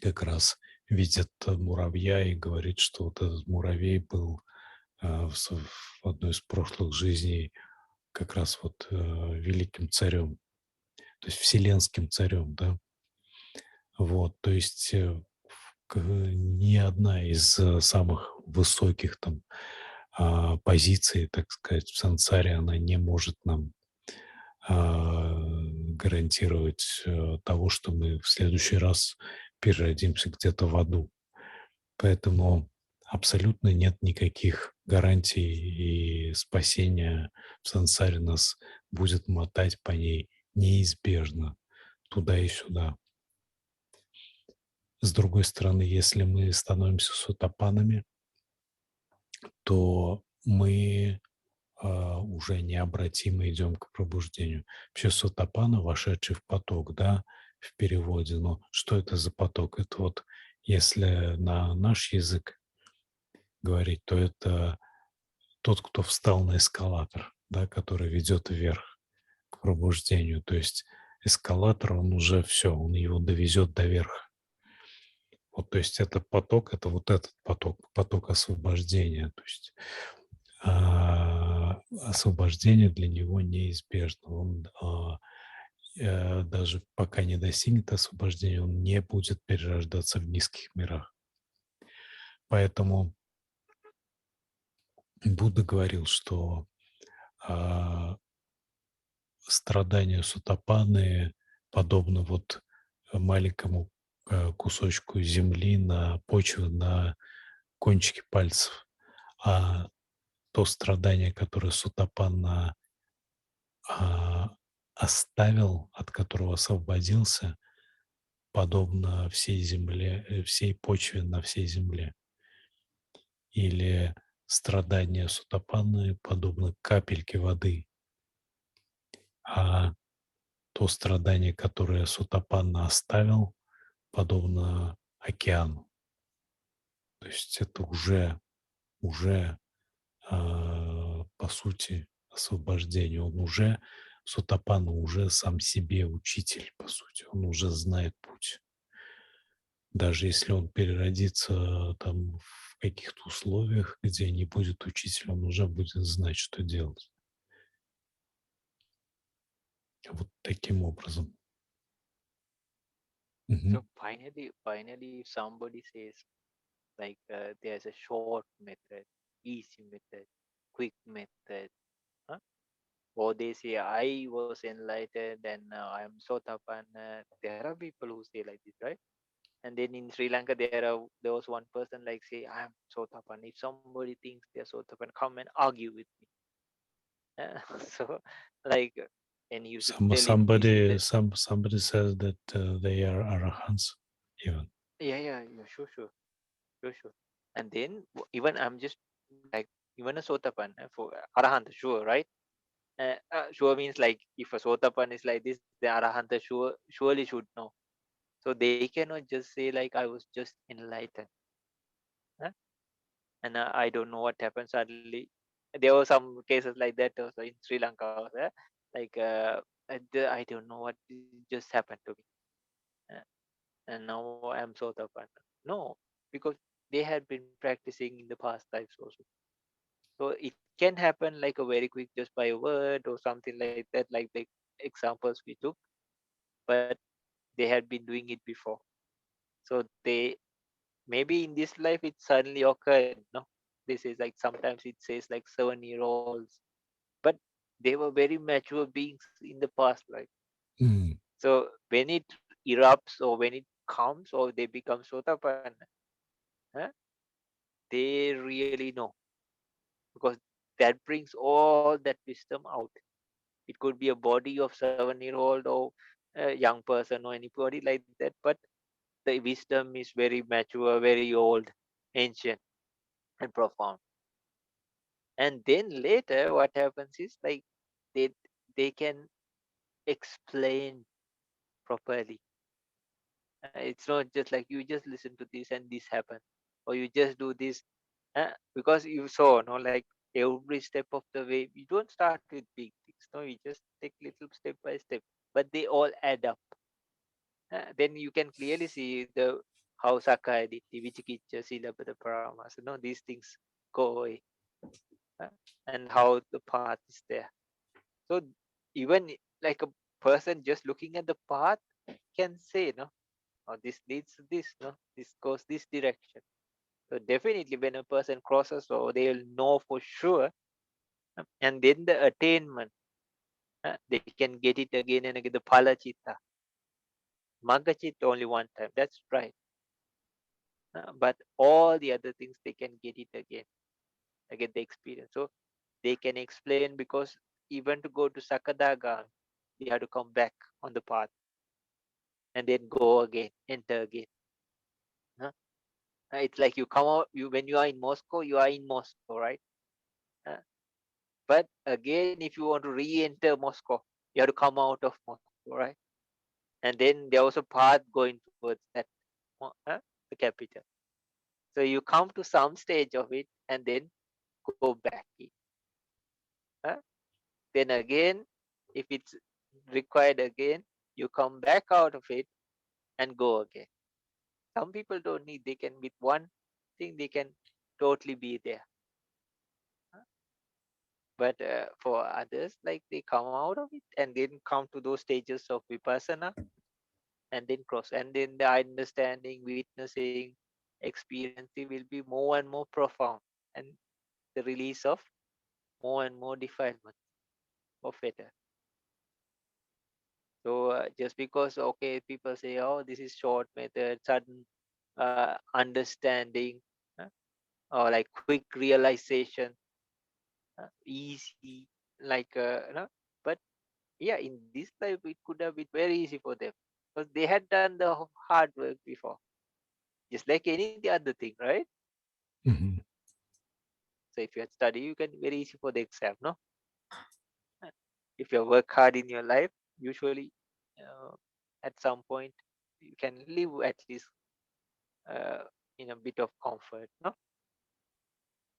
как раз видит муравья и говорит, что вот этот муравей был в одной из прошлых жизней как раз вот великим царем, то есть вселенским царем, да. Вот, то есть ни одна из самых высоких там позиций, так сказать, в сансаре, она не может нам гарантировать того, что мы в следующий раз переродимся где-то в аду. Поэтому абсолютно нет никаких гарантий, и спасение в сансаре нас будет мотать по ней неизбежно туда и сюда. С другой стороны, если мы становимся сотапанами, то мы уже необратимо идем к пробуждению. Вообще сотапана, вошедший в поток, да, в переводе. Но что это за поток? Это вот, если на наш язык говорить, то это тот, кто встал на эскалатор, да, который ведет вверх к пробуждению. То есть эскалатор, он уже все, он его довезет до верха. Вот, то есть это поток, это вот этот поток, поток освобождения. То есть освобождение для него неизбежно. Он даже пока не достигнет освобождения, он не будет перерождаться в низких мирах. Поэтому Будда говорил, что а, страдания сутапаны подобно вот маленькому кусочку земли на почве, на кончике пальцев. А то страдание, которое сутапанна оставил, от которого освободился, подобно всей земле, всей почве на всей земле. Или страдания сутапанны подобно капельке воды, а то страдание, которое сутапанна оставил, подобно океану. То есть это уже по сути освобождение. Он уже сотапанна уже сам себе учитель, по сути. Он уже знает путь. Даже если он переродится там в каких-то условиях, где не будет учителя, он уже будет знать, что делать. Вот таким образом. So Мгм. finally, if somebody says like there's a short method, easy method, quick method, huh? Or they say I was enlightened and now I'm sotapanna. There are people who say like this, right? And then in Sri Lanka, there was one person like say I'm sotapanna. If somebody thinks they're sotapanna, come and argue with me. So like, and you should tell him this is the Somebody says that they are arahants even. yeah, sure. And then even I'm just like even a sotapanna for arahanta, sure, right? Sure means like if a sotapan is like this, the arahanta surely should know. So they cannot just say like I was just enlightened, huh? And I don't know what happened suddenly. There were some cases like that also in Sri Lanka, also, like I don't know what just happened to me, and now I'm sotapan. No, because they had been practicing in the past lives also. So it can happen like a very quick just by a word or something like that, like the examples we took, but they had been doing it before. So they maybe in this life it suddenly occurred. No, this is like sometimes it says like 7 year olds, but they were very mature beings in the past life. Mm. So when it erupts or when it comes or they become sotapanna, huh, they really know because that brings all that wisdom out. It could be a body of 7 year old or a young person or anybody like that, but the wisdom is very mature, very old, ancient, and profound. And then later, what happens is like they they can explain properly. It's not just like you just listen to this and this happen, or you just do this because you saw, no, like every step of the way. You don't start with big things, no, you just take little step by step, but they all add up. Then you can clearly see the how Sakaya Ditti, Vichikicha, Silabbata Paramas, these things go away, uh, and how the path is there. So even like a person just looking at the path can say, no, oh, this leads to this, no, this goes this direction. So definitely when a person crosses, or they'll know for sure, and then the attainment, they can get it again and again. The phalachita, magachita only one time. That's right. But all the other things they can get it again, get the experience. So they can explain because even to go to Sakadaga, they have to come back on the path and then go again, enter again. Huh? It's like you come out. You when you are in Moscow, you are in Moscow, right? Uh, but again, if you want to re-enter Moscow, you have to come out of Moscow, right? And then there was a path going towards that, the capital. So you come to some stage of it and then go back in. Huh? Then again, if it's required again, you come back out of it and go again. Some people don't need, they can, with one thing, they can totally be there. But for others, like they come out of it and then come to those stages of vipassana and then cross. And then the understanding, witnessing, experiencing will be more and more profound. And the release of more and more defilement of fetter. So just because okay, people say, oh, this is short method, sudden understanding, uh, or like quick realization, easy, like but yeah, in this life it could have been very easy for them because they had done the hard work before, just like any other thing, right? Mhm. So if you had study, you can very easy for the exam, no? Uh, If you work hard in your life, usually uh, at some point you can live at least uh, in a bit of comfort, no?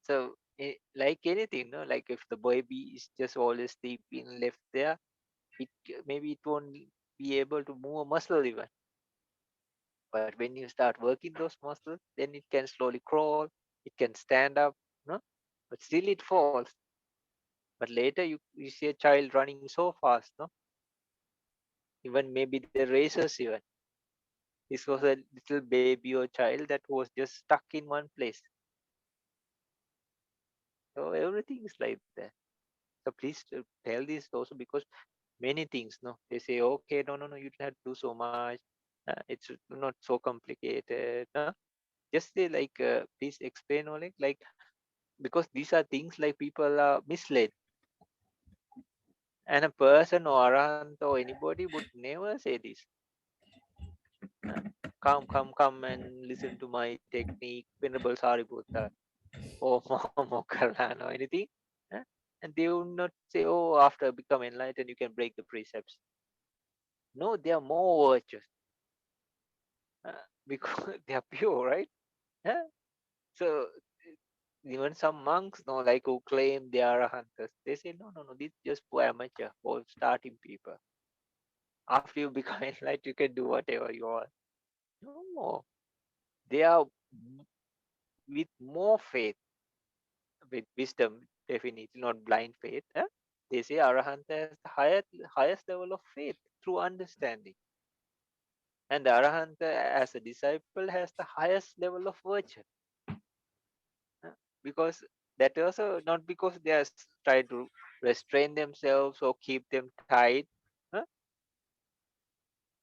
So like anything, no, like if the baby is just always sleeping left there, maybe it won't be able to move a muscle even. But when you start working those muscles, then it can slowly crawl, it can stand up, no? But still it falls. But later you see a child running so fast, no? Even maybe the racers even. This was a little baby or child that was just stuck in one place. So everything is like that. So please tell this also, because many things, no, they say, okay, no, you don't have to do so much. It's not so complicated. No? Just say like, please explain all it, like, because these are things like people are misled, and a person or arahant or anybody would never say this. Uh, come and listen to my technique, Venerable Sariputta, or Mokarlan or anything. Uh, and they will not say, oh, after become enlightened, you can break the precepts. No, they are more virtuous because they are pure, right? Uh, so even some monks, no, like who claim they are hunters, they say, no, this is just for amateur, for starting people. After you become enlightened, you can do whatever you want. No, they are with more faith, with wisdom, definitely not blind faith. They say Arahanta has the highest level of faith through understanding. And the Arahanta as a disciple has the highest level of virtue. uh, Because that also not because they are trying to restrain themselves or keep them tight, uh,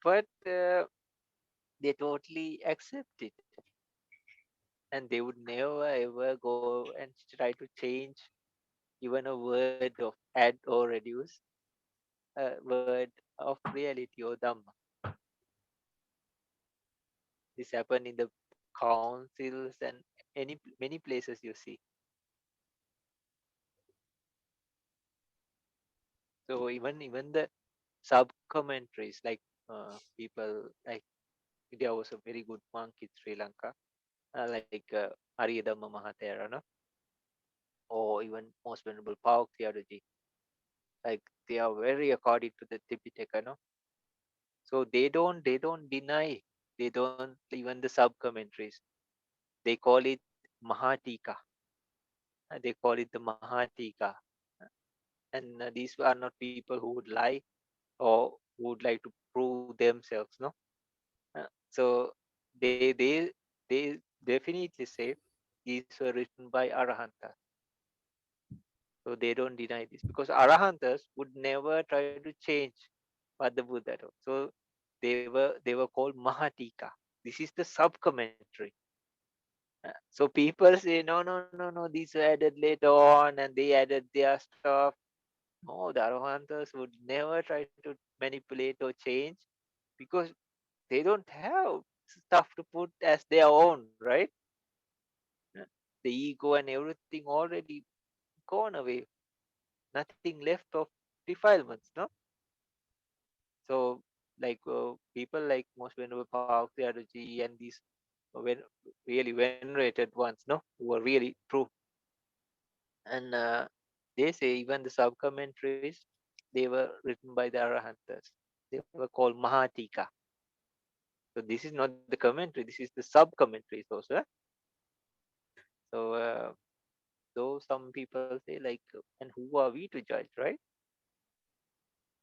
but they totally accept it. And they would never ever go and try to change even a word of add or reduce a word of reality or dhamma. This happen in the councils and many places you see. So even the sub commentaries, like people like, there was a very good monk in Sri Lanka, like Ariyadhamma Mahatera, no? Or even most venerable Pauk theology. Like they are very according to the Tipitaka, no? So they don't deny, they don't even the sub commentaries. They call it Mahatika. They call it the Mahatika. And these are not people who would lie or who would like to prove themselves, no? So they definitely say these were written by Arahantas. So they don't deny this, because Arahantas would never try to change what the Buddha taught. So they were called Mahatika. This is the sub commentary. So people say, no, these were added later on and they added their stuff. No, the Arahantas would never try to manipulate or change, because they don't have stuff to put as their own, right? Uh, The ego and everything already gone away. Nothing left of defilements, no? So, like people like most venerable Park theology and these when really venerated ones, no, who are really true. And they say even the sub commentaries, they were written by the Arahantas. They were called Mahatika. So this is not the commentary, this is the sub commentaries also. So though some people say like, and who are we to judge, right?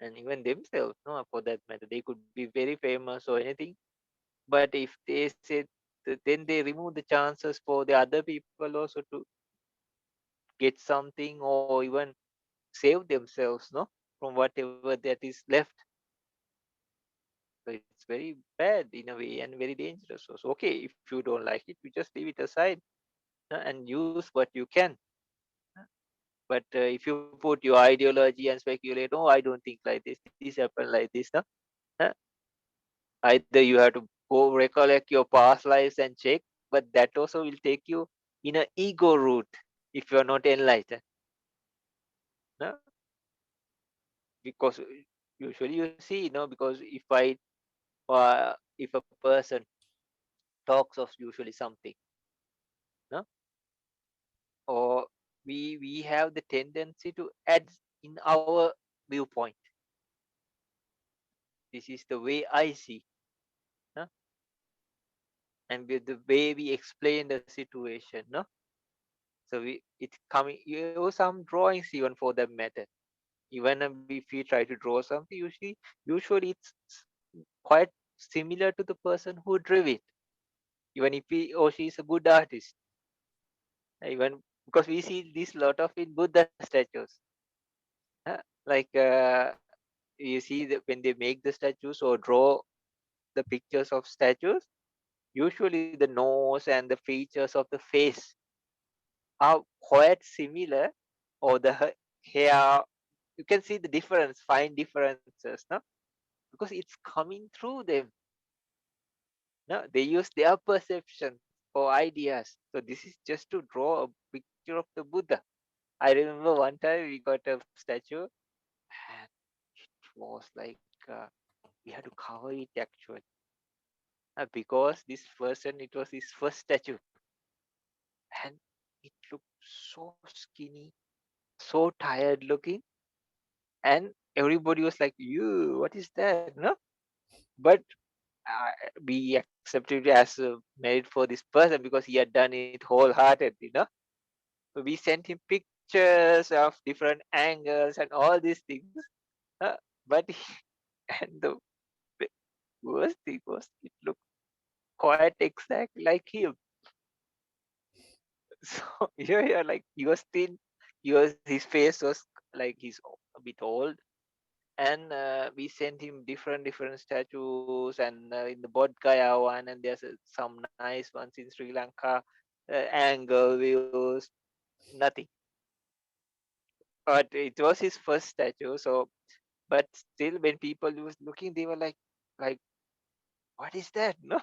And even themselves, no, for that matter, they could be very famous or anything. But if they say, then they remove the chances for the other people also to get something or even save themselves, no, from whatever that is left. So it's very bad in a way and very dangerous also. Okay, if you don't like it, you just leave it aside, and use what you can. But if you put your ideology and speculate, oh, I don't think like this happened like this, no? Uh, Either you have to go recollect your past lives and check, but that also will take you in an ego route if you are not enlightened. No? Because usually you see, because if a person talks of usually something, no? Or we have the tendency to add in our viewpoint. This is the way I see. Huh? And with the way we explain the situation. No? So it's coming, you know, some drawings even for that matter. Even if we try to draw something, usually it's quite similar to the person who drew it. Even if he or she is a good artist, even because we see this lot of in Buddha statues. Like you see that when they make the statues or draw the pictures of statues, usually the nose and the features of the face are quite similar, or the hair. You can see the difference, fine differences, no? Because it's coming through them. No, they use their perception or ideas. So this is just to draw a picture of the Buddha. I remember one time we got a statue, and it was like we had to cover it actually, because this person, it was his first statue, and it looked so skinny, so tired looking, and everybody was like, "You, what is that?" No, but we accepted it as made for this person because he had done it wholeheartedly. No, so we sent him pictures of different angles and all these things. But and the worst thing was it looked quite exactly like him. So yeah, like he was thin. His face was like he's a bit old, and we sent him different statues, and in the Bodh Gaya one, and there's some nice ones in Sri Lanka, angle views, nothing. But it was his first statue, so but still when people was looking, they were like, what is that? No.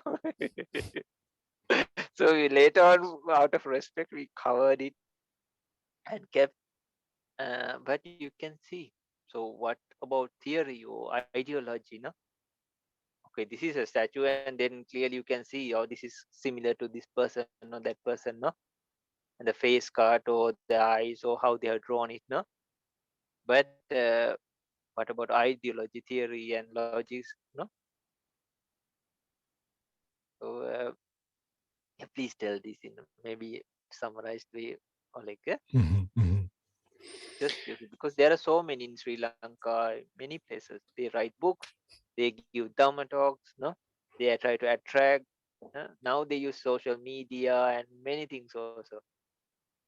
So later on, out of respect, we covered it and kept. But you can see. So what about theory or ideology? No. Okay, this is a statue, and then clearly you can see, oh, this is similar to this person or that person. No, and the face cut or the eyes or how they have drawn it. No, but what about ideology, theory, and logics? No. So yeah, please tell this in maybe summarized way, or like Mhm, mhm. just because there are so many in Sri Lanka, many places. They write books, they give Dhamma talks, no? They try to attract. Now they use social media and many things also,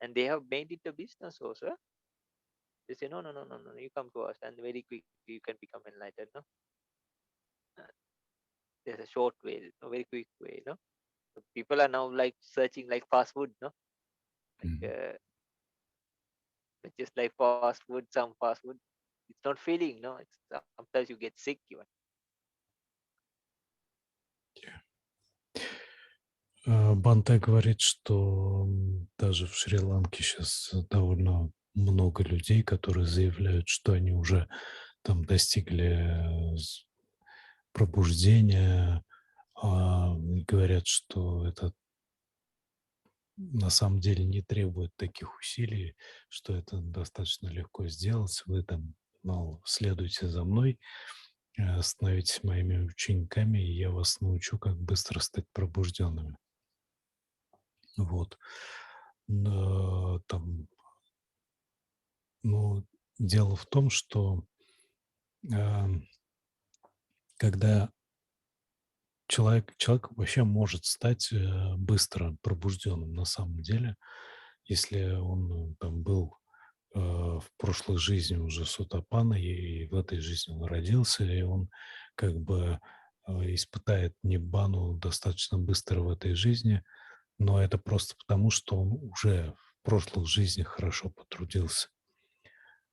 and they have made it a business also. They say no, you come to us, and very quickly you can become enlightened. No, uh, there's a short way, a very quick way. No, so people are now like searching like fast food. No, like Mhm. just like fast food, some fast food, it's not feeling. No, it's sometimes you get sick even. Бханте говорит, что даже в Шри-Ланке сейчас довольно много людей, которые заявляют, что они уже там достигли пробуждения, и говорят, что это на самом деле не требует таких усилий, что это достаточно легко сделать. Вы там, следуйте за мной, становитесь моими учениками, и я вас научу, как быстро стать пробужденными. Вот. Там, ну, дело в том, что ам, когда человек вообще может стать быстро пробужденным на самом деле, если он там был в прошлой жизни уже сотапанной, и в этой жизни он родился, и он как бы испытает ниббану достаточно быстро в этой жизни, но это просто потому, что он уже в прошлых жизнях хорошо потрудился.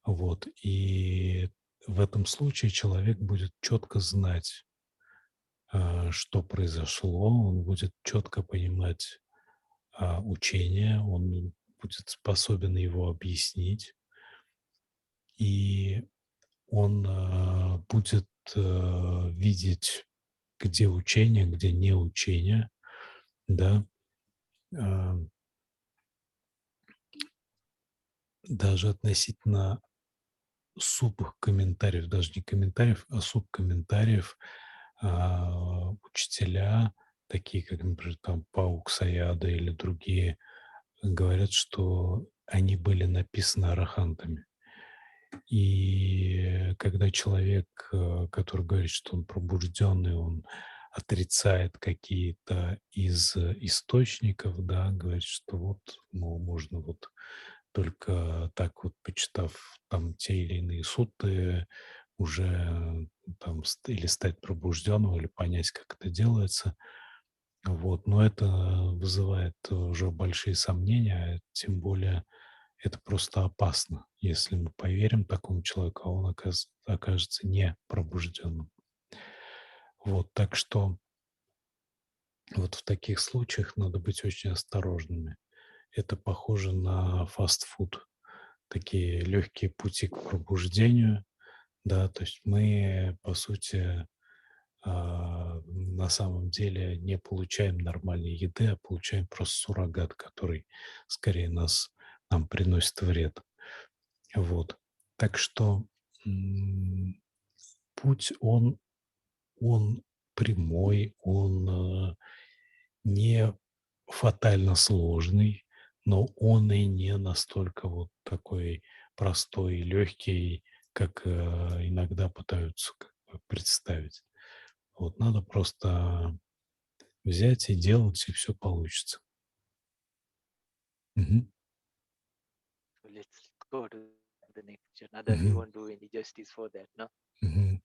Вот. И в этом случае человек будет четко знать, что произошло, он будет четко понимать учение, он будет способен его объяснить, и он будет видеть, где учение, где не учение, да. А, Даже относительно субкомментариев, даже не комментариев, а субкомментариев учителя, такие как, например, там Паук Саяда или другие, говорят, что они были написаны арахантами. И когда человек, который говорит, что он пробужденный, он отрицает какие-то из источников, да, говорит, что вот, мол, можно вот только так вот, почитав там те или иные сутты, уже там или стать пробужденным, или понять, как это делается. Вот. Но это вызывает уже большие сомнения, тем более это просто опасно, если мы поверим такому человеку, а он окажется не пробужденным. Вот, так что вот в таких случаях надо быть очень осторожными. Это похоже на фастфуд, такие легкие пути к пробуждению, да, то есть мы, по сути, на самом деле не получаем нормальной еды, а получаем просто суррогат, который скорее нам приносит вред. Вот. Так что путь, он прямой, он не фатально сложный, но он и не настолько вот такой простой и легкий, как иногда пытаются как бы представить. Вот надо просто взять и делать, и все получится. Мгм. So let's go to the next question. Other we Мгм. won't do any justice for that, no? Мгм.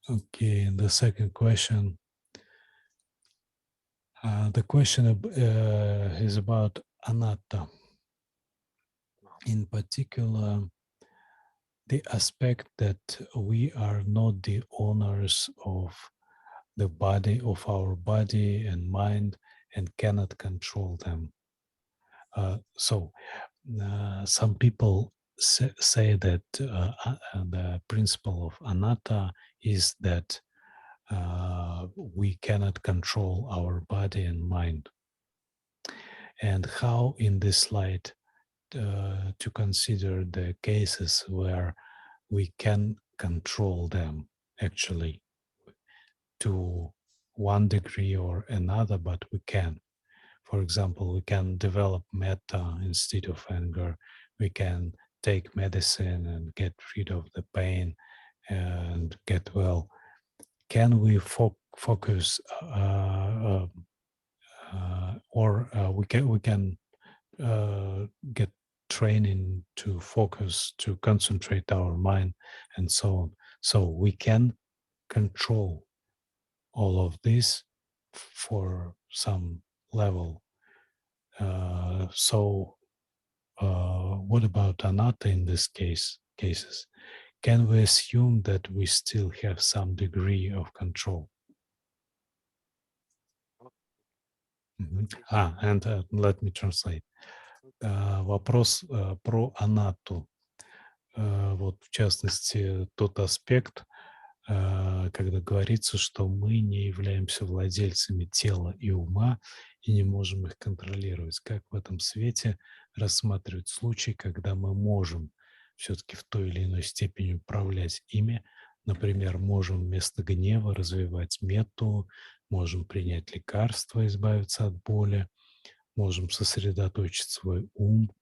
Okay, the second question. The question is about Anatта. No. In particular, the aspect that we are not the owners of the body, of our body and mind, and cannot control them. Some people say that the principle of anatta is that we cannot control our body and mind. And how, in this light, to consider the cases where we can control them actually to one degree or another, but we can. For example, we can develop metta instead of anger. We can take medicine and get rid of the pain and get well. Can we focus, or we can get training to focus, to concentrate our mind, and so on. So we can control all of this for some level. What about anatta in this cases? Can we assume that we still have some degree of control? Good Мгм. question. Let me translate. Вопрос про анатту. Вот в частности тот аспект, когда говорится, что мы не являемся владельцами тела и ума и не можем их контролировать. Как в этом свете рассматривать случай, когда мы можем все-таки в той или иной степени управлять ими, например, можем вместо гнева развивать метту, можем принять лекарства, избавиться от боли, можем сосредоточить свой ум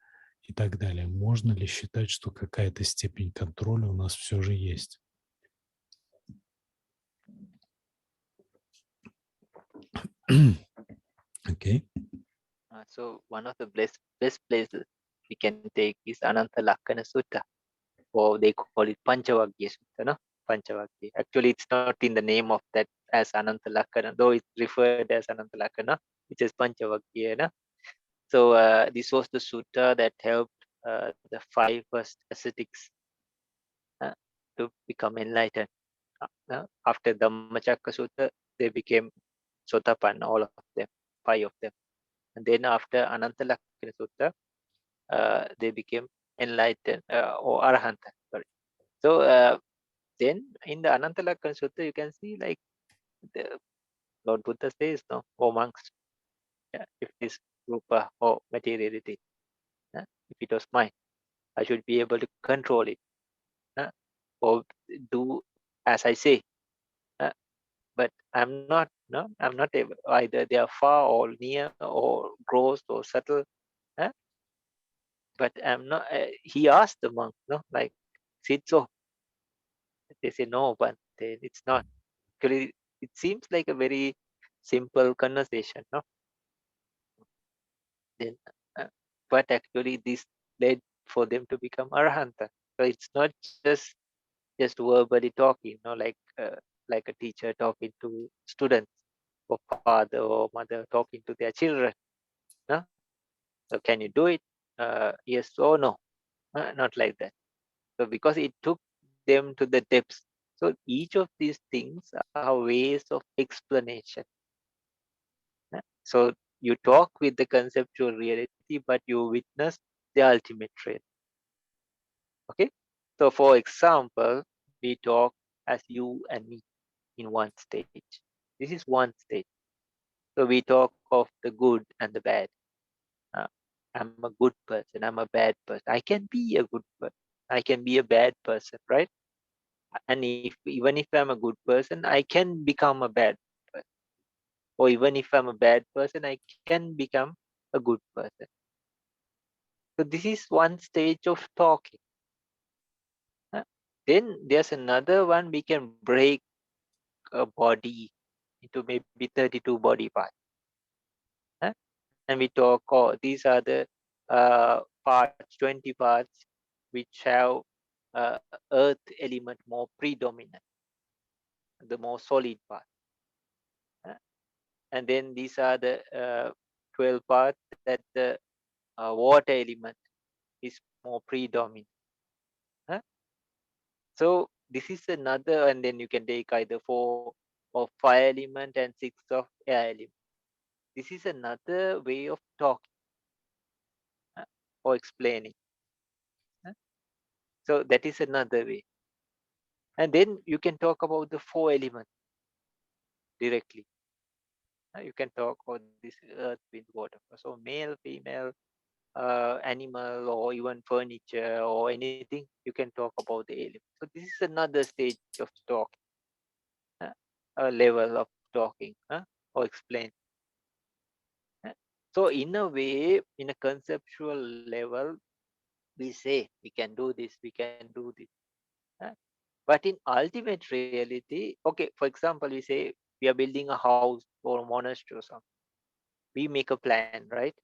и так далее. Можно ли считать, что какая-то степень контроля у нас все же есть? Окей. So one of the best places we can take is Ananta Lakkana Sutta, or they call it Panchavagya Sutta, no? Panchavagya. Actually, it's not in the name of that as Ananta Lakkana, though it's referred as Ananta Lakkana, which is Panchavagya, no? So this was the sutta that helped the five first ascetics uh, to become enlightened. After Dhammachakka Sutta, they became Sotapanna, all of them, five of them. And then after Anantalakkana Sutta, they became enlightened or Arahanta. Sorry. So then in the Anantalakkana Sutta, you can see like the Lord Buddha says, no, O monks, if this rupa or materiality, if it was mine, I should be able to control it, or do as I say. uh, but I'm not. No, I'm not able. Either they are far or near or gross or subtle. uh, but I'm not. He asked the monk, no, like, is it so? They say no, but it's not. Actually, it seems like a very simple conversation, no? Then, uh, but actually, this led for them to become arahanta. So it's not just verbally talking, like a teacher talking to students, or father or mother talking to their children. No, so can you do it? Yes or no? Not like that. So because it took them to the depths. So each of these things are ways of explanation. So you talk with the conceptual reality, but you witness the ultimate truth. Okay. So for example, we talk as you and me in one stage. This is one stage. So we talk of the good and the bad. Uh, I'm a good person. I'm a bad person. I can be a good person. I can be a bad person, right? And even if I'm a good person, I can become a bad person. Or even if I'm a bad person, I can become a good person. So this is one stage of talking. uh, Then there's another one. We can break a body into maybe 32 body parts. uh, And we talk, oh, these are the parts, 20 parts, which have earth element more predominant, the more solid part. uh, And then these are the 12 parts that the water element is more predominant. uh. So this is another, and then you can take either 4 of fire element and 6 of air element. This is another way of talking, uh, or explaining. uh. So that is another way. And then you can talk about the 4 elements directly. You can talk about this earth, wind, water. So male, female, animal, or even furniture or anything, you can talk about the alien. So this is another stage of talking, uh, a level of talking, or explain. uh. So in a way, in a conceptual level, we say we can do this, we can do this. uh. But in ultimate reality, okay, for example, we say we are building a house or a monastery or something. We make a plan, right?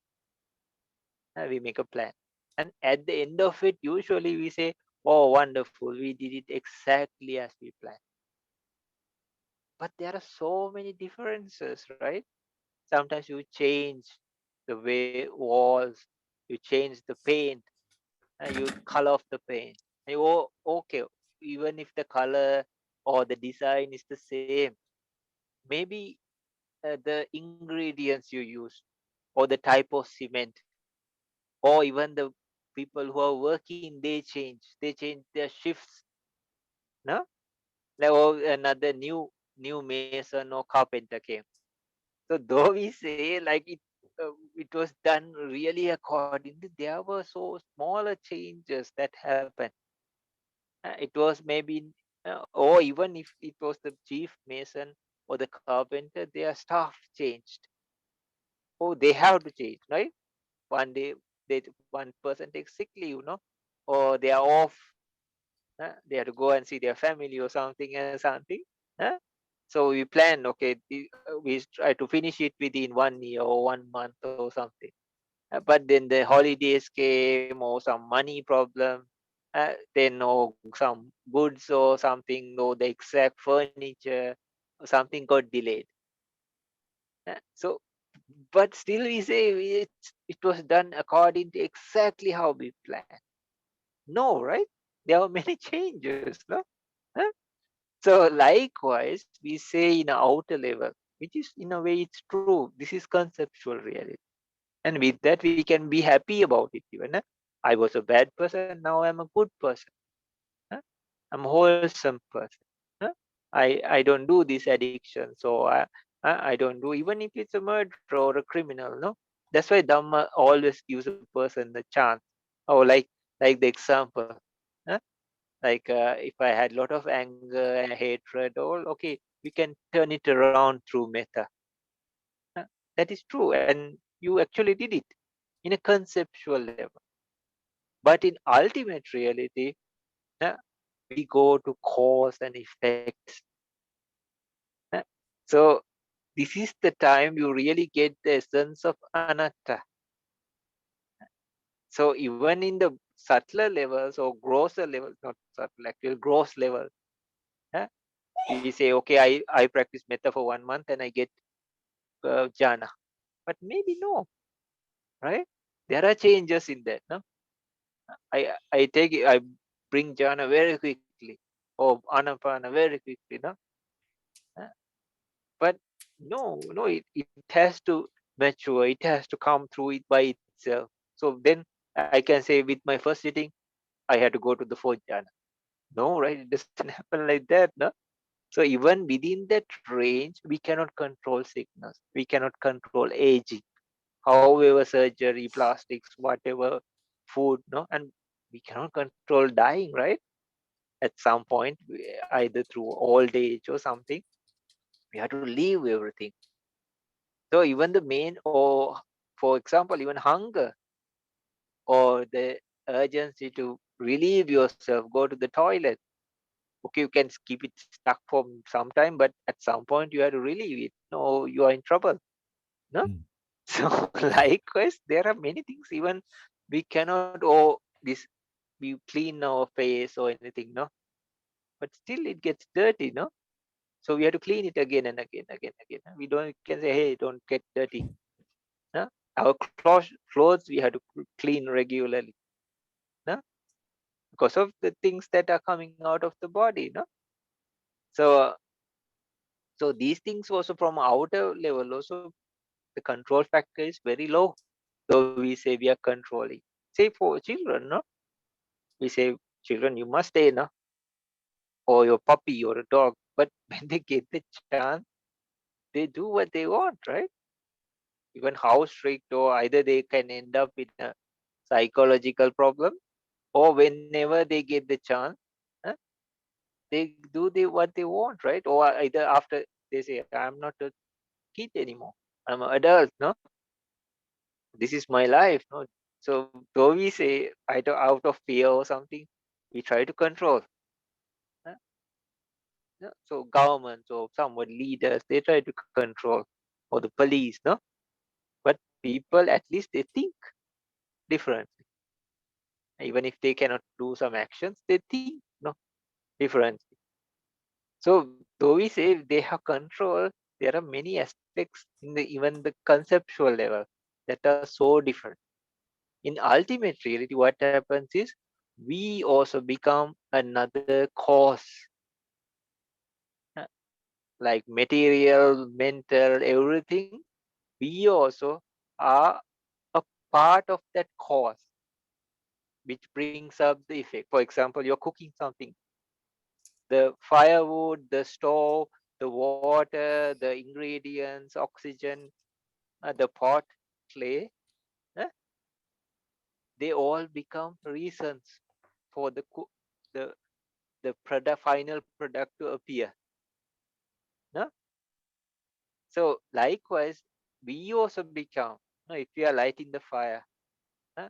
We make a plan. And at the end of it, usually we say, oh, wonderful, we did it exactly as we planned. But there are so many differences, right? Sometimes you change the way walls, you change the paint, and you color of the paint. And you, oh, okay, even if the color or the design is the same, maybe the ingredients you use, or the type of cement, or even the people who are working, they change their shifts. No, like, or another new mason or carpenter came. So though we say like it was done really accordingly, there were so smaller changes that happened. It was maybe, or even if it was the chief mason or the carpenter, their staff changed. Oh, they have to change, right? One day, one person takes sick leave, or they are off. They have to go and see their family or something and something. huh? So we plan, okay, we try to finish it within 1 year or 1 month or something. But then the holidays came, or some money problem. Then no some goods or something, no the exact furniture or something got delayed. So, but still we say it was done according to exactly how we planned. No, right? There are many changes, no? Huh? So likewise, we say in an outer level, which is in a way it's true. This is conceptual reality. And with that, we can be happy about it even. I was a bad person, now I'm a good person. huh? I'm a wholesome person. huh? I don't do this addiction, so I don't do, even if it's a murderer or a criminal, no? That's why Dhamma always gives a person the chance. Or like Like the example, huh? Like if I had a lot of anger and hatred, all okay, we can turn it around through metta. Huh? That is true, and you actually did it in a conceptual level. But in ultimate reality, huh, we go to cause and effects. Huh? So this is the time you really get the essence of anatta. So even in the subtler levels or grosser levels, not subtle, actual gross level, huh, we say, okay, I practice metta for 1 month and I get jhana. But maybe no, right? There are changes in that. No, I take it, I bring jhana very quickly or anapana very quickly. No, Uh, but no, it has to mature. It has to come through it by itself. So then I can say with my first sitting, I had to go to the fourth jhana. No, right? It doesn't happen like that. No. So even within that range, we cannot control sickness. We cannot control aging. However, surgery, plastics, whatever, food, no, and we cannot control dying, right? At some point, either through old age or something, we have to leave everything. So even the main, or for example, even hunger or the urgency to relieve yourself, go to the toilet. Okay, you can keep it stuck for some time, but at some point you have to relieve it. No, you are in trouble. No. Mm. So likewise, there are many things. Even we cannot, oh, this we clean our face or anything, no, but still it gets dirty, no. So we have to clean it again and again, again, again. We don't can say, hey, don't get dirty. No? Our clothes we have to clean regularly, no, because of the things that are coming out of the body, no. So so these things also from outer level also the control factor is very low. So we say we are controlling. Say for children, no, we say children you must stay, no, or your puppy or a dog. But when they get the chance, they do what they want, right? Even how strict, or either they can end up in a psychological problem, or whenever they get the chance, huh, they do what they want, right? Or either after they say, I'm not a kid anymore, I'm an adult, no, this is my life, no. So though we say either out of fear or something, we try to control. Huh? Yeah, so governments or somewhat leaders, they try to control, or the police, no? But people, at least they think differently. Even if they cannot do some actions, they think, no, differently. So though we say they have control, there are many aspects in the even the conceptual level that are so different. In ultimate reality, what happens is we also become another cause, uh, like material, mental, everything. We also are a part of that cause, which brings up the effect. For example, you're cooking something, the firewood, the stove, the water, the ingredients, oxygen, the pot, clay, eh, they all become reasons for the the product, final product to appear. No? So likewise, we also become. No, if we are lighting the fire, huh?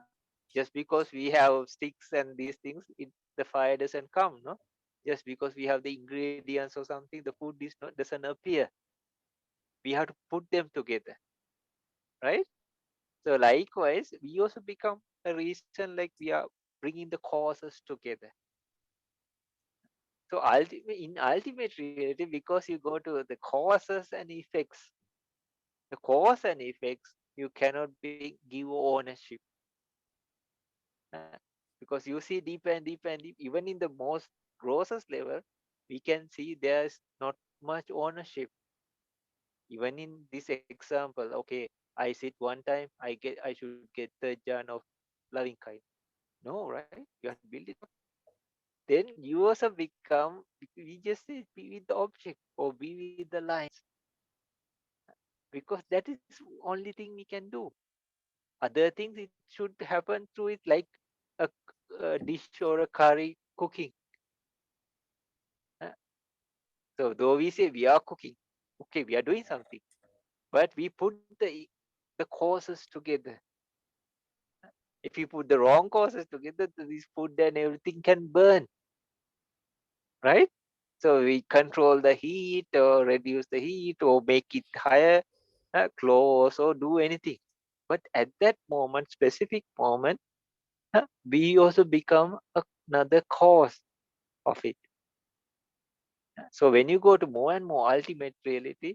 Just because we have sticks and these things, the fire doesn't come, no. Just because we have the ingredients or something, the food is not doesn't appear. We have to put them together, right? So likewise, we also become a reason, like we are bringing the causes together. So in ultimate reality, because you go to the causes and effects, the cause and effects, you cannot give ownership. Uh, because you see deeper and deeper and deep, even in the most grossest level, we can see there's not much ownership. Even in this example, okay, I sit one time, I should get third jhana of loving kind. No, right? You have to build it up. Then you also become, we just say be with the object or be with the lines, because that is only thing we can do. Other things it should happen through it, like a, dish or a curry cooking. So though we say we are cooking, okay, we are doing something, but we put the causes together. If you put the wrong causes together, this food and everything can burn, right? So we control the heat or reduce the heat or make it higher, close or do anything. But at that moment, specific moment, we also become another cause of it. So when you go to more and more ultimate reality,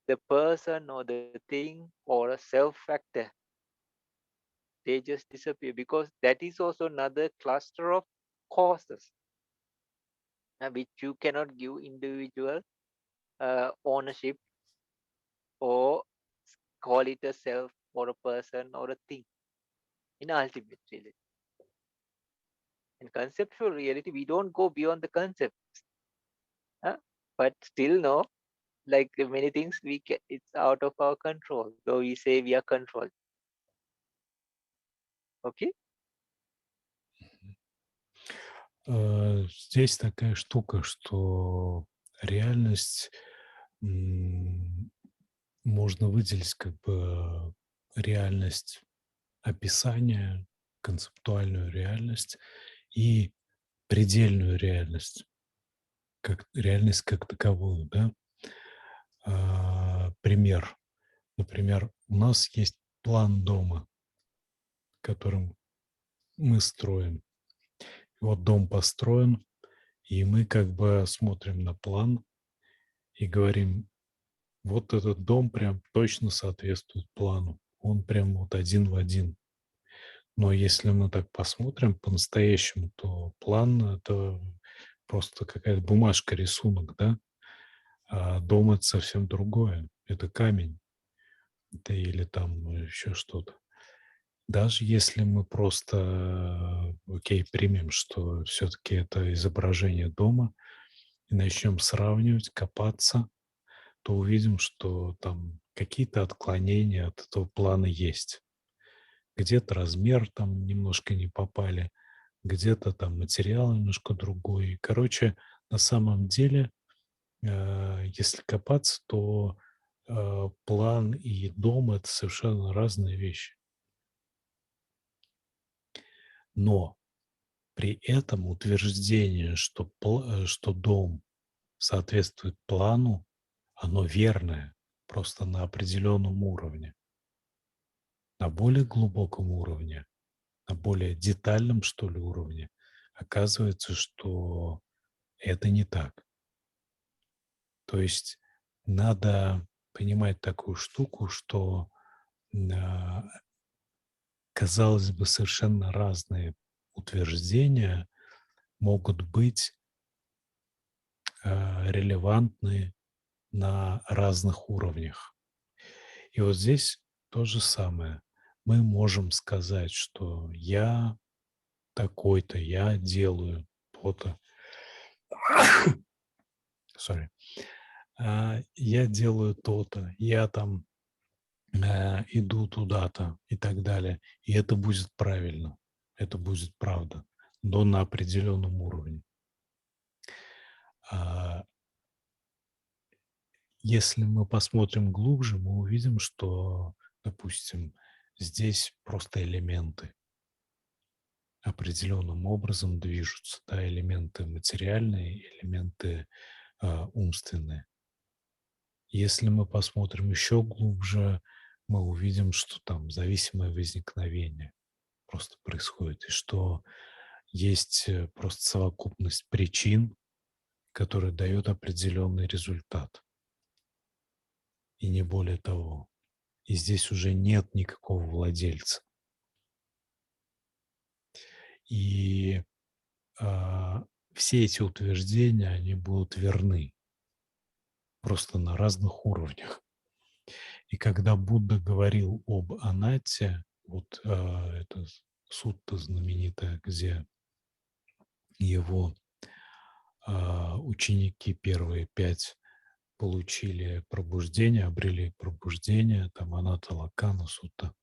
the person or the thing or a self factor, they just disappear, because that is also another cluster of causes, which you cannot give individual ownership or call it a self or a person or a thing in ultimate reality. In conceptual reality, we don't go beyond the concept, but still no, like many things it's out of our control, though we say we are controlled. Okay. Здесь такая штука, что реальность можно выделить как бы реальность описания, концептуальную реальность и предельную реальность, как реальность как таковую, да. Пример. Например, у нас есть план дома, которым мы строим. Вот дом построен, и мы как бы смотрим на план и говорим: вот этот дом прям точно соответствует плану. Он прям вот один в один. Но если мы так посмотрим по-настоящему, то план — это просто какая-то бумажка, рисунок, да? А дом — это совсем другое. Это камень. Это или там еще что-то. Даже если мы просто, окей, примем, что все-таки это изображение дома, и начнем сравнивать, копаться, то увидим, что там какие-то отклонения от этого плана есть. Где-то размер там немножко не попали, где-то там материал немножко другой. Короче, на самом деле, если копаться, то план и дом — это совершенно разные вещи. Но при этом утверждение, что дом соответствует плану, оно верное, просто на определенном уровне. На более глубоком уровне, на более детальном, что ли, уровне, оказывается, что это не так. То есть надо понимать такую штуку, что, казалось бы, совершенно разные утверждения могут быть релевантны на разных уровнях. И вот здесь то же самое. Мы можем сказать, что я такой-то, я делаю то-то. Sorry. Я делаю то-то, я там иду туда-то и так далее. И это будет правильно, это будет правда, но на определенном уровне. Если мы посмотрим глубже, мы увидим, что, допустим, здесь просто элементы определенным образом движутся, да, элементы материальные, элементы умственные. Если мы посмотрим еще глубже, мы увидим, что там зависимое возникновение просто происходит, и что есть просто совокупность причин, которая дает определенный результат. И не более того. И здесь уже нет никакого владельца. И все эти утверждения, они будут верны просто на разных уровнях. И когда Будда говорил об Анатте, вот это сутта знаменитая, где его ученики первые 5 получили пробуждение, обрели пробуждение, там Анатта Сутта.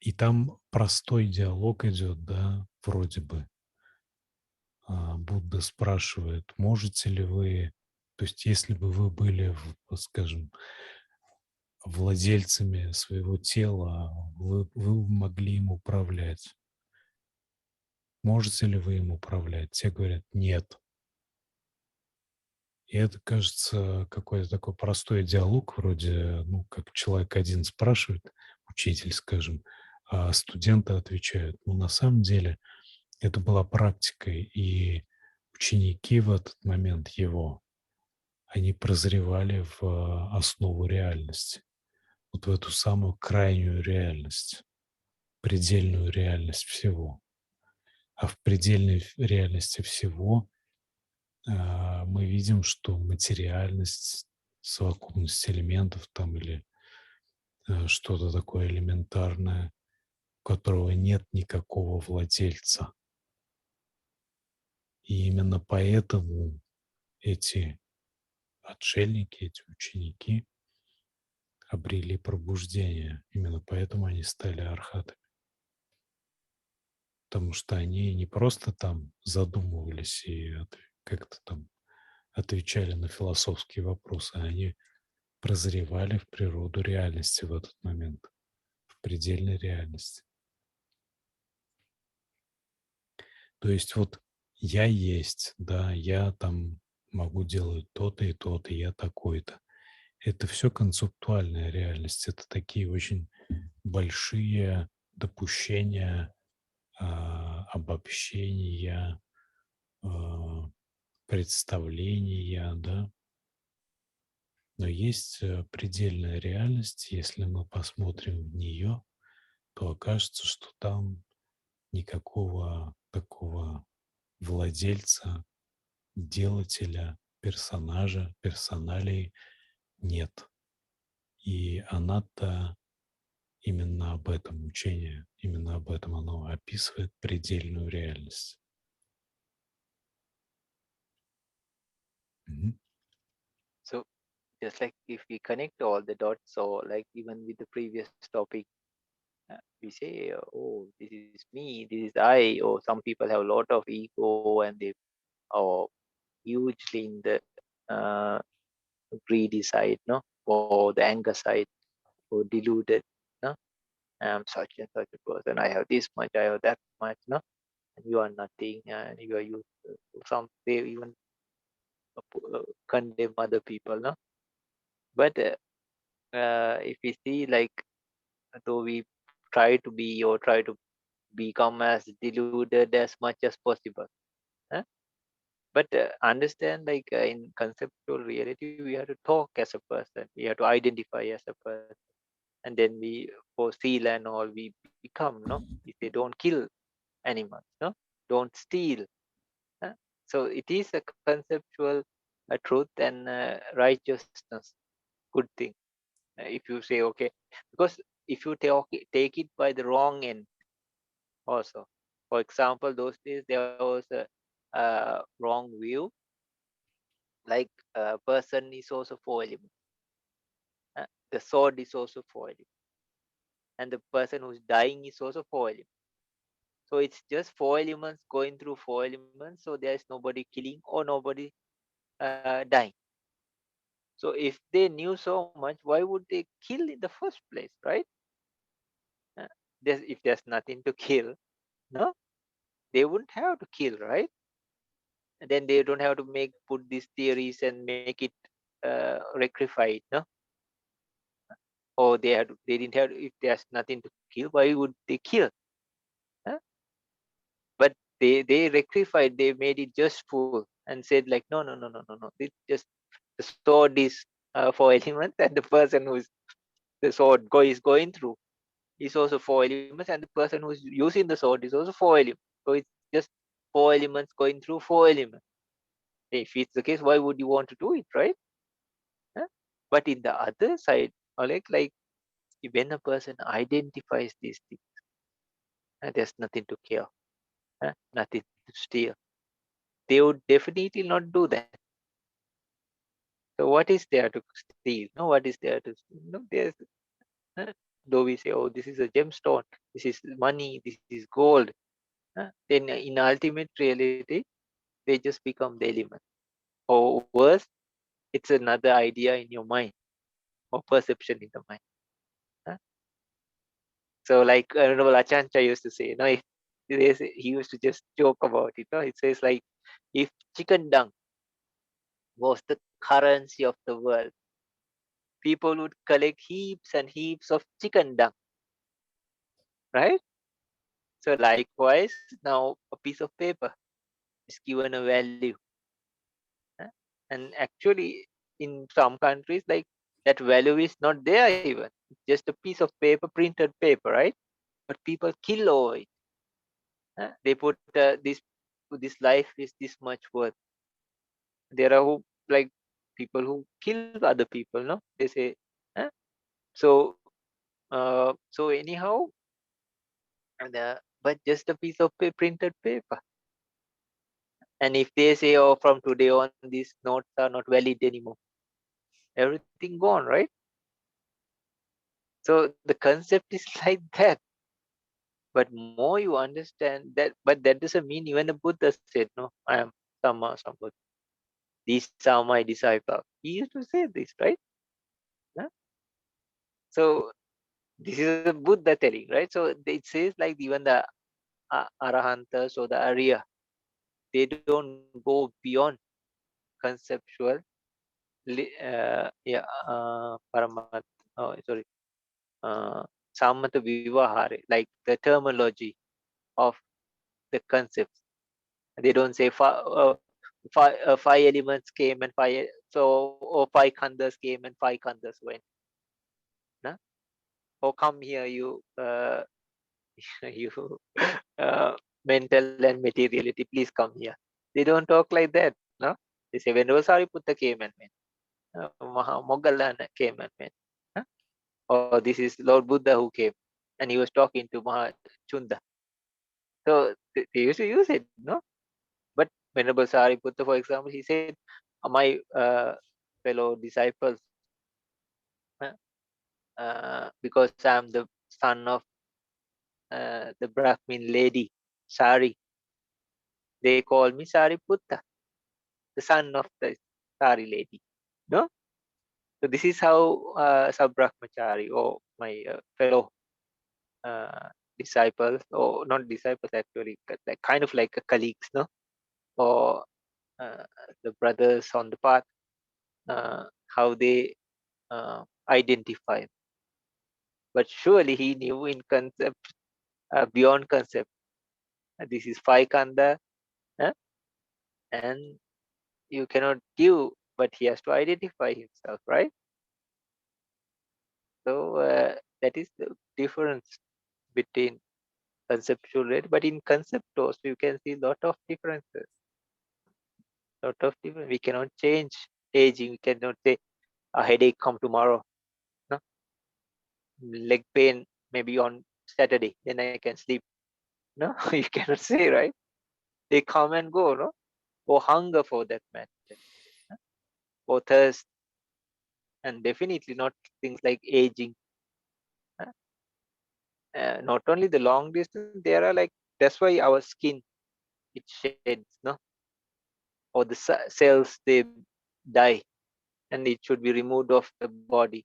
И там простой диалог идет, да, вроде бы. Будда спрашивает, можете ли вы, то есть если бы вы были, скажем, владельцами своего тела, вы могли им управлять. Можете ли вы им управлять? Те говорят, нет. И это, кажется, какой-то такой простой диалог, вроде, ну, как человек один спрашивает, учитель, скажем, а студенты отвечают. Но на самом деле это была практикой, и ученики в этот момент его, они прозревали в основу реальности, вот в эту самую крайнюю реальность, предельную реальность всего. А в предельной реальности всего мы видим, что материальность, совокупность элементов там или что-то такое элементарное, у которого нет никакого владельца. И именно поэтому эти отшельники, эти ученики обрели пробуждение. Именно поэтому они стали архатами. Потому что они не просто там задумывались и как-то там отвечали на философские вопросы, а они прозревали в природу реальности в этот момент, в предельной реальности. То есть вот я есть, да, я там могу делать то-то и то-то, я такой-то. Это все концептуальная реальность. Это такие очень большие допущения, обобщения, а, представления, да. Но есть предельная реальность. Если мы посмотрим в нее, то окажется, что там никакого такого владельца, делателя, персонажа, персоналей нет. И Анатта именно об этом учение, именно об этом оно описывает предельную реальность. Мгм. So just like if we connect all the dots, so like even with the previous topic, we say, oh, this is me, this is I, or some people have a lot of ego and they are hugely in the uh, greedy side, no, or the anger side, or deluded, no. I'm such and such a person. I have this much, I have that much, no, and you are nothing, and you are used to some. They even condemn other people, no. But if we see like, though we try to be or try to become as deluded as much as possible, huh? But understand like in conceptual reality we have to talk as a person, we have to identify as a person, and then we for seal and all we become, no, if they don't kill animals, no, don't steal, huh? So it is a conceptual truth and righteousness, good thing. If you say okay, because if you take it by the wrong end also, for example, those days there was a wrong view, like a person is also four elements, the sword is also four elements, and the person who's dying is also four elements. So it's just four elements going through four elements, so there is nobody killing or nobody dying. So if they knew so much, why would they kill in the first place, right? If there's nothing to kill, no, they wouldn't have to kill, right? And then they don't have to put these theories and make it rectified, no. Or they didn't have, if there's nothing to kill, why would they kill, huh? But they rectified, they made it just full and said like, no, no, no, no, no, no, it's just the sword is for elements, and the person who's the sword is going through is also four elements, and the person who's using the sword is also four elements. So it's just four elements going through four elements. If it's the case, why would you want to do it, right? Huh? But in the other side, or like when a person identifies these things, there's nothing to care, nothing to steal, they would definitely not do that. So what is there to steal? No, what is there to steal? No, there's though we say, oh, this is a gemstone, this is money, this is gold, then in ultimate reality, they just become the element. Or worse, it's another idea in your mind or perception in the mind. So like Honorable Achancha used to say, if he used to just joke about it. It says like, if chicken dung was the currency of the world, people would collect heaps and heaps of chicken dung, right? So likewise, now a piece of paper is given a value. And actually, in some countries, like that value is not there even. It's just a piece of paper, printed paper, right? But people kill over it. They put this life is this much worth. There are like people who kill other people, no? They say, huh? So so anyhow, but just a piece of printed paper. And if they say, oh, from today on, these notes are not valid anymore, everything gone, right? So the concept is like that. But more you understand that, but that doesn't mean even the Buddha said, no, I am Sambuddha. These are my disciples. He used to say this, right? Huh? So this is a Buddha telling, right? So it says like even the Arahantas or the Arya, they don't go beyond conceptual, paramat, oh, sorry, uh, sammata vivahare, like the terminology of the concepts. They don't say five elements came and or five khandhas came and five khandhas went. No? Or come here, you you mental and materiality, please come here. They don't talk like that. No? They say Venerable Sariputta came and went. Moggallana came and went. Huh? Or this is Lord Buddha who came and he was talking to Mahachunda. So they used to use it, no? But Venerable Sariputta, for example, he said, my fellow disciples, because I'm the son of the Brahmin lady, Sari, they call me Sariputta, the son of the Sari lady. No? So this is how Sabrahmachari or my fellow disciples, or not disciples actually, but like kind of like colleagues, no? Or uh, the brothers on the path, how they identify. But surely he knew in concept, beyond concept. This is five kanda, and you cannot give, but he has to identify himself, right? So that is the difference between conceptual reality. But in concept also, you can see lot of differences. We cannot change aging. We cannot say a headache come tomorrow. No, leg pain maybe on Saturday, then I can sleep. No, you cannot say, right? They come and go, no? Or hunger for that matter, or thirst, and definitely not things like aging. Not only the long distance, there are like, that's why our skin, it sheds, no? Or the cells, they die, and it should be removed off the body.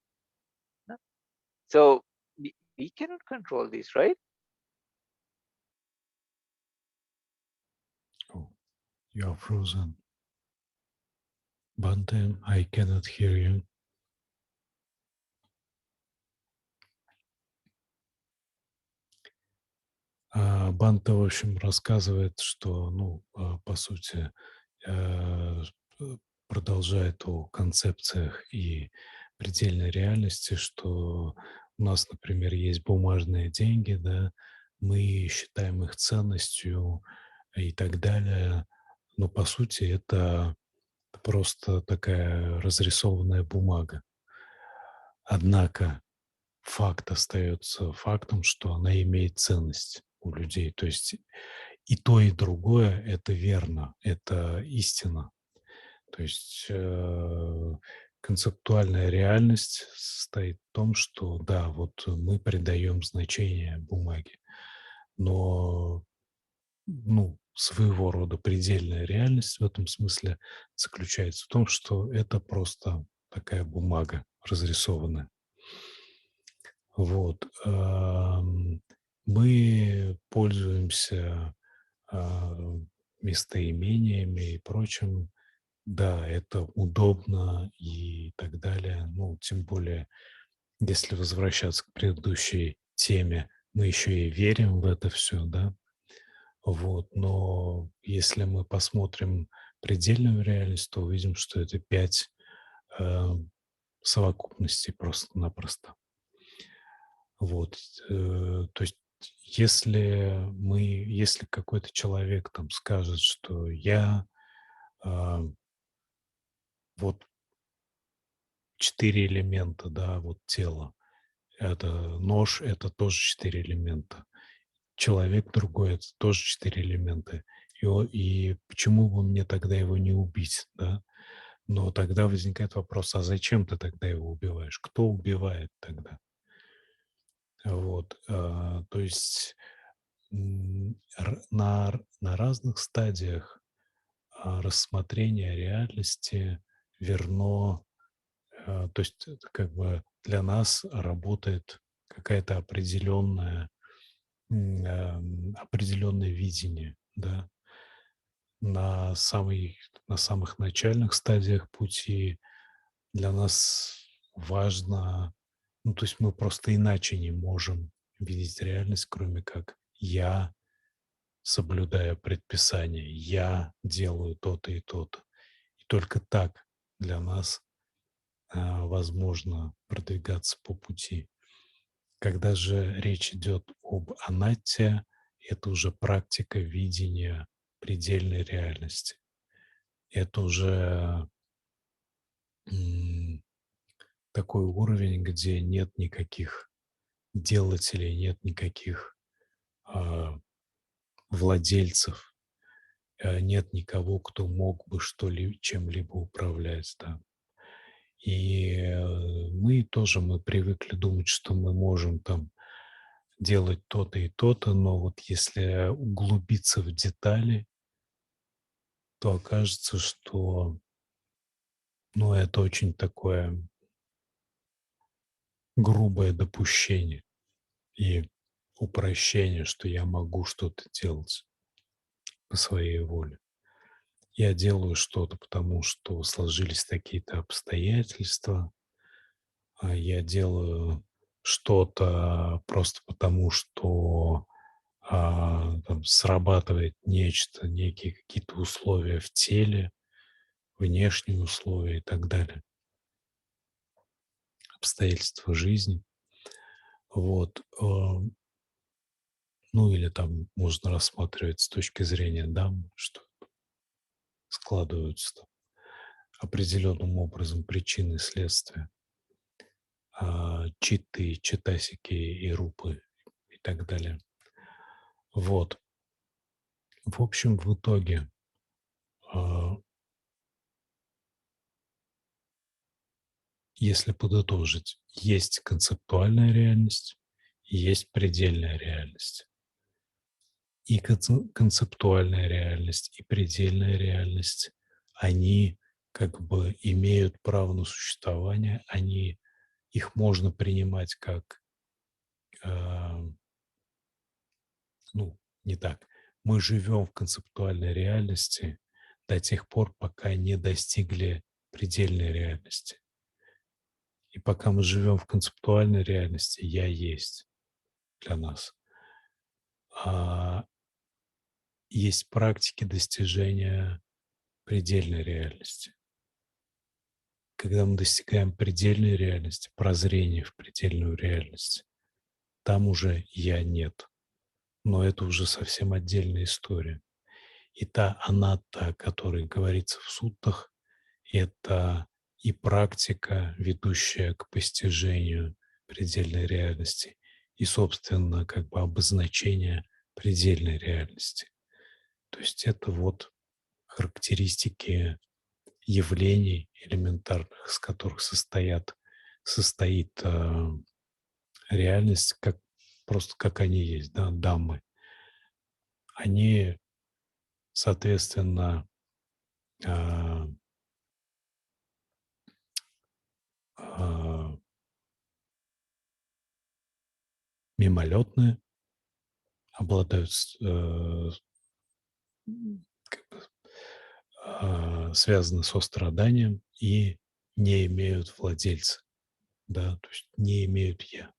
No? So we cannot control this, right? Oh, you are frozen. Bhante, I cannot hear you. Бханте, в общем, рассказывает, что, по сути, э, продолжает о концепциях и предельной реальности, что у нас, например, есть бумажные деньги, да, мы считаем их ценностью и так далее, но по сути это просто такая разрисованная бумага. Однако факт остается фактом, что она имеет ценность у людей. То есть и то, и другое — это верно, это истина. То есть концептуальная реальность состоит в том, что да, вот мы придаем значение бумаге, но своего рода предельная реальность в этом смысле заключается в том, что это просто такая бумага разрисованная. Вот. Мы пользуемся а, местоимениями и прочим. Да, это удобно и так далее. Ну, тем более, если возвращаться к предыдущей теме, мы еще и верим в это все, да. Вот. Но если мы посмотрим предельную реальность, то увидим, что это 5 э, совокупностей просто-напросто. Вот, то есть если какой-то человек там скажет, что я, а, вот 4 элемента, да, вот тело, это нож, это тоже 4 элемента, человек другой — это тоже 4 элемента. И почему бы мне тогда его не убить, да? Но тогда возникает вопрос: а зачем ты тогда его убиваешь? Кто убивает тогда? Вот, то есть на разных стадиях рассмотрения реальности верно, то есть это как бы для нас работает какая-то определенное видение, да. На, самой, на самых начальных стадиях пути для нас важно, ну, то есть мы просто иначе не можем видеть реальность, кроме как я соблюдая предписания, я делаю то-то и то-то. И только так для нас возможно продвигаться по пути. Когда же речь идет об анатте, это уже практика видения предельной реальности. Это уже м, такой уровень, где нет никаких делателей, нет никаких а, владельцев, нет никого, кто мог бы чем-либо управлять, да. И мы привыкли думать, что мы можем там делать то-то и то-то, но вот если углубиться в детали, то окажется, что, ну, это очень такое грубое допущение и упрощение, что я могу что-то делать по своей воле. Я делаю что-то, потому что сложились такие-то обстоятельства, а я делаю что-то просто потому, что там срабатывает нечто, некие какие-то условия в теле, внешние условия и так далее, обстоятельства жизни. Вот. Ну или там можно рассматривать с точки зрения дам, что складываются там определенным образом причины и следствия, читы, читасики и рупы и так далее. Вот. В общем, в итоге, а, если подытожить, есть концептуальная реальность, и есть предельная реальность. И концептуальная реальность, и предельная реальность, они как бы имеют право на существование, их можно принимать как, а, ну, не так. Мы живем в концептуальной реальности до тех пор, пока не достигли предельной реальности. И пока мы живем в концептуальной реальности, я есть для нас. А есть практики достижения предельной реальности. Когда мы достигаем предельной реальности, прозрения в предельную реальность, там уже я нет. Но это уже совсем отдельная история. И та анатта, о которой говорится в суттах, это и практика, ведущая к постижению предельной реальности, и, собственно, как бы обозначение предельной реальности. То есть это вот характеристики явлений элементарных, из которых состоит реальность, просто как они есть, да, даммы. Они, соответственно, а, а, мимолетные, обладают как бы, связаны со страданием и не имеют владельца, да, то есть не имеют «я».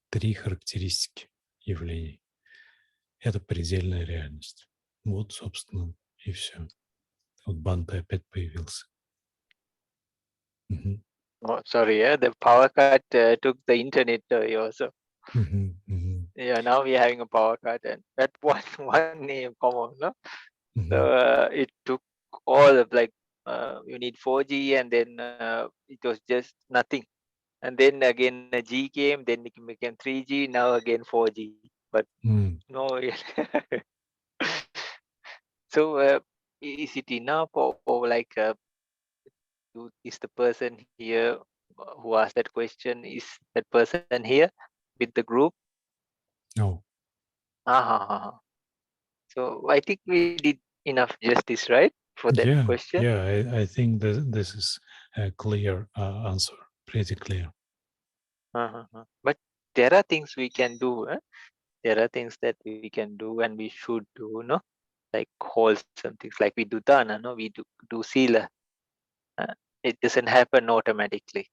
3 характеристики явлений. Это предельная реальность. Вот, собственно, и все. Вот Бханте опять появился. Мгм. Oh, sorry, yeah, the power cut took the internet away also. Мгм. Мгм. Yeah, now we are having a power cut, and that one one name common, no? So Мгм. it took all of like you need 4G, and then it was just nothing. And then again a G came, then it became 3G, now again 4G. But М. no, so is it enough, or like is the person here who asked that question, is that person here with the group? Oh, Uh-huh. So I think we did enough justice, right, for that yeah, question? yeah. I think this is a clear answer, pretty clear. Uh-huh. But there are things we can do. There are things that we can do and we should do, no? Like wholesome things, like we do dana, no? We do sila. Uh, it doesn't happen automatically.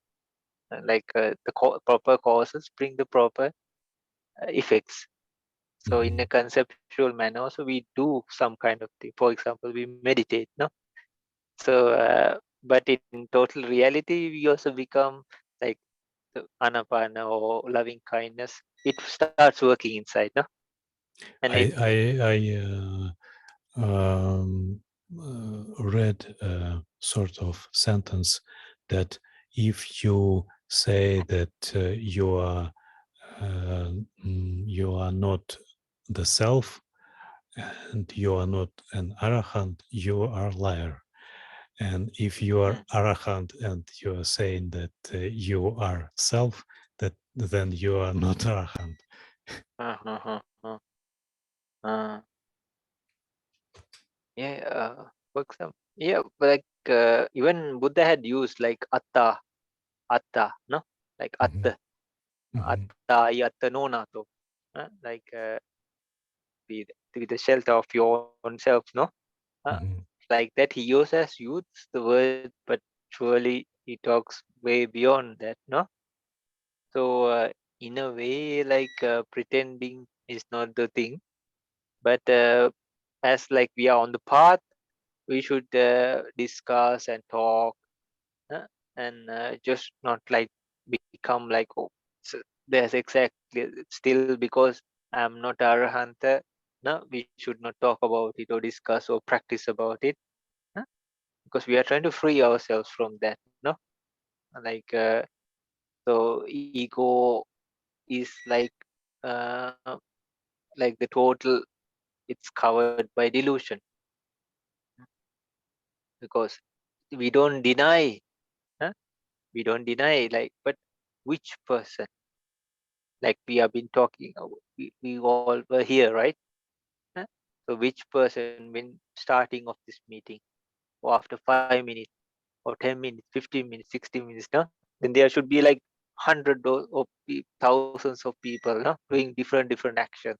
Proper causes bring the proper effects. So in a Mhm. conceptual manner, also we do some kind of thing. For example, we meditate, no? So, but in total reality, we also become like the anapana or loving kindness. It starts working inside, no? And it, I read a sort of sentence that if you say that uh, you are not the self and you are not an arahant, you are liar. And if you are mm, arahant and you are saying that you are self, that then you are not arahant. uh, uh, uh, uh, uh, yeah, for example, yeah, but like even Buddha had used like atta, no, like Mhm, mhm, atta, yatta no nato, like be the shelter of your own self, no. Uh, mhm. like that, he uses the word, but surely he talks way beyond that, no. So in a way, like pretending is not the thing, but as like we are on the path, we should discuss and talk, uh, and just not like become like, oh, so there's exactly still because I'm not arahanta, no, we should not talk about it or discuss or practice about it, uh, because we are trying to free ourselves from that, no. Like so ego is uh, like the total, it's covered by delusion, because we don't deny, huh? We don't deny, like, but which person, like we have been talking, we all were here, right? Huh? So which person when starting of this meeting, or after 5 minutes or 10 minutes, 15 minutes, 60 minutes, no? Then there should be like hundred of thousands of people, no, doing different actions.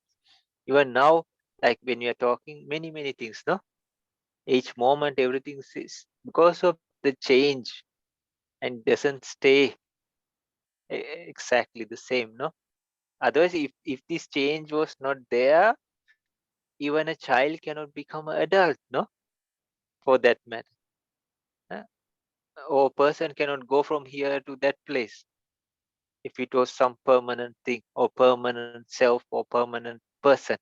Even now, like when we are talking many things, no, each moment everything is because of the change and doesn't stay exactly the same, no. Otherwise, if this change was not there, even a child cannot become an adult, no, for that matter. uh, or person cannot go from here to that place if it was some permanent thing or permanent self or permanent person.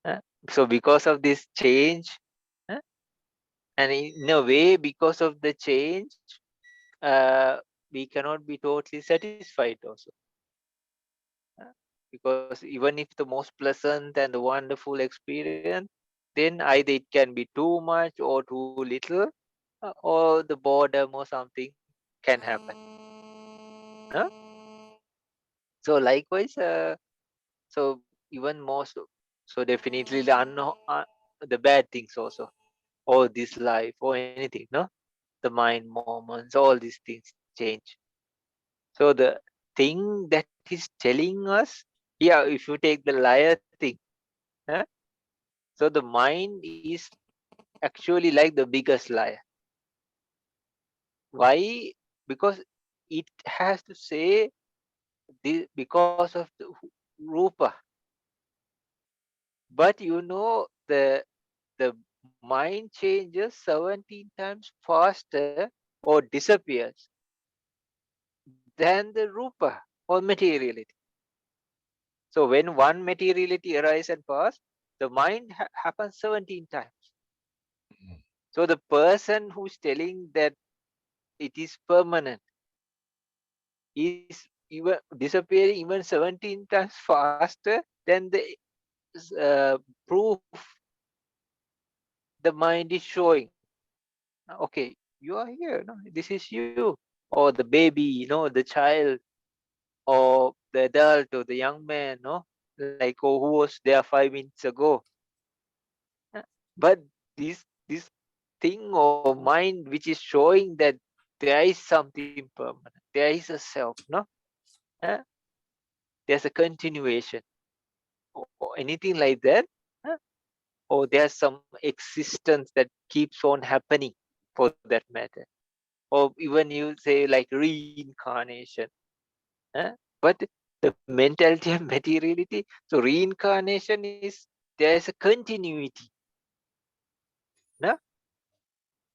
uh. So because of this change, uh, and in a way because of the change, uh, we cannot be totally satisfied also. uh, because even if the most pleasant and the wonderful experience, then either it can be too much or too little, or the boredom or something can happen. Huh? So likewise, so even more so, so definitely the bad things also, or this life or anything, no, the mind moments, all these things change. So the thing that is telling us, yeah, if you take the liar thing, huh? So the mind is actually like the biggest liar. Why? Because it has to say this because of the rupa. But the mind changes 17 times faster or disappears than the rupa or materiality. So when one materiality arises and passes, the mind happens 17 times. So the person who's telling that it is permanent is even disappearing even 17 times faster than the proof the mind is showing. Okay, you are here, no, this is you, or the baby, the child, or the adult, or the young man, no, like, oh, who was there 5 minutes ago. Uh, but this thing or mind which is showing that there is something permanent, there is a self, no. Uh, there's a continuation, or anything like that. Uh, or there's some existence that keeps on happening, for that matter. Or even you say like reincarnation. Huh? But the mentality and materiality, so reincarnation is, there's a continuity. No?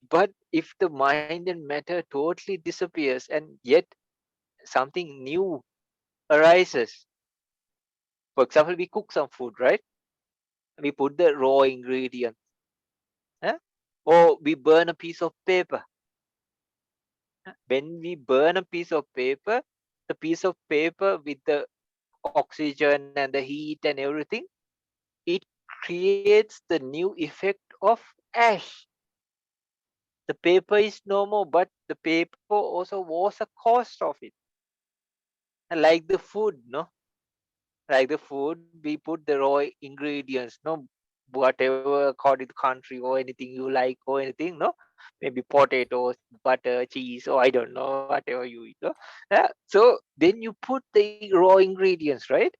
But if the mind and matter totally disappears and yet something new arises, for example, we cook some food, right? We put the raw ingredients, huh? Or we burn a piece of paper. When we burn a piece of paper, the piece of paper with the oxygen and the heat and everything, it creates the new effect of ash. The paper is no more, but the paper also was a cost of it. And like the food, no? Like the food, we put the raw ingredients, no? Whatever according to country or anything you like or anything, no? Maybe potatoes, butter, cheese, or I don't know, whatever you eat, no? So then you put the raw ingredients, right?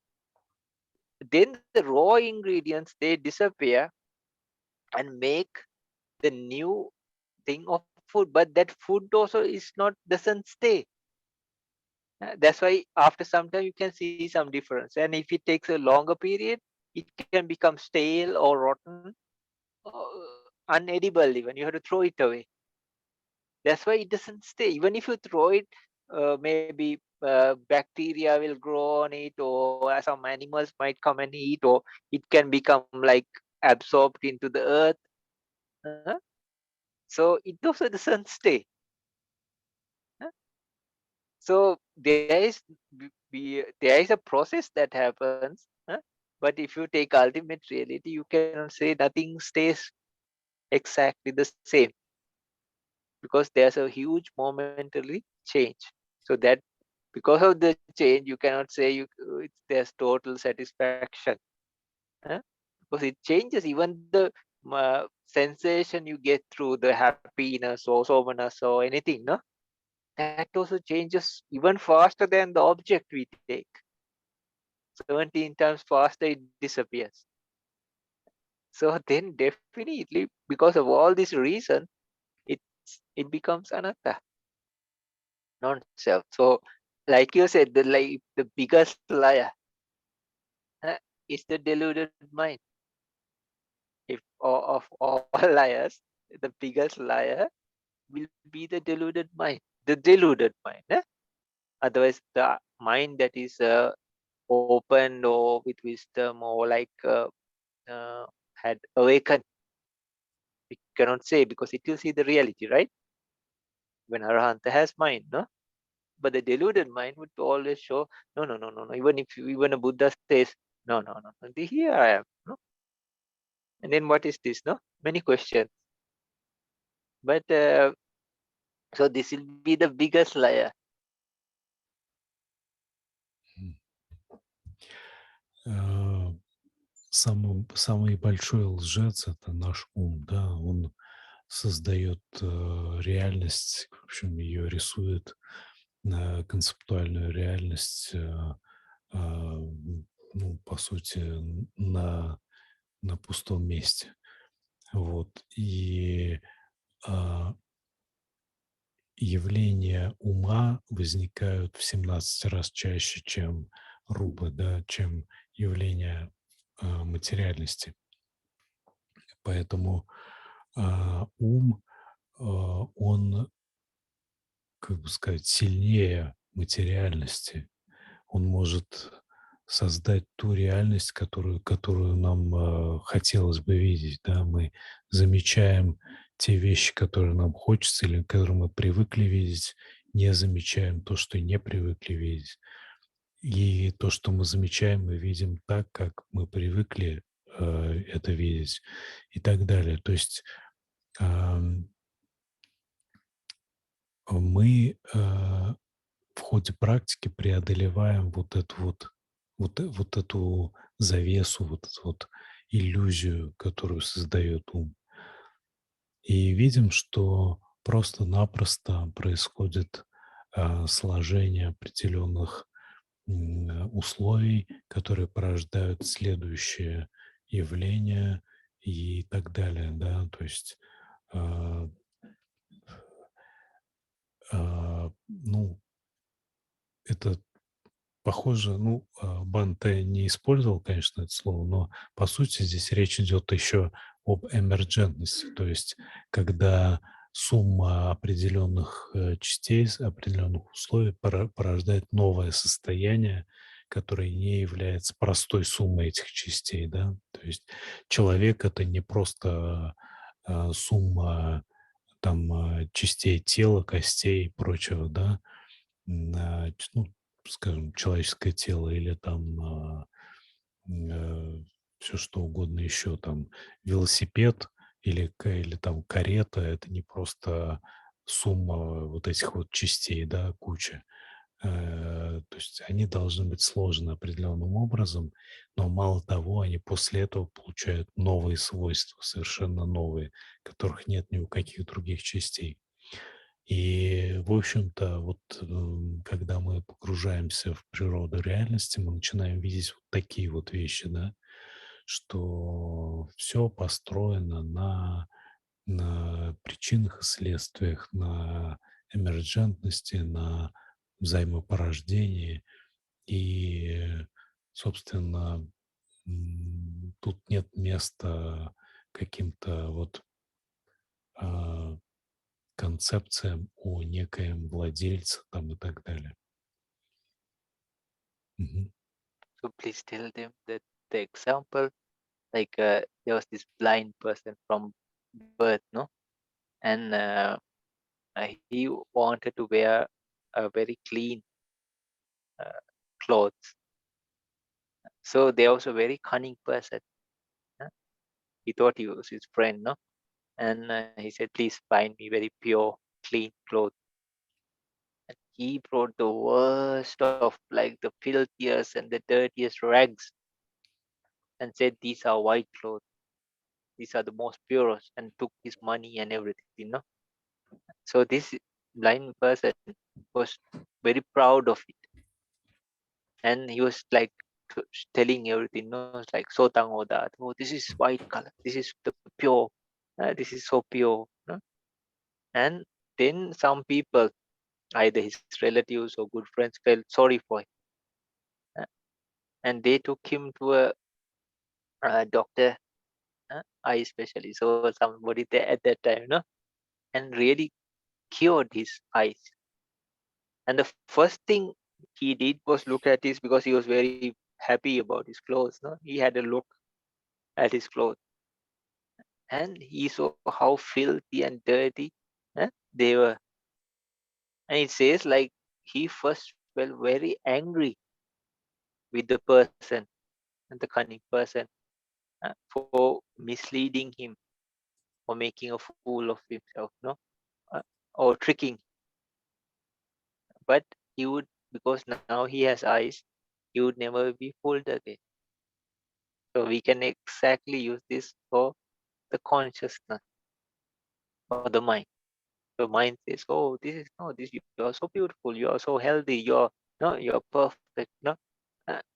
Then the raw ingredients, they disappear and make the new thing of food, but that food also is not, doesn't stay. That's why after some time you can see some difference, and if it takes a longer period, it can become stale or rotten, unedible, even you have to throw it away. That's why it doesn't stay. Even if you throw it, maybe bacteria will grow on it, or some animals might come and eat, or it can become like absorbed into the earth. uh, so it also doesn't stay. uh, so there is a process that happens. But if you take ultimate reality, you cannot say nothing stays exactly the same, because there's a huge momentary change. So that, because of the change, you cannot say there's total satisfaction. huh? Because it changes even the sensation you get through the happiness or somaness or anything, no? That also changes even faster than the object we take. 17 times faster it disappears. So then definitely, because of all these reasons, it becomes anatta, non-self. So like you said, the biggest liar, uh, is the deluded mind. If of all liars, the biggest liar will be the deluded mind. The deluded mind. Otherwise, the mind that is open or with wisdom, or like had awakened, we cannot say, because it will see the reality, right? When Arahanta has mind, no? But the deluded mind would always show, no, no, no, no, no. Even a Buddha says, no, no, no, no. Here I am, no? And then what is this, no? Many questions. But so this will be the biggest liar. Самый большой лжец — это наш ум, да, он создает реальность, в общем, ее рисует, концептуальную реальность, ну, по сути, на пустом месте. Вот. И а, явления ума возникают в 17 раз чаще, чем рупы, да, чем явления материальности. Поэтому ум, он, как бы сказать, сильнее материальности. Он может создать ту реальность, которую нам хотелось бы видеть. Да? Мы замечаем те вещи, которые нам хочется или которые мы привыкли видеть, не замечаем то, что не привыкли видеть. И то, что мы замечаем, мы видим так, как мы привыкли это видеть и так далее. То есть ам, мы в ходе практики преодолеваем вот эту завесу, вот эту вот иллюзию, которую создает ум. И видим, что просто-напросто происходит сложение определенных условий, которые порождают следующее явление и так далее, да, то есть а, ну, это похоже, ну, Бханте не использовал, конечно, это слово, но по сути здесь речь идет еще об эмерджентности, то есть когда сумма определенных частей, определенных условий порождает новое состояние, которое не является простой суммой этих частей, да. То есть человек — это не просто сумма там частей тела, костей и прочего, да, ну, скажем, человеческое тело или там все что угодно еще, там велосипед или там карета — это не просто сумма вот этих вот частей, да, куча. То есть они должны быть сложены определенным образом, но мало того, они после этого получают новые свойства, совершенно новые, которых нет ни у каких других частей. И, в общем-то, вот когда мы погружаемся в природу реальности, мы начинаем видеть вот такие вот вещи, да, что все построено на причинах и следствиях, на эмерджентности, на взаимопорождении. И, собственно, тут нет места каким-то вот а, концепциям о некоем владельце там и так далее. Мгм. So please tell them that the example, like there was this blind person from birth, no, and he wanted to wear a very clean uh, clothes. So there was a very cunning person. Huh? He thought he was his friend, no, and he said, "Please find me very pure, clean clothes." And he brought the worst of like the filthiest and the dirtiest rags and said, "These are white clothes. These are the most purest," and took his money and everything, you know. So this blind person was very proud of it, and he was like telling everything, no, it's like sotang oda. Oh, this is white color. This is the pure. This is so pure. No? And then some people, either his relatives or good friends, felt sorry for him, uh, and they took him to a doctor, eye specialist or somebody there at that time, no, and really cured his eyes. And the first thing he did was look at his, because he was very happy about his clothes. No, he had a look at his clothes, and he saw how filthy and dirty they were. And it says like he first felt very angry with the person and the cunning person for misleading him or making a fool of himself, no, or tricking. But he would, because now he has eyes, he would never be fooled again. So we can exactly use this for the consciousness or the mind. The mind says, "Oh, this is no, this you are so beautiful, you are so healthy, you're perfect." No,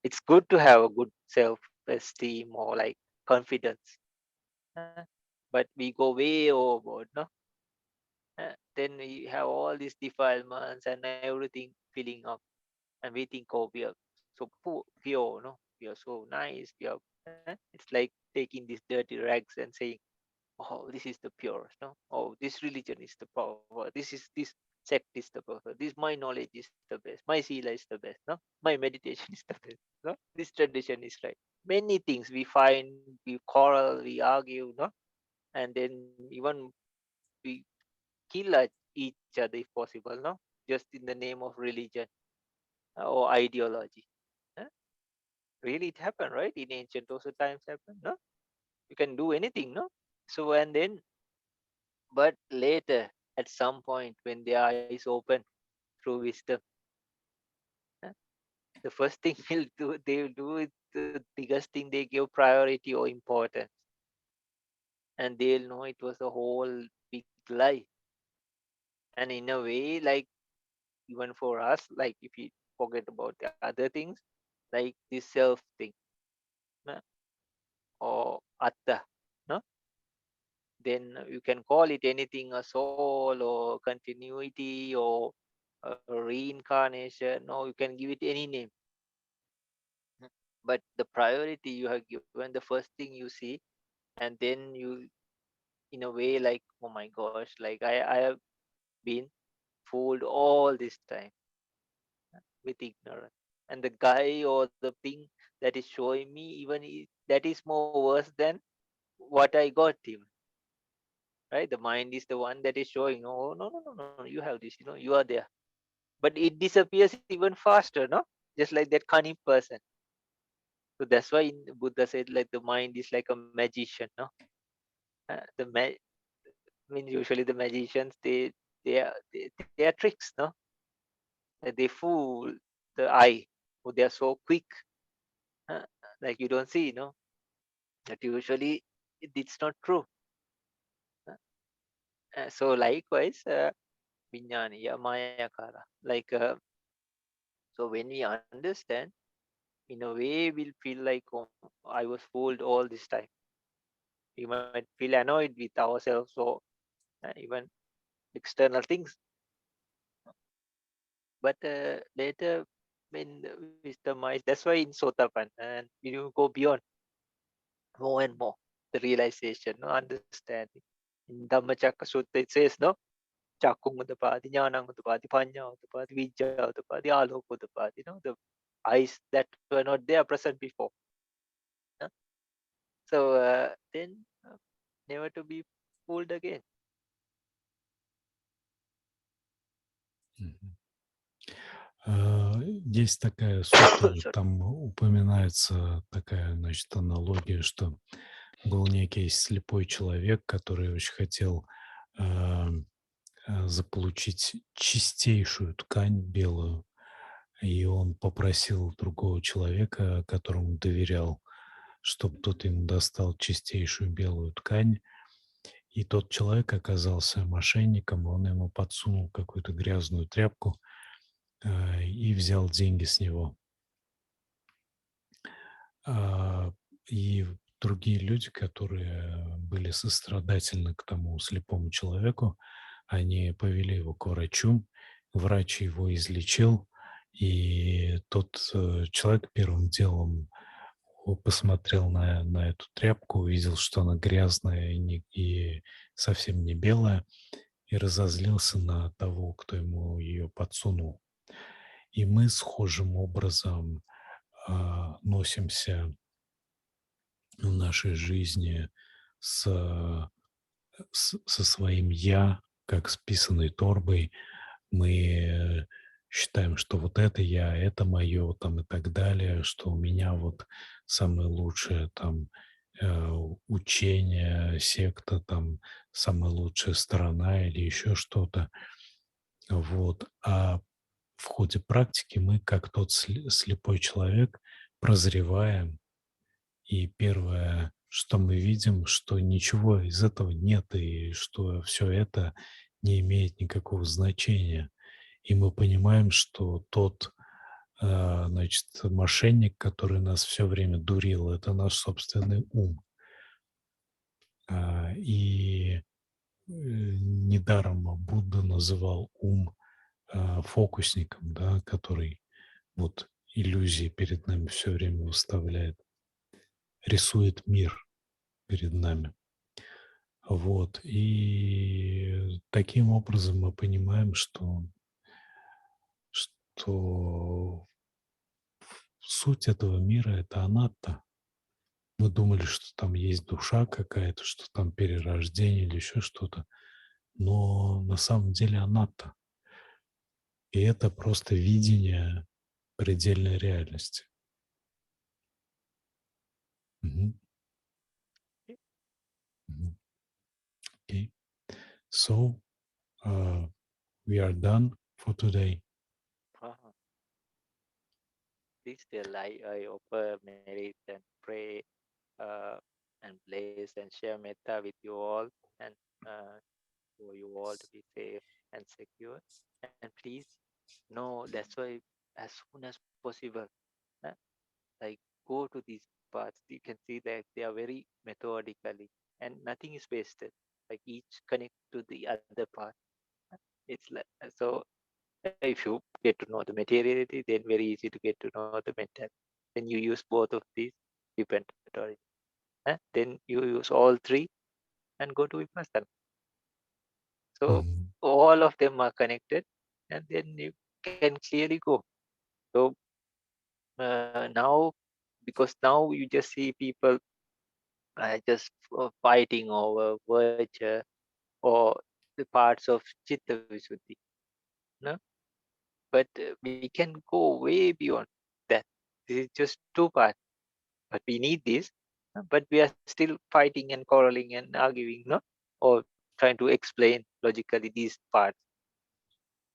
it's good to have a good self-esteem or like confidence, uh, but we go way overboard. No, then we have all these defilements and everything filling up, and we think, oh, we are so pure, no, we are so nice, we are. It's like taking these dirty rags and saying, oh, this is the purest, no, oh, this religion is the power, this sect is the perfect, this my knowledge is the best, my sila is the best, no, my meditation is the best, no, this tradition is right. Many things we find, we quarrel, we argue, no, and then even we kill each other if possible, no, just in the name of religion or ideology. Huh? Really, it happened, right? In ancient also times happened, no? You can do anything, no? So, and then, but later, at some point, when their eyes open through wisdom, huh, the first thing they will do is the biggest thing, they give priority or importance. And they'll know it was a whole big lie. And in a way, like, even for us, like, if you forget about the other things, like this self thing, no? Or atta, no? Then you can call it anything, a soul or continuity or a reincarnation, or you can give it any name. But the priority you have given, the first thing you see, and then you, in a way, like, oh my gosh, like I have been fooled all this time with ignorance. And the guy or the thing that is showing me, even that is more worse than what I got even. Right? The mind is the one that is showing, oh, no, no, no, no, you have this, you are there. But it disappears even faster, no? Just like that cunning person. So that's why in Buddha said, like, the mind is like a magician, no? I mean, usually the magicians, they are tricks, no? They fool the eye. Oh, they are so quick, uh, like you don't see, no? That usually it's not true. So likewise, vinyaniya mayakara, like, so when we understand, in a way, we'll feel like, oh, I was fooled all this time. We might feel annoyed with ourselves or even external things. But later, when the wisdom is, that's why in Sotapan, and you go beyond more and more the realization, no, understanding. In Dhammachakka Sutta, it says, no, Chakung Udapati, Jnanang Udapati, Panya Udapati, Vijja Udapati, Alok Udapati, the eyes that were not there present before. no? So then, never to be fooled again. Мгм. Есть такая сутта, Sorry. там упоминается такая, значит, аналогия, что был некий слепой человек, который очень хотел а, заполучить чистейшую ткань белую, и он попросил другого человека, которому доверял, чтобы тот ему достал чистейшую белую ткань, и тот человек оказался мошенником, он ему подсунул какую-то грязную тряпку и взял деньги с него. А, И другие люди, которые были сострадательны к тому слепому человеку, они повели его к врачу, врач его излечил, и тот человек первым делом посмотрел на эту тряпку, увидел, что она грязная и совсем не белая, и разозлился на того, кто ему ее подсунул. И мы схожим образом носимся в нашей жизни с, со своим «я», как с писаной торбой. Мы считаем, что вот это я, это мое, там и так далее, что у меня вот самое лучшее там учение, секта, там, самая лучшая сторона или еще что-то. Вот. А в ходе практики мы, как тот слепой человек, прозреваем, и первое, что мы видим, что ничего из этого нет, и что все это не имеет никакого значения. И мы понимаем, что тот, значит, мошенник, который нас все время дурил, это наш собственный ум. И недаром Будда называл ум фокусником, да, который вот иллюзии перед нами все время выставляет, рисует мир перед нами. Вот. И таким образом мы понимаем, что суть этого мира — это анатта. Мы думали, что там есть душа какая-то, что там перерождение или еще что-то, но на самом деле анатта. И это просто видение предельной реальности. Мгм. Мгм. Okay. So, we are done for today. Uh-huh. Please tell I offer merit and pray uh, and bless and share metta with you all, and for you all to be safe and secure. And please know that's why as soon as possible, uh, like go to these paths. You can see that they are very methodically and nothing is wasted. Like each connect to the other part. It's like so. If you get to know the materiality, then very easy to get to know the mental. Then you use both of these different authorities. Then you use all three and go to vipassana. So Mhm. all of them are connected, and then you can clearly go. So now, because now you just see people just fighting over virtue or the parts of chitta visuddhi, no? But we can go way beyond that. This is just two parts, but we need this. But we are still fighting and quarreling and arguing, no? Or trying to explain logically these parts,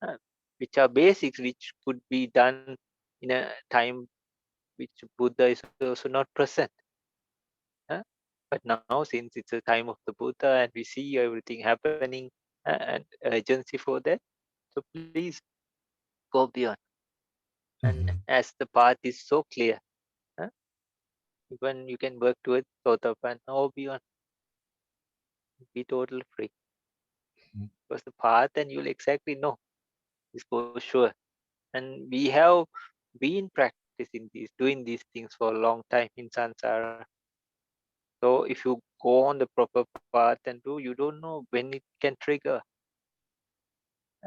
uh, which are basics, which could be done in a time which Buddha is also not present. But now, since it's a time of the Buddha and we see everything happening and urgency for that, so please go beyond. And Mhm. as the path is so clear, uh, even you can work towards Sotapan or beyond, be totally free. Mhm. Because the path, and you'll exactly know is for sure. And we have been practicing these, doing these things for a long time in Sansara. So if you go on the proper path and do, you don't know when it can trigger.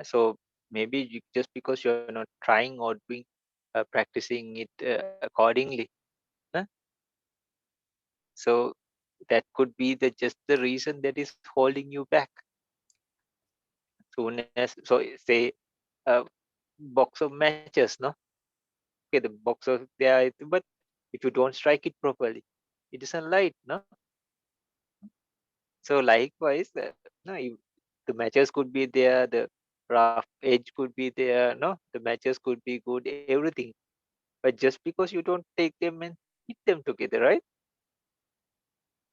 So maybe just because you're not trying or doing, practicing it accordingly, huh? So that could be the just the reason that is holding you back. Soon as so say a box of matches, no? Okay, the box of there, but if you don't strike it properly, it doesn't light, no? So likewise, no, the matches could be there, the rough edge could be there, no, the matches could be good, everything. But just because you don't take them and hit them together, right?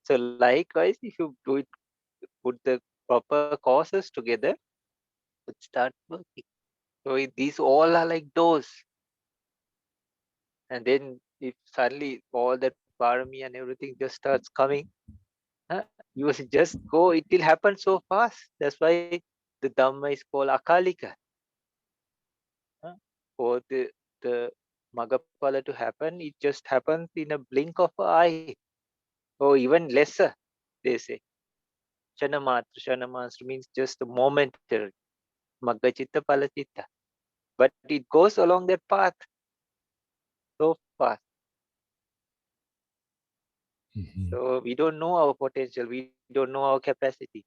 So likewise, if you do it, put the proper causes together, it start working. So these all are like doors, and then if suddenly all that parami and everything just starts coming, huh, you must just go. It will happen so fast. That's why the Dhamma is called akalika. Huh? For the Magapala to happen, it just happens in a blink of an eye, or even lesser. They say Shanamatra means just a momentary. Maggachitta Palachitta. But it goes along that path so fast. Mhm. So we don't know our potential, we don't know our capacity,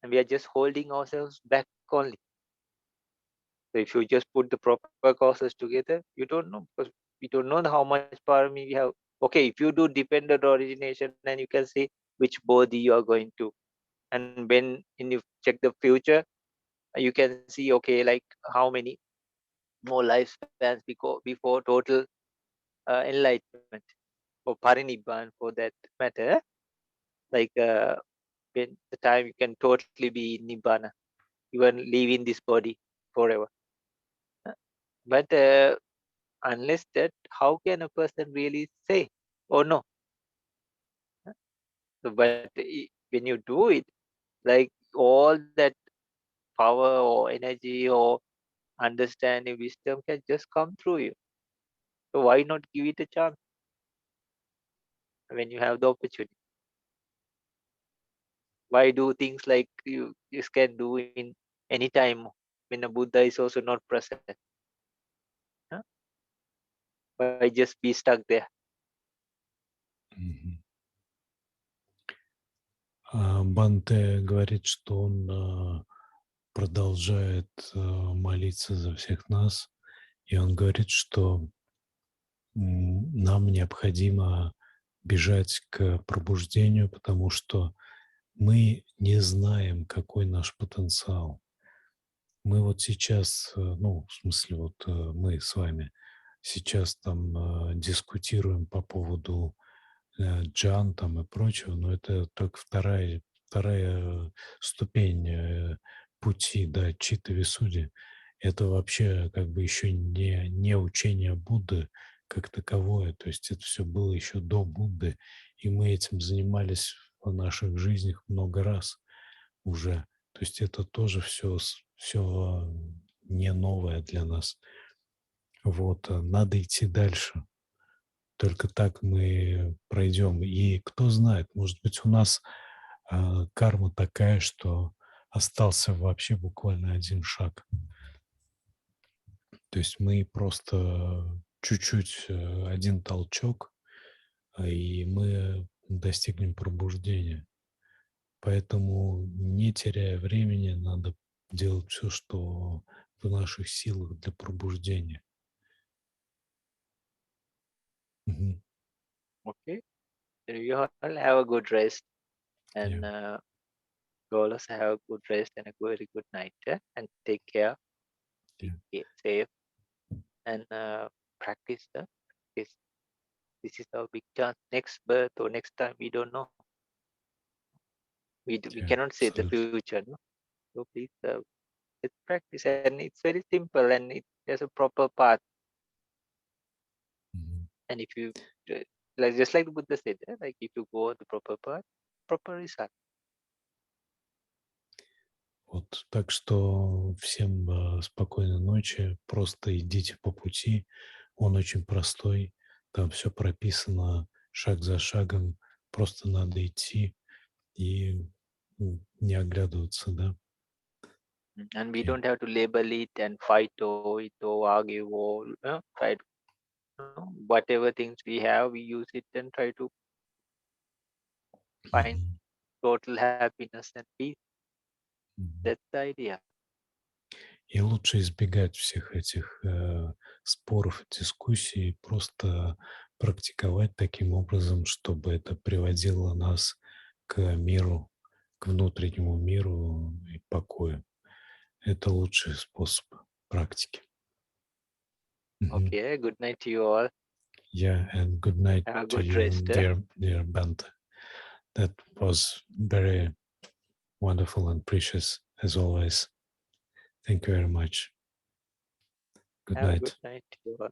and we are just holding ourselves back only. So if you just put the proper causes together, you don't know, because we don't know how much parami we have. Okay, if you do dependent origination, then you can see which body you are going to. And when you check the future, you can see, okay, like how many more lifespans before total enlightenment or parinibban for that matter. Like when the time you can totally be in nibbana, even leaving this body forever. Uh, But unless that, how can a person really say, oh no? So, but when you do it, like all that power or energy or understanding, wisdom can just come through you. So why not give it a chance when you have the opportunity? Why do things like you just can do in any time when a Buddha is also not present? Huh? Why just be stuck there? Мгм. Бханте говорит, что он продолжает молиться за всех нас, и он говорит, что нам необходимо бежать к пробуждению, потому что мы не знаем, какой наш потенциал. Мы вот сейчас, ну, в смысле, вот мы с вами сейчас там дискутируем по поводу джан там и прочего, но это только вторая ступень пути, да, чита висуди. Это вообще как бы еще не учение Будды как таковое, то есть это все было еще до Будды, и мы этим занимались в наших жизнях много раз уже. То есть это тоже все не новое для нас. Вот, надо идти дальше. Только так мы пройдем. И кто знает, может быть, у нас карма такая, что остался вообще буквально один шаг. То есть мы просто чуть-чуть, один толчок, и мы достигнем пробуждения. Поэтому, не теряя времени, надо делать все, что в наших силах для пробуждения. Мгм. Okay, so you all have a good rest, Yeah, and you all also have a good rest and a very good night, and take care, be yeah, safe, and practice. This this is our big chance. Next birth or next time, we don't know. We yeah, cannot say the absolutely. future, no? So please, let's practice, and it's very simple, and it has a proper path. Мгм. And if you like, just like the Buddha said, like if you go on the proper path, proper result. Вот, так что всем спокойной ночи, просто идите по пути, он очень простой, там все прописано шаг за шагом, просто надо идти и не оглядываться, да. And we Окей. don't have to label it and fight over it or argue or try to, whatever things we have, we use it and try to find Мгм. total happiness and peace. Мгм. That's the idea. И лучше избегать всех этих споров, дискуссий, просто практиковать таким образом, чтобы это приводило нас к миру, к внутреннему миру и покою. Это лучший способ практики. Мгм. Okay, good night to you all. Yeah, and good night Have a to good you, rest. dear Bante. That was very wonderful and precious as always. Thank you very much. Good Have a good night. night to you all.